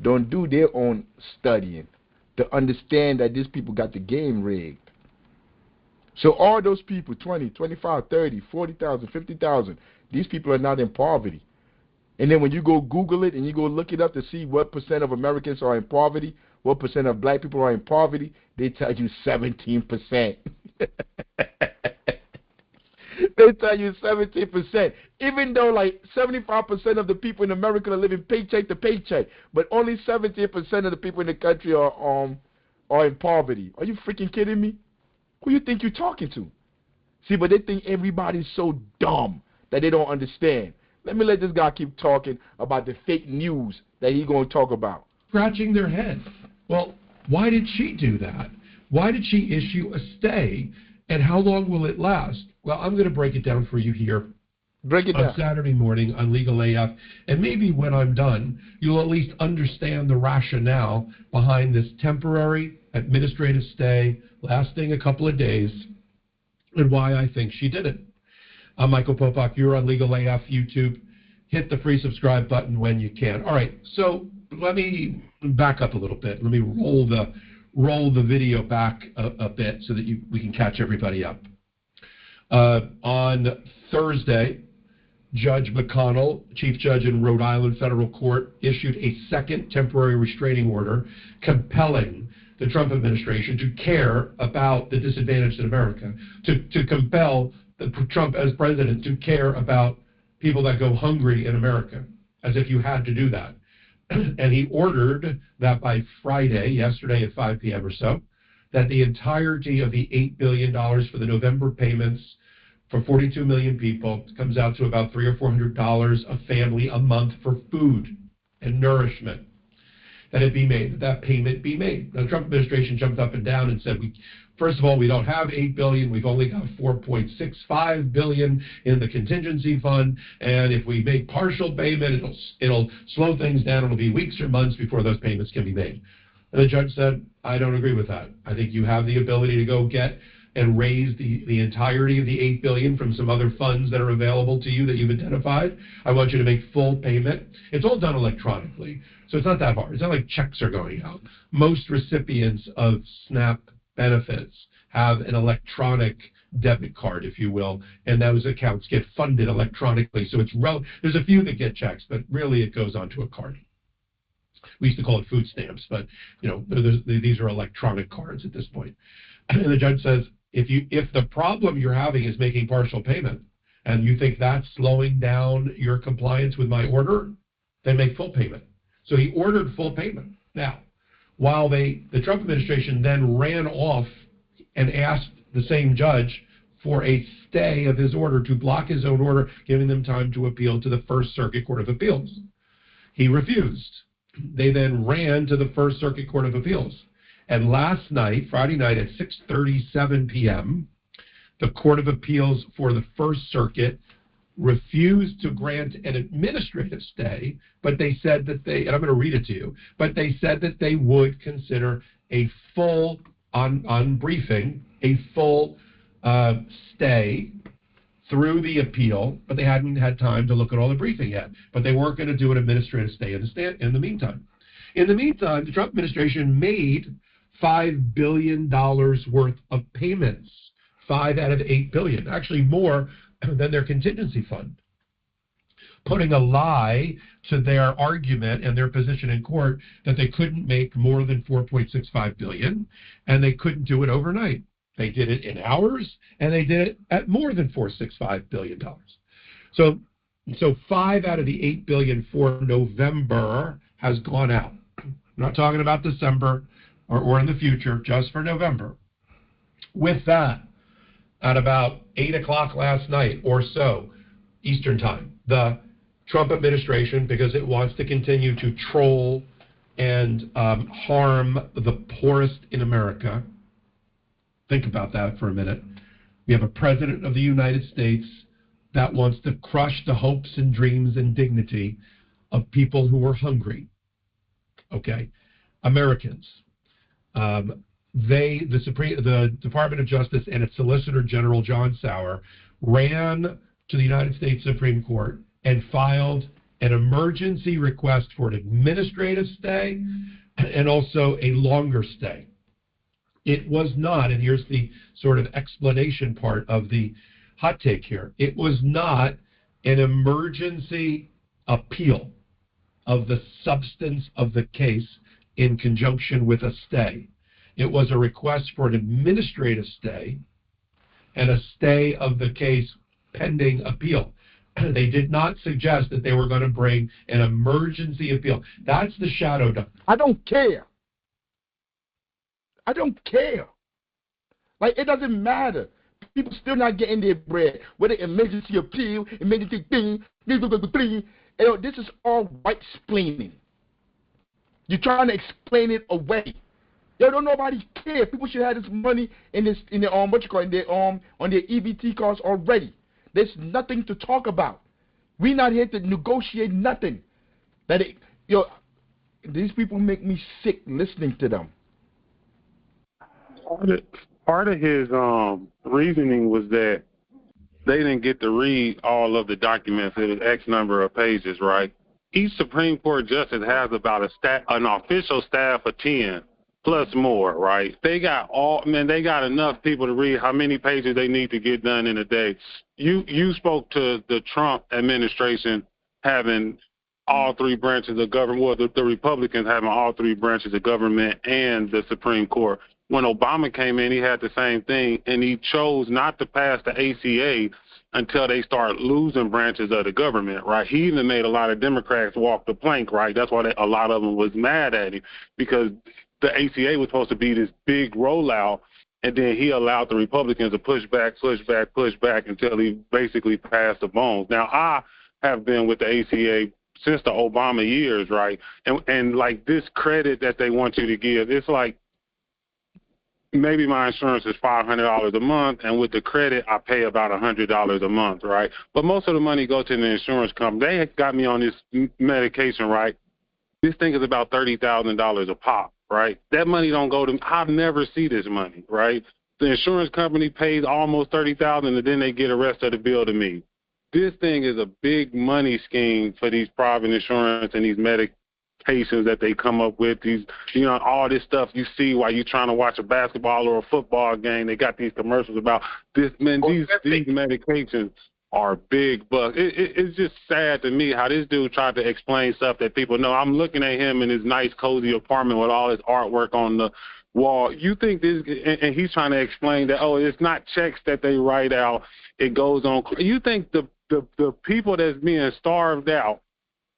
don't do their own studying to understand that these people got the game rigged. So all those people, 20, 25, 30, 40,000, 50,000, these people are not in poverty. And then when you go Google it and you go look it up to see what percent of Americans are in poverty, what percent of black people are in poverty, they tell you 17%. They tell you 17%. Even though like 75% of the people in America are living paycheck to paycheck, but only 17% of the people in the country are in poverty. Are you freaking kidding me? Who you think you're talking to? See, but they think everybody's so dumb that they don't understand. Let me let this guy keep talking about the fake news that he's going to talk about. Scratching their head. Well, why did she do that? Why did she issue a stay? And how long will it last? Well, I'm going to break it down for you here. Break it down. On Saturday morning on Legal AF. And maybe when I'm done, you'll at least understand the rationale behind this temporary administrative stay lasting a couple of days and why I think she did it. I'm Michael Popak. You're on Legal AF YouTube. Hit the free subscribe button when you can. All right, so let me back up a little bit. Let me roll the video back a bit so that we can catch everybody up. On Thursday, Judge McConnell, Chief Judge in Rhode Island Federal Court, issued a second temporary restraining order compelling the Trump administration to care about the disadvantaged in America, to compel Trump as president to care about people that go hungry in America, as if you had to do that. And he ordered that by Friday, yesterday at 5 p.m. or so, that the entirety of the $8 billion for the November payments for 42 million people comes out to about $300 or $400 a family a month for food and nourishment. That it be made, that payment be made. The Trump administration jumped up and down and said, first of all, we don't have $8 billion. We've only got $4.65 billion in the contingency fund. And if we make partial payment, it'll slow things down. It'll be weeks or months before those payments can be made. And the judge said, I don't agree with that. I think you have the ability to go get and raise the entirety of the $8 billion from some other funds that are available to you that you've identified. I want you to make full payment. It's all done electronically, so it's not that hard. It's not like checks are going out. Most recipients of SNAP benefits have an electronic debit card, if you will, and those accounts get funded electronically. So there's a few that get checks, but really it goes onto a card. We used to call it food stamps, but these are electronic cards at this point. And the judge says, if the problem you're having is making partial payment, and you think that's slowing down your compliance with my order, then make full payment. So he ordered full payment. Now, while the Trump administration then ran off and asked the same judge for a stay of his order, to block his own order, giving them time to appeal to the First Circuit Court of Appeals. He refused. They then ran to the First Circuit Court of Appeals. And last night, Friday night at 6:37 p.m., the Court of Appeals for the First Circuit refused to grant an administrative stay, but they said that and I'm going to read it to you, but they said that they would consider a full, on briefing, a full stay through the appeal, but they hadn't had time to look at all the briefing yet. But they weren't going to do an administrative stay in the meantime. In the meantime, the Trump administration made $5 billion worth of payments, 5 out of 8 billion, actually more than their contingency fund, putting a lie to their argument and their position in court that they couldn't make more than $4.65 billion, and they couldn't do it overnight. They did it in hours, and they did it at more than $4.65 billion. So 5 out of the 8 billion for November has gone out. I'm not talking about December or in the future, just for November. With that, at about 8 o'clock last night or so, Eastern Time, the Trump administration, because it wants to continue to troll and harm the poorest in America. Think about that for a minute. We have a president of the United States that wants to crush the hopes and dreams and dignity of people who are hungry. Okay? Americans. The Department of Justice and its Solicitor General, John Sauer, ran to the United States Supreme Court and filed an emergency request for an administrative stay and also a longer stay. It was not, and here's the sort of explanation part of the hot take here, it was not an emergency appeal of the substance of the case in conjunction with a stay. It was a request for an administrative stay and a stay of the case pending appeal. They did not suggest that they were going to bring an emergency appeal. That's the shadow DOJ. I don't care. I don't care. Like, it doesn't matter. People still not getting their bread. Whether emergency appeal, emergency thing, this is all white splaining. You're trying to explain it away. Don't nobody care. People should have this money in their on their EBT cards already. There's nothing to talk about. We're not here to negotiate nothing. These people make me sick listening to them. Part of his reasoning was that they didn't get to read all of the documents. It was X number of pages, right? Each Supreme Court justice has about an official staff of 10 plus more, right? They got enough people to read how many pages they need to get done in a day. You spoke to the Trump administration having all three branches of government, well, the Republicans having all three branches of government and the Supreme Court. When Obama came in, he had the same thing, and he chose not to pass the ACA until they start losing branches of the government, right? He even made a lot of Democrats walk the plank, right? That's why a lot of them was mad at him, because the ACA was supposed to be this big rollout, and then he allowed the Republicans to push back until he basically passed the bones. Now, I have been with the ACA since the Obama years, right? And like this credit that they want you to give, it's like, maybe my insurance is $500 a month, and with the credit, I pay about $100 a month, right? But most of the money goes to the insurance company. They got me on this medication, right? This thing is about $30,000 a pop, right? That money don't go to – I'll never see this money, right? The insurance company pays almost $30,000, and then they get the rest of the bill to me. This thing is a big money scheme for these private insurance and these medications that they come up with, these, all this stuff you see while you're trying to watch a basketball or a football game. They got these commercials about this. Man, these medications are big bucks. It's just sad to me how this dude tried to explain stuff that people know. I'm looking at him in his nice, cozy apartment with all his artwork on the wall. You think this, and he's trying to explain that, it's not checks that they write out. It goes on. You think the people that's being starved out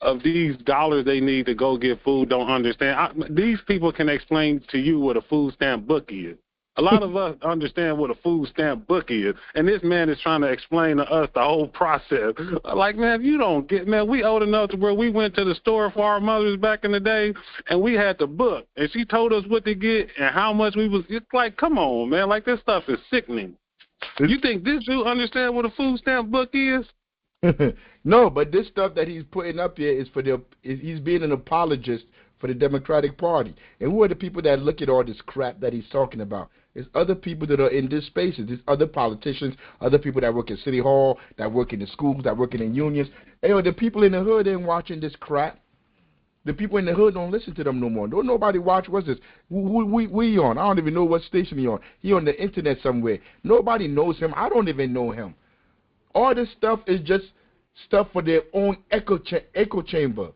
of these dollars they need to go get food don't understand? These people can explain to you what a food stamp book is. A lot of us understand what a food stamp book is, and this man is trying to explain to us the whole process. Like, man, if you don't get, man, we old enough to where we went to the store for our mothers back in the day, and we had the book, and she told us what to get and how much we was. It's like, come on, man, like this stuff is sickening. You think this dude understand what a food stamp book is? No, but this stuff that he's putting up here is he's being an apologist for the Democratic Party. And who are the people that look at all this crap that he's talking about? There's other people that are in these spaces. There's other politicians, other people that work in City Hall, that work in the schools, that work in the unions. The people in the hood ain't watching this crap. The people in the hood don't listen to them no more. Don't nobody watch. What's this? We on? I don't even know what station he on. He on the internet somewhere. Nobody knows him. I don't even know him. All this stuff is just stuff for their own echo chamber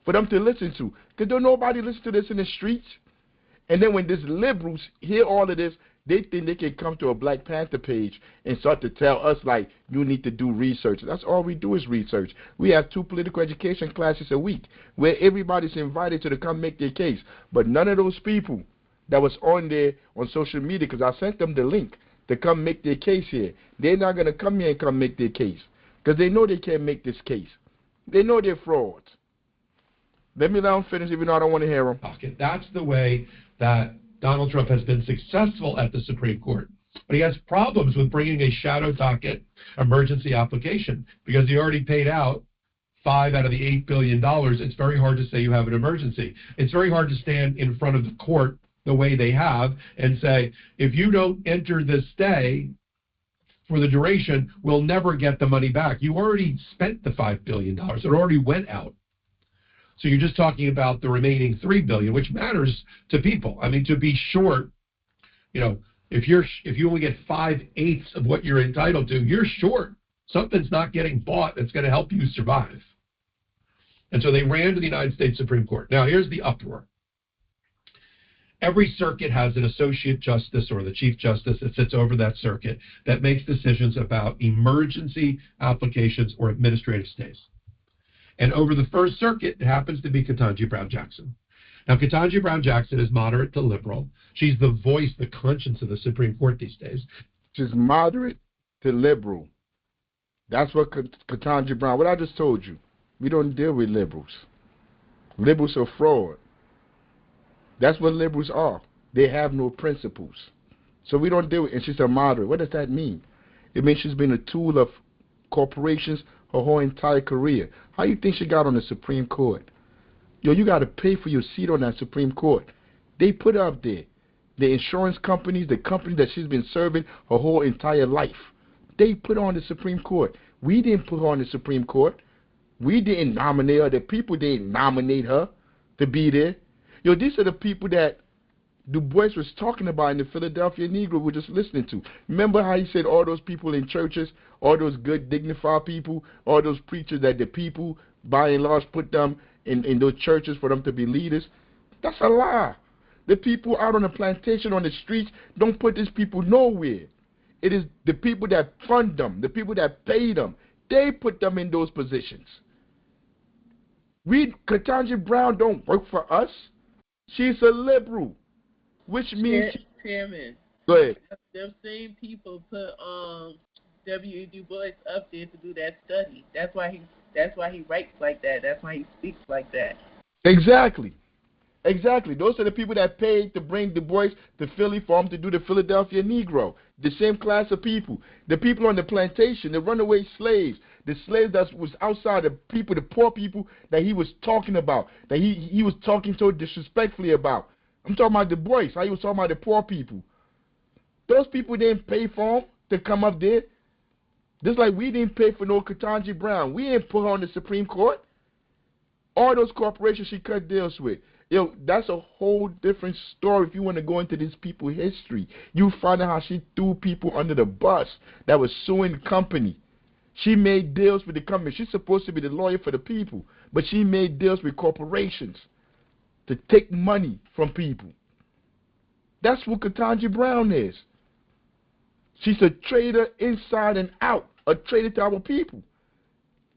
for them to listen to. Because don't nobody listen to this in the streets. And then when these liberals hear all of this, they think they can come to a Black Panther page and start to tell us, like, you need to do research. That's all we do is research. We have 2 political education classes a week where everybody's invited to come make their case. But none of those people that was on there on social media, because I sent them the link to come make their case here, they're not going to come here and come make their case because they know they can't make this case. They know they're frauds. Let me let them finish, even though I don't want to hear them. Okay, that's the way that Donald Trump has been successful at the Supreme Court. But he has problems with bringing a shadow docket emergency application because he already paid out $5 out of the $8 billion. It's very hard to say you have an emergency. It's very hard to stand in front of the court the way they have and say, if you don't enter this stay for the duration, we'll never get the money back. You already spent the $5 billion. It already went out. So you're just talking about the remaining $3 billion, which matters to people. I mean, to be short, you know, if you only get 5/8 of what you're entitled to, you're short. Something's not getting bought that's going to help you survive. And so they ran to the United States Supreme Court. Now, here's the uproar. Every circuit has an associate justice or the chief justice that sits over that circuit that makes decisions about emergency applications or administrative stays. And over the First Circuit, it happens to be Ketanji Brown Jackson. Now, Ketanji Brown Jackson is moderate to liberal. She's the voice, the conscience of the Supreme Court these days. She's moderate to liberal. That's what Ketanji Brown, what I just told you. We don't deal with liberals. Liberals are fraud. That's what liberals are. They have no principles. So we don't deal with, and she's a moderate. What does that mean? It means she's been a tool of corporations her whole entire career. How you think she got on the Supreme Court? Yo, you got to pay for your seat on that Supreme Court. They put her up there. The insurance companies, the company that she's been serving her whole entire life, they put her on the Supreme Court. We didn't put her on the Supreme Court. We didn't nominate her. The people didn't nominate her to be there. Yo, these are the people that Du Bois was talking about in the Philadelphia Negro we're just listening to. Remember how he said all those people in churches, all those good, dignified people, all those preachers that the people, by and large, put them in those churches for them to be leaders? That's a lie. The people out on the plantation, on the streets, don't put these people nowhere. It is the people that fund them, the people that pay them. They put them in those positions. Ketanji Brown don't work for us. She's a liberal. Which means... Chairman. Go ahead. Them same people put W. Du Bois up there to do that study. That's why he writes like that. That's why he speaks like that. Exactly. Exactly. Those are the people that paid to bring Du Bois to Philly for him to do the Philadelphia Negro. The same class of people. The people on the plantation, the runaway slaves, the slaves that was outside, the people, the poor people that he was talking about, that he was talking so disrespectfully about. I'm talking about Du Bois, how he was talking about the poor people. Those people didn't pay for him to come up there. Just like we didn't pay for no Ketanji Brown. We didn't put her on the Supreme Court. All those corporations she cut deals with. Yo, that's a whole different story if you want to go into these people's history. You find out how she threw people under the bus that was suing the company. She made deals with the company. She's supposed to be the lawyer for the people, but she made deals with corporations to take money from people. That's what Ketanji Brown is. She's a traitor inside and out, a traitor to our people.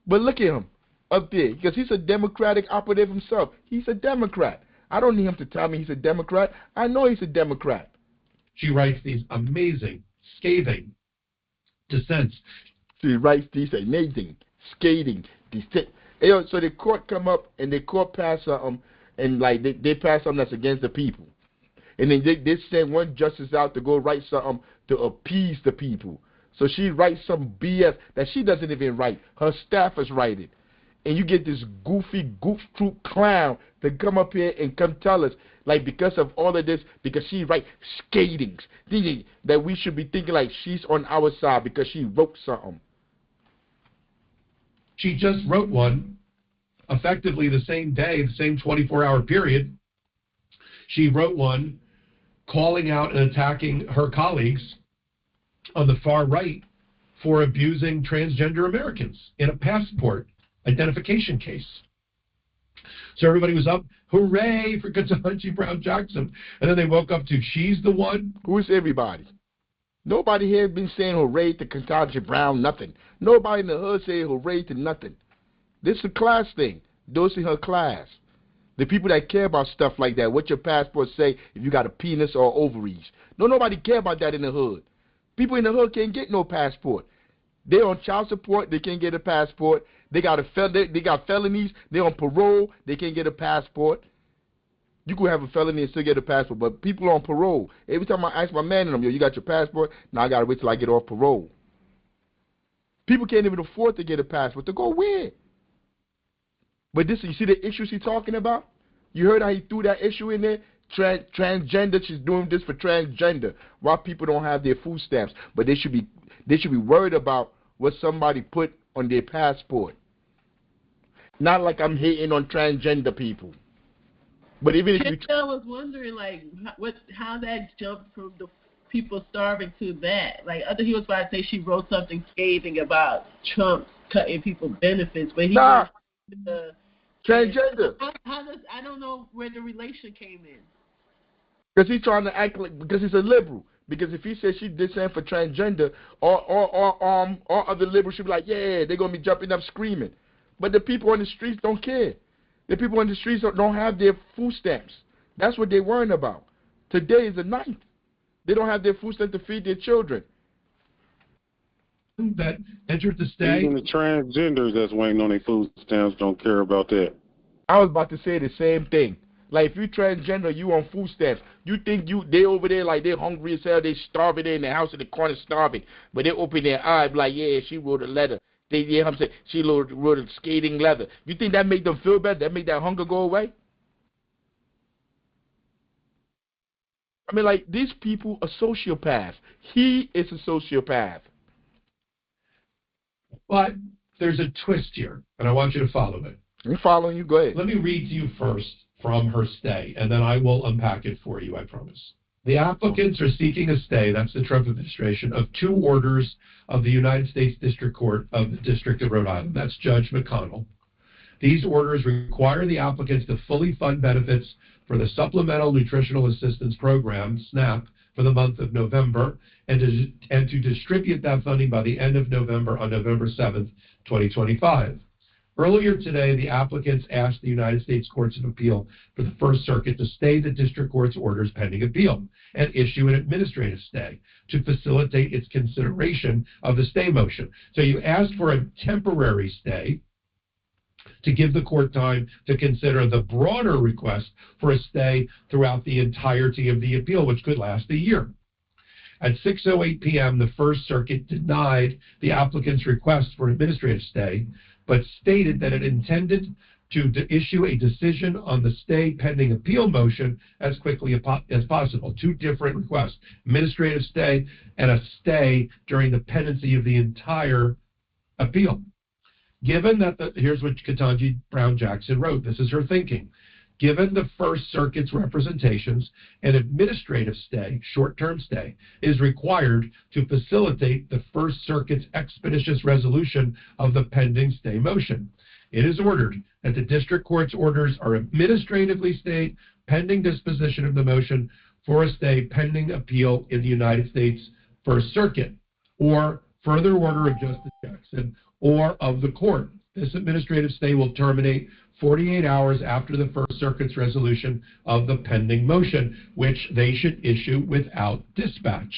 But look at him up there, because he's a Democratic operative himself. He's a Democrat. I don't need him to tell me he's a Democrat. I know he's a Democrat. She writes these amazing, scathing dissents. She writes these amazing, scathing dissents. So the court come up and the court pass something, and like they pass something that's against the people. And then they send one justice out to go write something to appease the people. So she writes some BS that she doesn't even write. Her staffers write it. And you get this goofy, goof troop clown to come up here and come tell us, like, because of all of this, because she writes skatings, that we should be thinking like she's on our side because she wrote something. She just wrote one effectively the same day, the same 24-hour period, she wrote one calling out and attacking her colleagues on the far right for abusing transgender Americans in a passport identification case. So everybody was up, hooray for Ketanji Brown Jackson. And then they woke up to, she's the one. Who is everybody? Nobody here been saying hooray to Ketanji Brown, nothing. Nobody in the hood saying hooray to nothing. This is a class thing. Those in her class. The people that care about stuff like that, what your passport say, if you got a penis or ovaries. No, nobody care about that in the hood. People in the hood can't get no passport. They're on child support, they can't get a passport. They got felonies, they're on parole, they can't get a passport. You could have a felony and still get a passport, but people on parole. Every time I ask my man in them, yo, you got your passport? Now I got to wait till I get off parole. People can't even afford to get a passport. To go where? But this, you see the issues he's talking about? You heard how he threw that issue in there? Transgender, she's doing this for transgender. Why people don't have their food stamps. But they should be worried about what somebody put on their passport. Not like I'm hating on transgender people. But even if you... I was wondering, like, how that jumped from the people starving to that. Like, I thought he was about to say she wrote something scathing about Trump cutting people benefits, but he... Nah. Transgender. I don't know where the relation came in. Because he's trying to act like, because he's a liberal. Because if he says she did something for transgender, all other liberals should be like, yeah, they're going to be jumping up screaming. But the people on the streets don't care. The people on the streets don't have their food stamps. That's what they're worrying about. Today is the 9th. They don't have their food stamps to feed their children. That entered the state. Even the transgenders that's waiting on their food stamps don't care about that. I was about to say the same thing. Like, if you transgender, you on food stamps. You think they over there like they're hungry as hell, they starving there in the house in the corner starving. But they open their eyes like, yeah, she wrote a letter. She wrote a skating leather. You think that make them feel better? That make that hunger go away? I mean, like, these people are sociopaths. He is a sociopath. But there's a twist here, and I want you to follow it. I'm following you. Go ahead. Let me read to you first from her stay, and then I will unpack it for you, I promise. The applicants are seeking a stay, that's the Trump administration, of 2 orders of the United States District Court of the District of Rhode Island. That's Judge McConnell. These orders require the applicants to fully fund benefits for the Supplemental Nutritional Assistance Program, SNAP, for the month of November, and to distribute that funding by the end of November on November 7th, 2025. Earlier today, the applicants asked the United States Courts of Appeal for the First Circuit to stay the district court's orders pending appeal and issue an administrative stay to facilitate its consideration of the stay motion. So you asked for a temporary stay to give the court time to consider the broader request for a stay throughout the entirety of the appeal, which could last a year. At 6:08 p.m., the First Circuit denied the applicant's request for an administrative stay, but stated that it intended to issue a decision on the stay pending appeal motion as quickly as possible. 2 different requests, administrative stay and a stay during the pendency of the entire appeal. Given that, here's what Ketanji Brown Jackson wrote. This is her thinking. Given the First Circuit's representations, an administrative stay, short-term stay, is required to facilitate the First Circuit's expeditious resolution of the pending stay motion. It is ordered that the district court's orders are administratively stayed pending disposition of the motion for a stay pending appeal in the United States First Circuit, or further order of Justice Jackson, or of the court. This administrative stay will terminate 48 hours after the First Circuit's resolution of the pending motion, which they should issue without dispatch.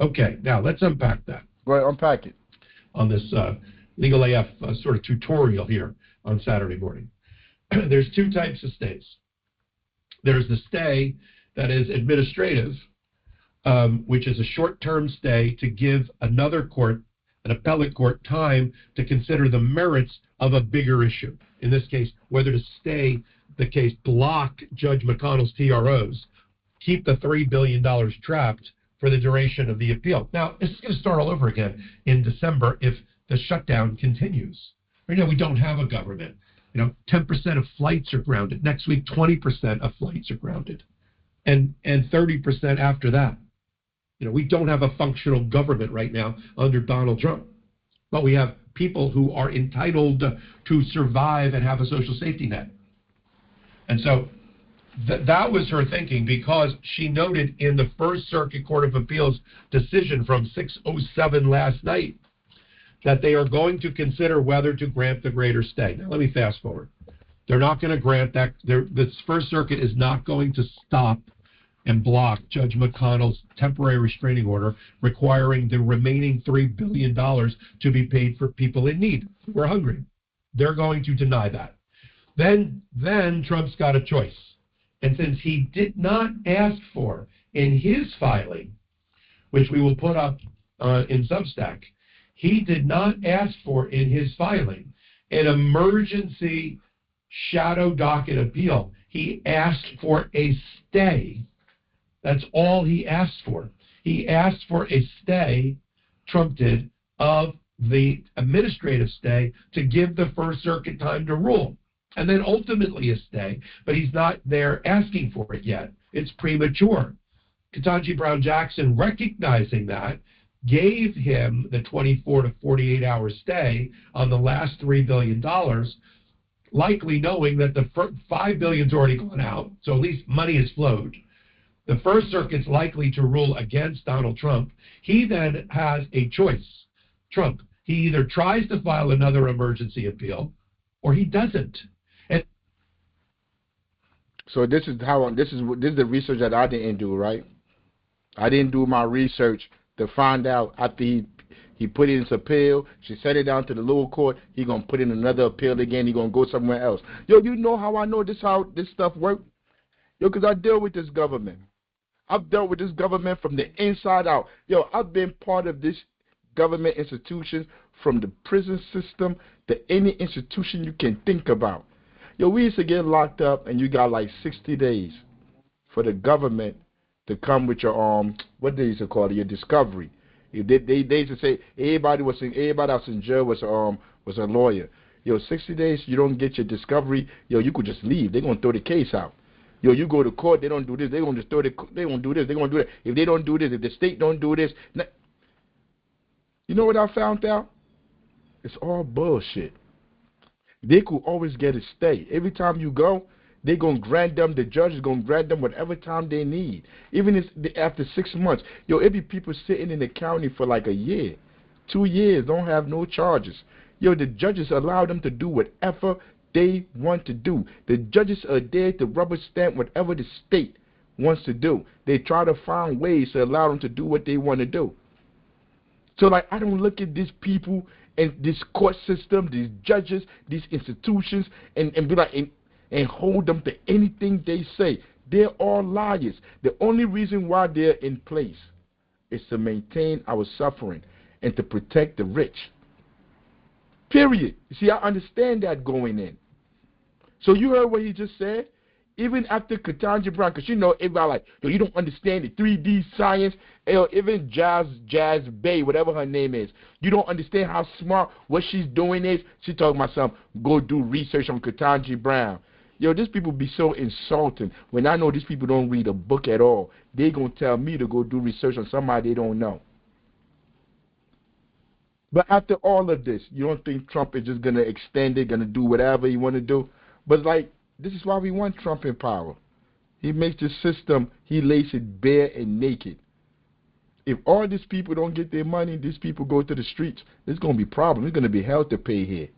Okay, now let's unpack that. Go ahead, unpack it. On this Legal AF sort of tutorial here on Saturday morning. There's 2 types of stays. There's the stay that is administrative, which is a short-term stay to give another court, an appellate court, time to consider the merits of a bigger issue. In this case, whether to stay the case, block Judge McConnell's TROs, keep the $3 billion trapped for the duration of the appeal. Now, this is going to start all over again in December if the shutdown continues. Right now, we don't have a government. 10% of flights are grounded. Next week, 20% of flights are grounded. And 30% after that. We don't have a functional government right now under Donald Trump. But we have people who are entitled to survive and have a social safety net. And so that was her thinking, because she noted in the First Circuit Court of Appeals decision from 6:07 last night that they are going to consider whether to grant the greater stay. Now, let me fast forward. They're not going to grant that. The First Circuit is not going to stop and block Judge McConnell's temporary restraining order requiring the remaining $3 billion to be paid for people in need who are hungry. They're going to deny that. Then Trump's got a choice. And since he did not ask for in his filing, which we will put up in Substack, he did not ask for in his filing an emergency shadow docket appeal. He asked for a stay. That's all he asked for. He asked for a stay, Trump did, of the administrative stay to give the First Circuit time to rule. And then ultimately a stay, but he's not there asking for it yet. It's premature. Ketanji Brown Jackson, recognizing that, gave him the 24 to 48 hour stay on the last $3 billion, likely knowing that the $5 billion's already gone out, so at least money has flowed. The First Circuit's likely to rule against Donald Trump. He then has a choice. Trump, he either tries to file another emergency appeal or he doesn't. And so this is the research that I didn't do, right? I didn't do my research to find out after he put in his appeal, she sent it down to the lower court, he gonna put in another appeal again, he gonna go somewhere else. Yo, you know how I know how this stuff works? Yo, because I deal with this government. I've dealt with this government from the inside out. Yo, I've been part of this government institution from the prison system to any institution you can think about. Yo, we used to get locked up and you got like 60 days for the government to come with your what they used to call it, your discovery. They used to say everybody else in jail was a lawyer. Yo, 60 days you don't get your discovery. Yo, you could just leave. They're gonna throw the case out. Yo, you go to court, they don't do this, they're going to just they won't do this, they're going to do that. If they don't do this, if the state don't do this. You know what I found out? It's all bullshit. They could always get a stay. Every time you go, they're going to grant them, the judge is going to grant them whatever time they need. Even if after 6 months. Yo, it be people sitting in the county for like a year, 2 years, don't have no charges. Yo, the judges allow them to do whatever they want to do. The judges are there to rubber stamp whatever the state wants to do. They try to find ways to allow them to do what they want to do. So, like, I don't look at these people and this court system, these judges, these institutions, and be like, and hold them to anything they say. They're all liars. The only reason why they're in place is to maintain our suffering and to protect the rich. Period. You see, I understand that going in. So you heard what he just said? Even after Ketanji Brown, because everybody like, yo, you don't understand the 3D science. Even Jazz Bay, whatever her name is, you don't understand how smart what she's doing is. She talking about something, go do research on Ketanji Brown. Yo, these people be so insulting when I know these people don't read a book at all. They going to tell me to go do research on somebody they don't know. But after all of this, you don't think Trump is just going to extend it, going to do whatever he want to do? But, like, this is why we want Trump in power. He makes the system, he lays it bare and naked. If all these people don't get their money, these people go to the streets, there's going to be problems. There's going to be hell to pay here.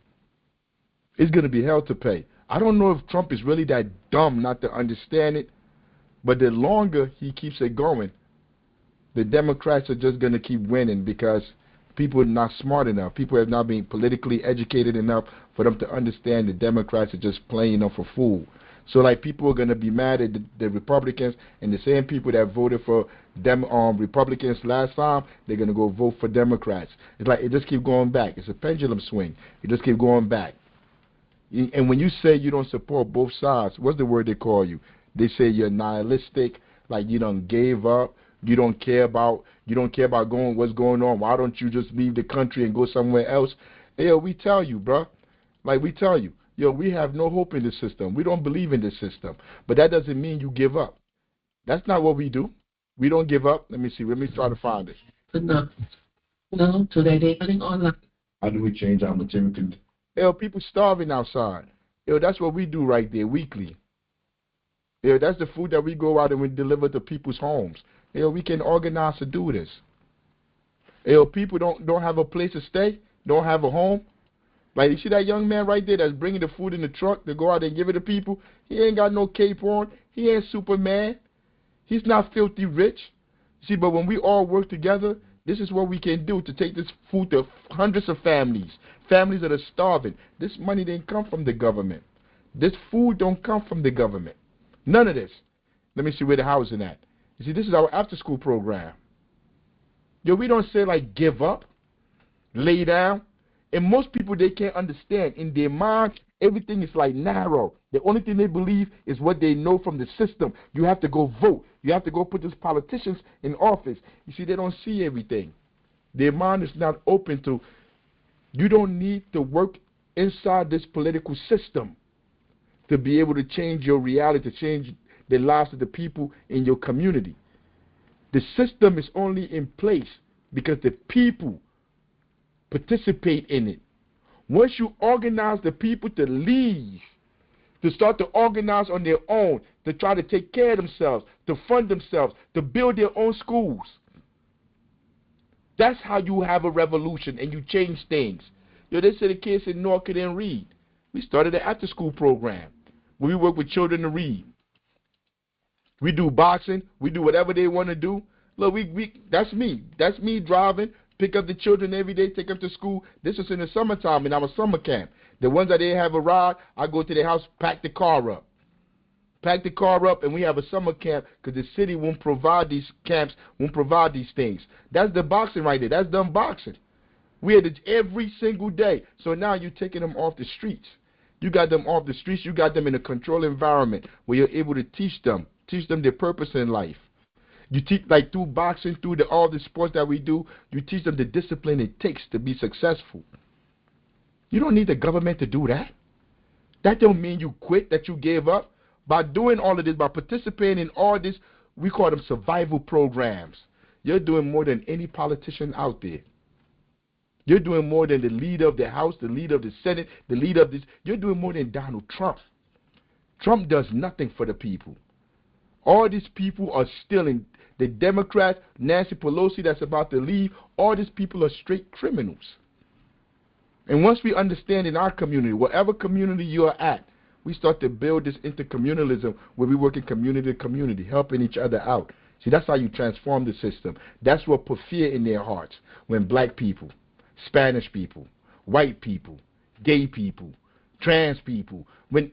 It's going to be hell to pay. I don't know if Trump is really that dumb not to understand it, but the longer he keeps it going, the Democrats are just going to keep winning because people are not smart enough. People have not been politically educated enough for them to understand the Democrats are just playing them for fool. So, like, people are going to be mad at the Republicans, and the same people that voted for Republicans last time, they're going to go vote for Democrats. It's like it just keeps going back. It's a pendulum swing. It just keeps going back. And when you say you don't support both sides, what's the word they call you? They say you're nihilistic, like you done gave up. You don't care about what's going on. Why don't you just leave the country and go somewhere else? Hey, we tell you, bro. Like, we tell you. We have no hope in this system. We don't believe in this system. But that doesn't mean you give up. That's not what we do. We don't give up. Let me see. Let me try to find it. No, today they're getting online. How do we change our material condition? People starving outside. That's what we do right there weekly. That's the food that we go out and we deliver to people's homes. We can organize to do this. People don't have a place to stay, don't have a home. Like, you see that young man right there that's bringing the food in the truck to go out and give it to people? He ain't got no cape on. He ain't Superman. He's not filthy rich. See, but when we all work together, this is what we can do to take this food to hundreds of families that are starving. This money didn't come from the government. This food don't come from the government. None of this. Let me see where the housing at. You see, this is our after-school program. We don't say, like, give up, lay down. And most people, they can't understand. In their mind, everything is like narrow. The only thing they believe is what they know from the system. You have to go vote. You have to go put these politicians in office. You see, they don't see everything. Their mind is not open to, you don't need to work inside this political system to be able to change your reality, to change the lives of the people in your community. The system is only in place because the people participate in it. Once you organize the people to leave, to start to organize on their own, to try to take care of themselves, to fund themselves, to build their own schools, that's how you have a revolution and you change things. They say the kids in North couldn't read. We started an after-school program where we work with children to read. We do boxing. We do whatever they want to do. Look, that's me. That's me driving, pick up the children every day, take them to school. This was in the summertime in our summer camp. The ones that didn't have a ride, I go to their house, pack the car up. And we have a summer camp because the city won't provide these camps, won't provide these things. That's the boxing right there. That's them boxing. We had it every single day. So now you're taking them off the streets. You got them off the streets. You got them in a controlled environment where you're able to teach them their purpose in life. You teach, like, through boxing, through all the sports that we do, you teach them the discipline it takes to be successful. You don't need the government to do that. That don't mean you quit, that you gave up. By doing all of this, by participating in all this, we call them survival programs. You're doing more than any politician out there. You're doing more than the leader of the House, the leader of the Senate, the leader of this. You're doing more than Donald Trump. Trump does nothing for the people. All these people are stealing. The Democrats, Nancy Pelosi that's about to leave, all these people are straight criminals. And once we understand in our community, whatever community you are at, we start to build this intercommunalism where we work in community to community, helping each other out. See, that's how you transform the system. That's what put fear in their hearts when black people, Spanish people, white people, gay people, trans people, when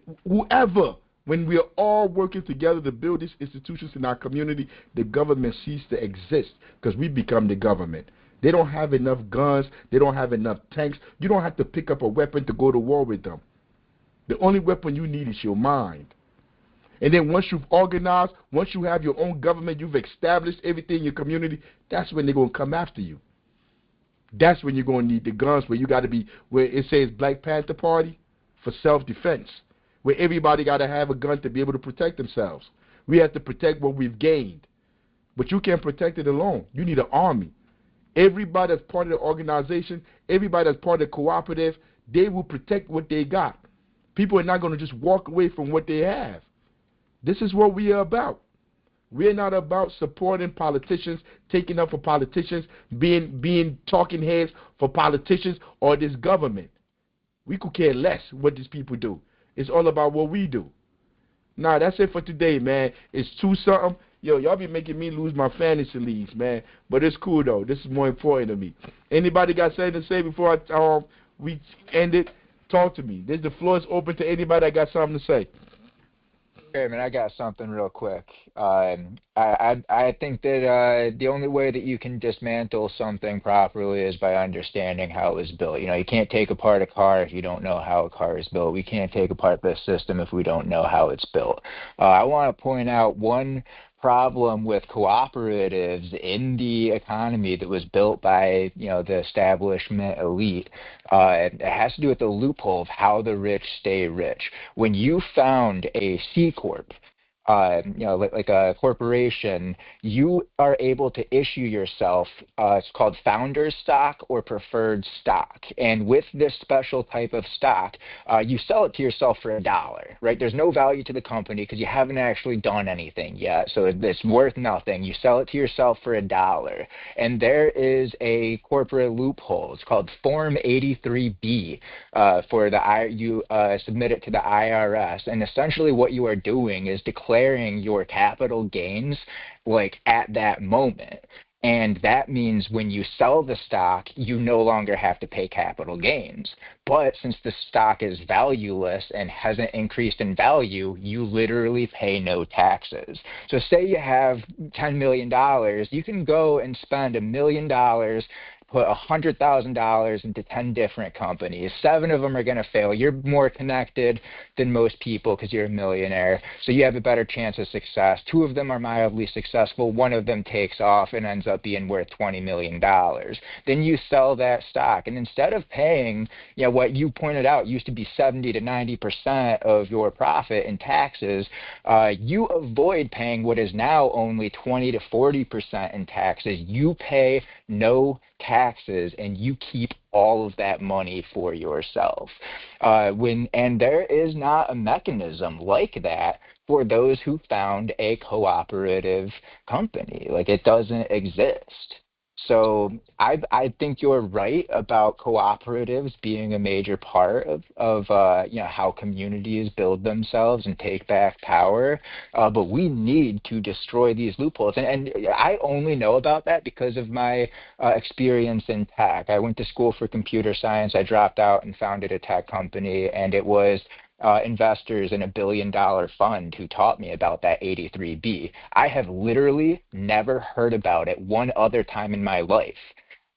we are all working together to build these institutions in our community, the government ceases to exist because we become the government. They don't have enough guns. They don't have enough tanks. You don't have to pick up a weapon to go to war with them. The only weapon you need is your mind. And then once you've organized, once you have your own government, you've established everything in your community, that's when they're going to come after you. That's when you're going to need the guns, where you got to be, where it says Black Panther Party for self-defense, where everybody got to have a gun to be able to protect themselves. We have to protect what we've gained. But you can't protect it alone. You need an army. Everybody that's part of the organization, everybody that's part of the cooperative, they will protect what they got. People are not going to just walk away from what they have. This is what we are about. We're not about supporting politicians, taking up for politicians, being talking heads for politicians or this government. We could care less what these people do. It's all about what we do. Nah, that's it for today, man. It's 2-something. Yo, y'all be making me lose my fantasy leagues, man. But it's cool, though. This is more important to me. Anybody got something to say before we end it? Talk to me. The floor is open to anybody that got something to say. Hey, man, I got something real quick. I think that the only way that you can dismantle something properly is by understanding how it was built. You know, you can't take apart a car if you don't know how a car is built. We can't take apart this system if we don't know how it's built. I want to point out one problem with cooperatives in the economy that was built by, the establishment elite. It has to do with the loophole of how the rich stay rich. When you found a C Corp, like a corporation, you are able to issue yourself, it's called founder's stock or preferred stock. And with this special type of stock, you sell it to yourself for $1, right? There's no value to the company because you haven't actually done anything yet. So it's worth nothing. You sell it to yourself for $1. And there is a corporate loophole. It's called Form 83B you submit it to the IRS. And essentially what you are doing is declaring your capital gains like at that moment. And that means when you sell the stock, you no longer have to pay capital gains. But since the stock is valueless and hasn't increased in value, you literally pay no taxes. So say you have $10 million, you can go and spend $1 million, put $100,000 into 10 different companies. 7 of them are going to fail. You're more connected than most people because you're a millionaire, so you have a better chance of success. 2 of them are mildly successful. 1 of them takes off and ends up being worth $20 million. Then you sell that stock, and instead of paying, what you pointed out used to be 70 to 90% of your profit in taxes, you avoid paying what is now only 20 to 40% in taxes. You pay no taxes and you keep all of that money for yourself. And there is not a mechanism like that for those who found a cooperative company. Like, it doesn't exist. So I think you're right about cooperatives being a major part of how communities build themselves and take back power. But we need to destroy these loopholes. And I only know about that because of my experience in tech. I went to school for computer science. I dropped out and founded a tech company, and it was investors in $1 billion fund who taught me about that 83B. I have literally never heard about it one other time in my life.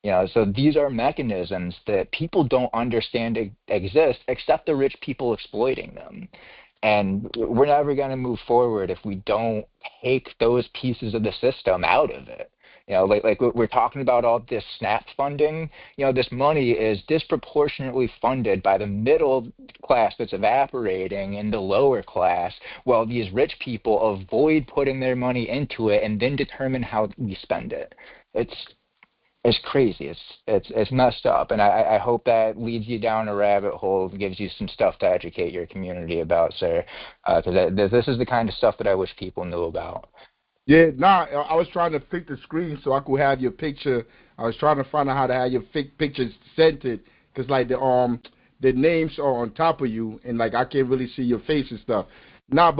So these are mechanisms that people don't understand exist, except the rich people exploiting them. And we're never going to move forward if we don't take those pieces of the system out of it. Like we're talking about all this SNAP funding, this money is disproportionately funded by the middle class that's evaporating in the lower class, while these rich people avoid putting their money into it and then determine how we spend it. It's crazy. It's messed up. And I hope that leads you down a rabbit hole and gives you some stuff to educate your community about, sir, because this is the kind of stuff that I wish people knew about. Yeah, I was trying to pick the screen so I could have your picture. I was trying to find out how to have your picture centered, because like the names are on top of you, and like I can't really see your face and stuff. But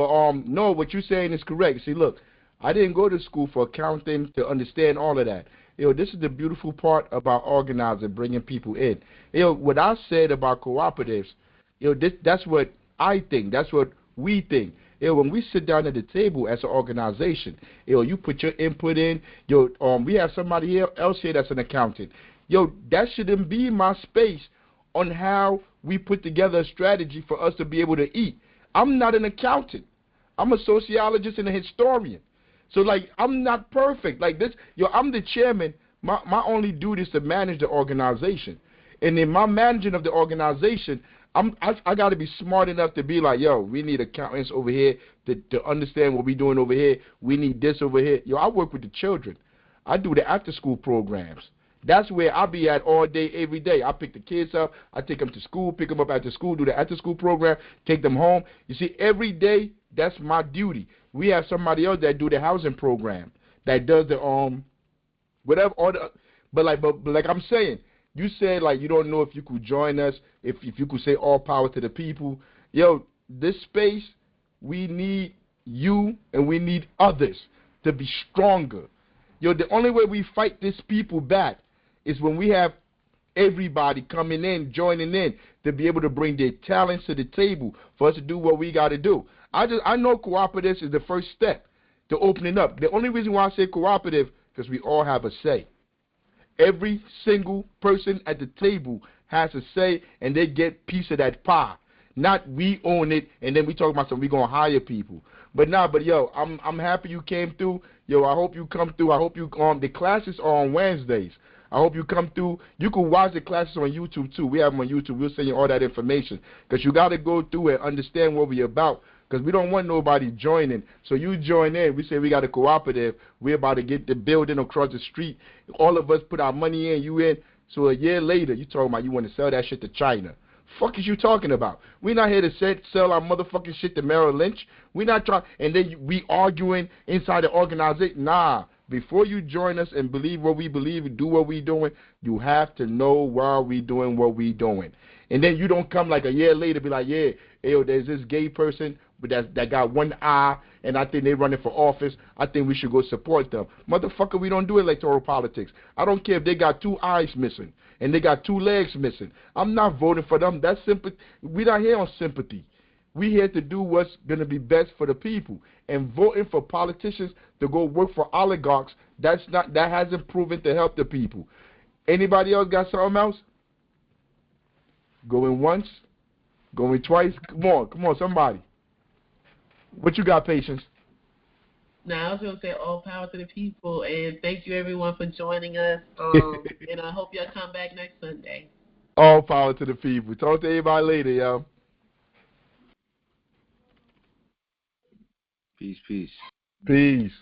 no, what you're saying is correct. See, look, I didn't go to school for accounting to understand all of that. This is the beautiful part about organizing, bringing people in. What I said about cooperatives, that's what I think. That's what we think. When we sit down at the table as an organization, you put your input in. We have somebody else here that's an accountant. That shouldn't be my space on how we put together a strategy for us to be able to eat. I'm not an accountant. I'm a sociologist and a historian. So, like, I'm not perfect. Like this, I'm the chairman. My only duty is to manage the organization. And in my managing of the organization, I got to be smart enough to be like, we need accountants over here to understand what we're doing over here. We need this over here. I work with the children. I do the after-school programs. That's where I be at all day, every day. I pick the kids up. I take them to school, pick them up after school, do the after-school program, take them home. You see, every day, that's my duty. We have somebody else that do the housing program, that does the whatever. But like I'm saying, you said like you don't know if you could join us, if you could say all power to the people. This space, we need you and we need others to be stronger. The only way we fight these people back is when we have everybody coming in, joining in, to be able to bring their talents to the table for us to do what we got to do. I know cooperatives is the first step to opening up. The only reason why I say cooperative, because we all have a say. Every single person at the table has a say, and they get a piece of that pie. Not we own it and then we talk about something we gonna hire people. But yo, I'm happy you came through. Yo, I hope you come through. I hope you the classes are on Wednesdays. I hope you come through. You can watch the classes on YouTube too. We have them on YouTube. We'll send you all that information because you got to go through and understand what we're about. Because we don't want nobody joining. So you join in. We say we got a cooperative. We're about to get the building across the street. All of us put our money in, you in. So a year later, you talking about you want to sell that shit to China. Fuck is you talking about? We're not here to sell our motherfucking shit to Merrill Lynch. We're not trying. And then we arguing inside the organization. Nah. Before you join us and believe what we believe and do what we doing, you have to know why we doing what we doing. And then you don't come like a year later be like, yeah, yo, there's this gay person that got one eye, and I think they running for office. I think we should go support them. Motherfucker, we don't do electoral politics. I don't care if they got 2 eyes missing and they got 2 legs missing. I'm not voting for them. That's sympathy. We're not here on sympathy. We here to do what's going to be best for the people. And voting for politicians to go work for oligarchs, that hasn't proven to help the people. Anybody else got something else? Going once? Going twice? Come on, somebody. What you got, Patience? Now, I was going to say all power to the people, and thank you, everyone, for joining us. And I hope y'all come back next Sunday. All power to the people. Talk to everybody later, y'all. Peace, peace. Peace.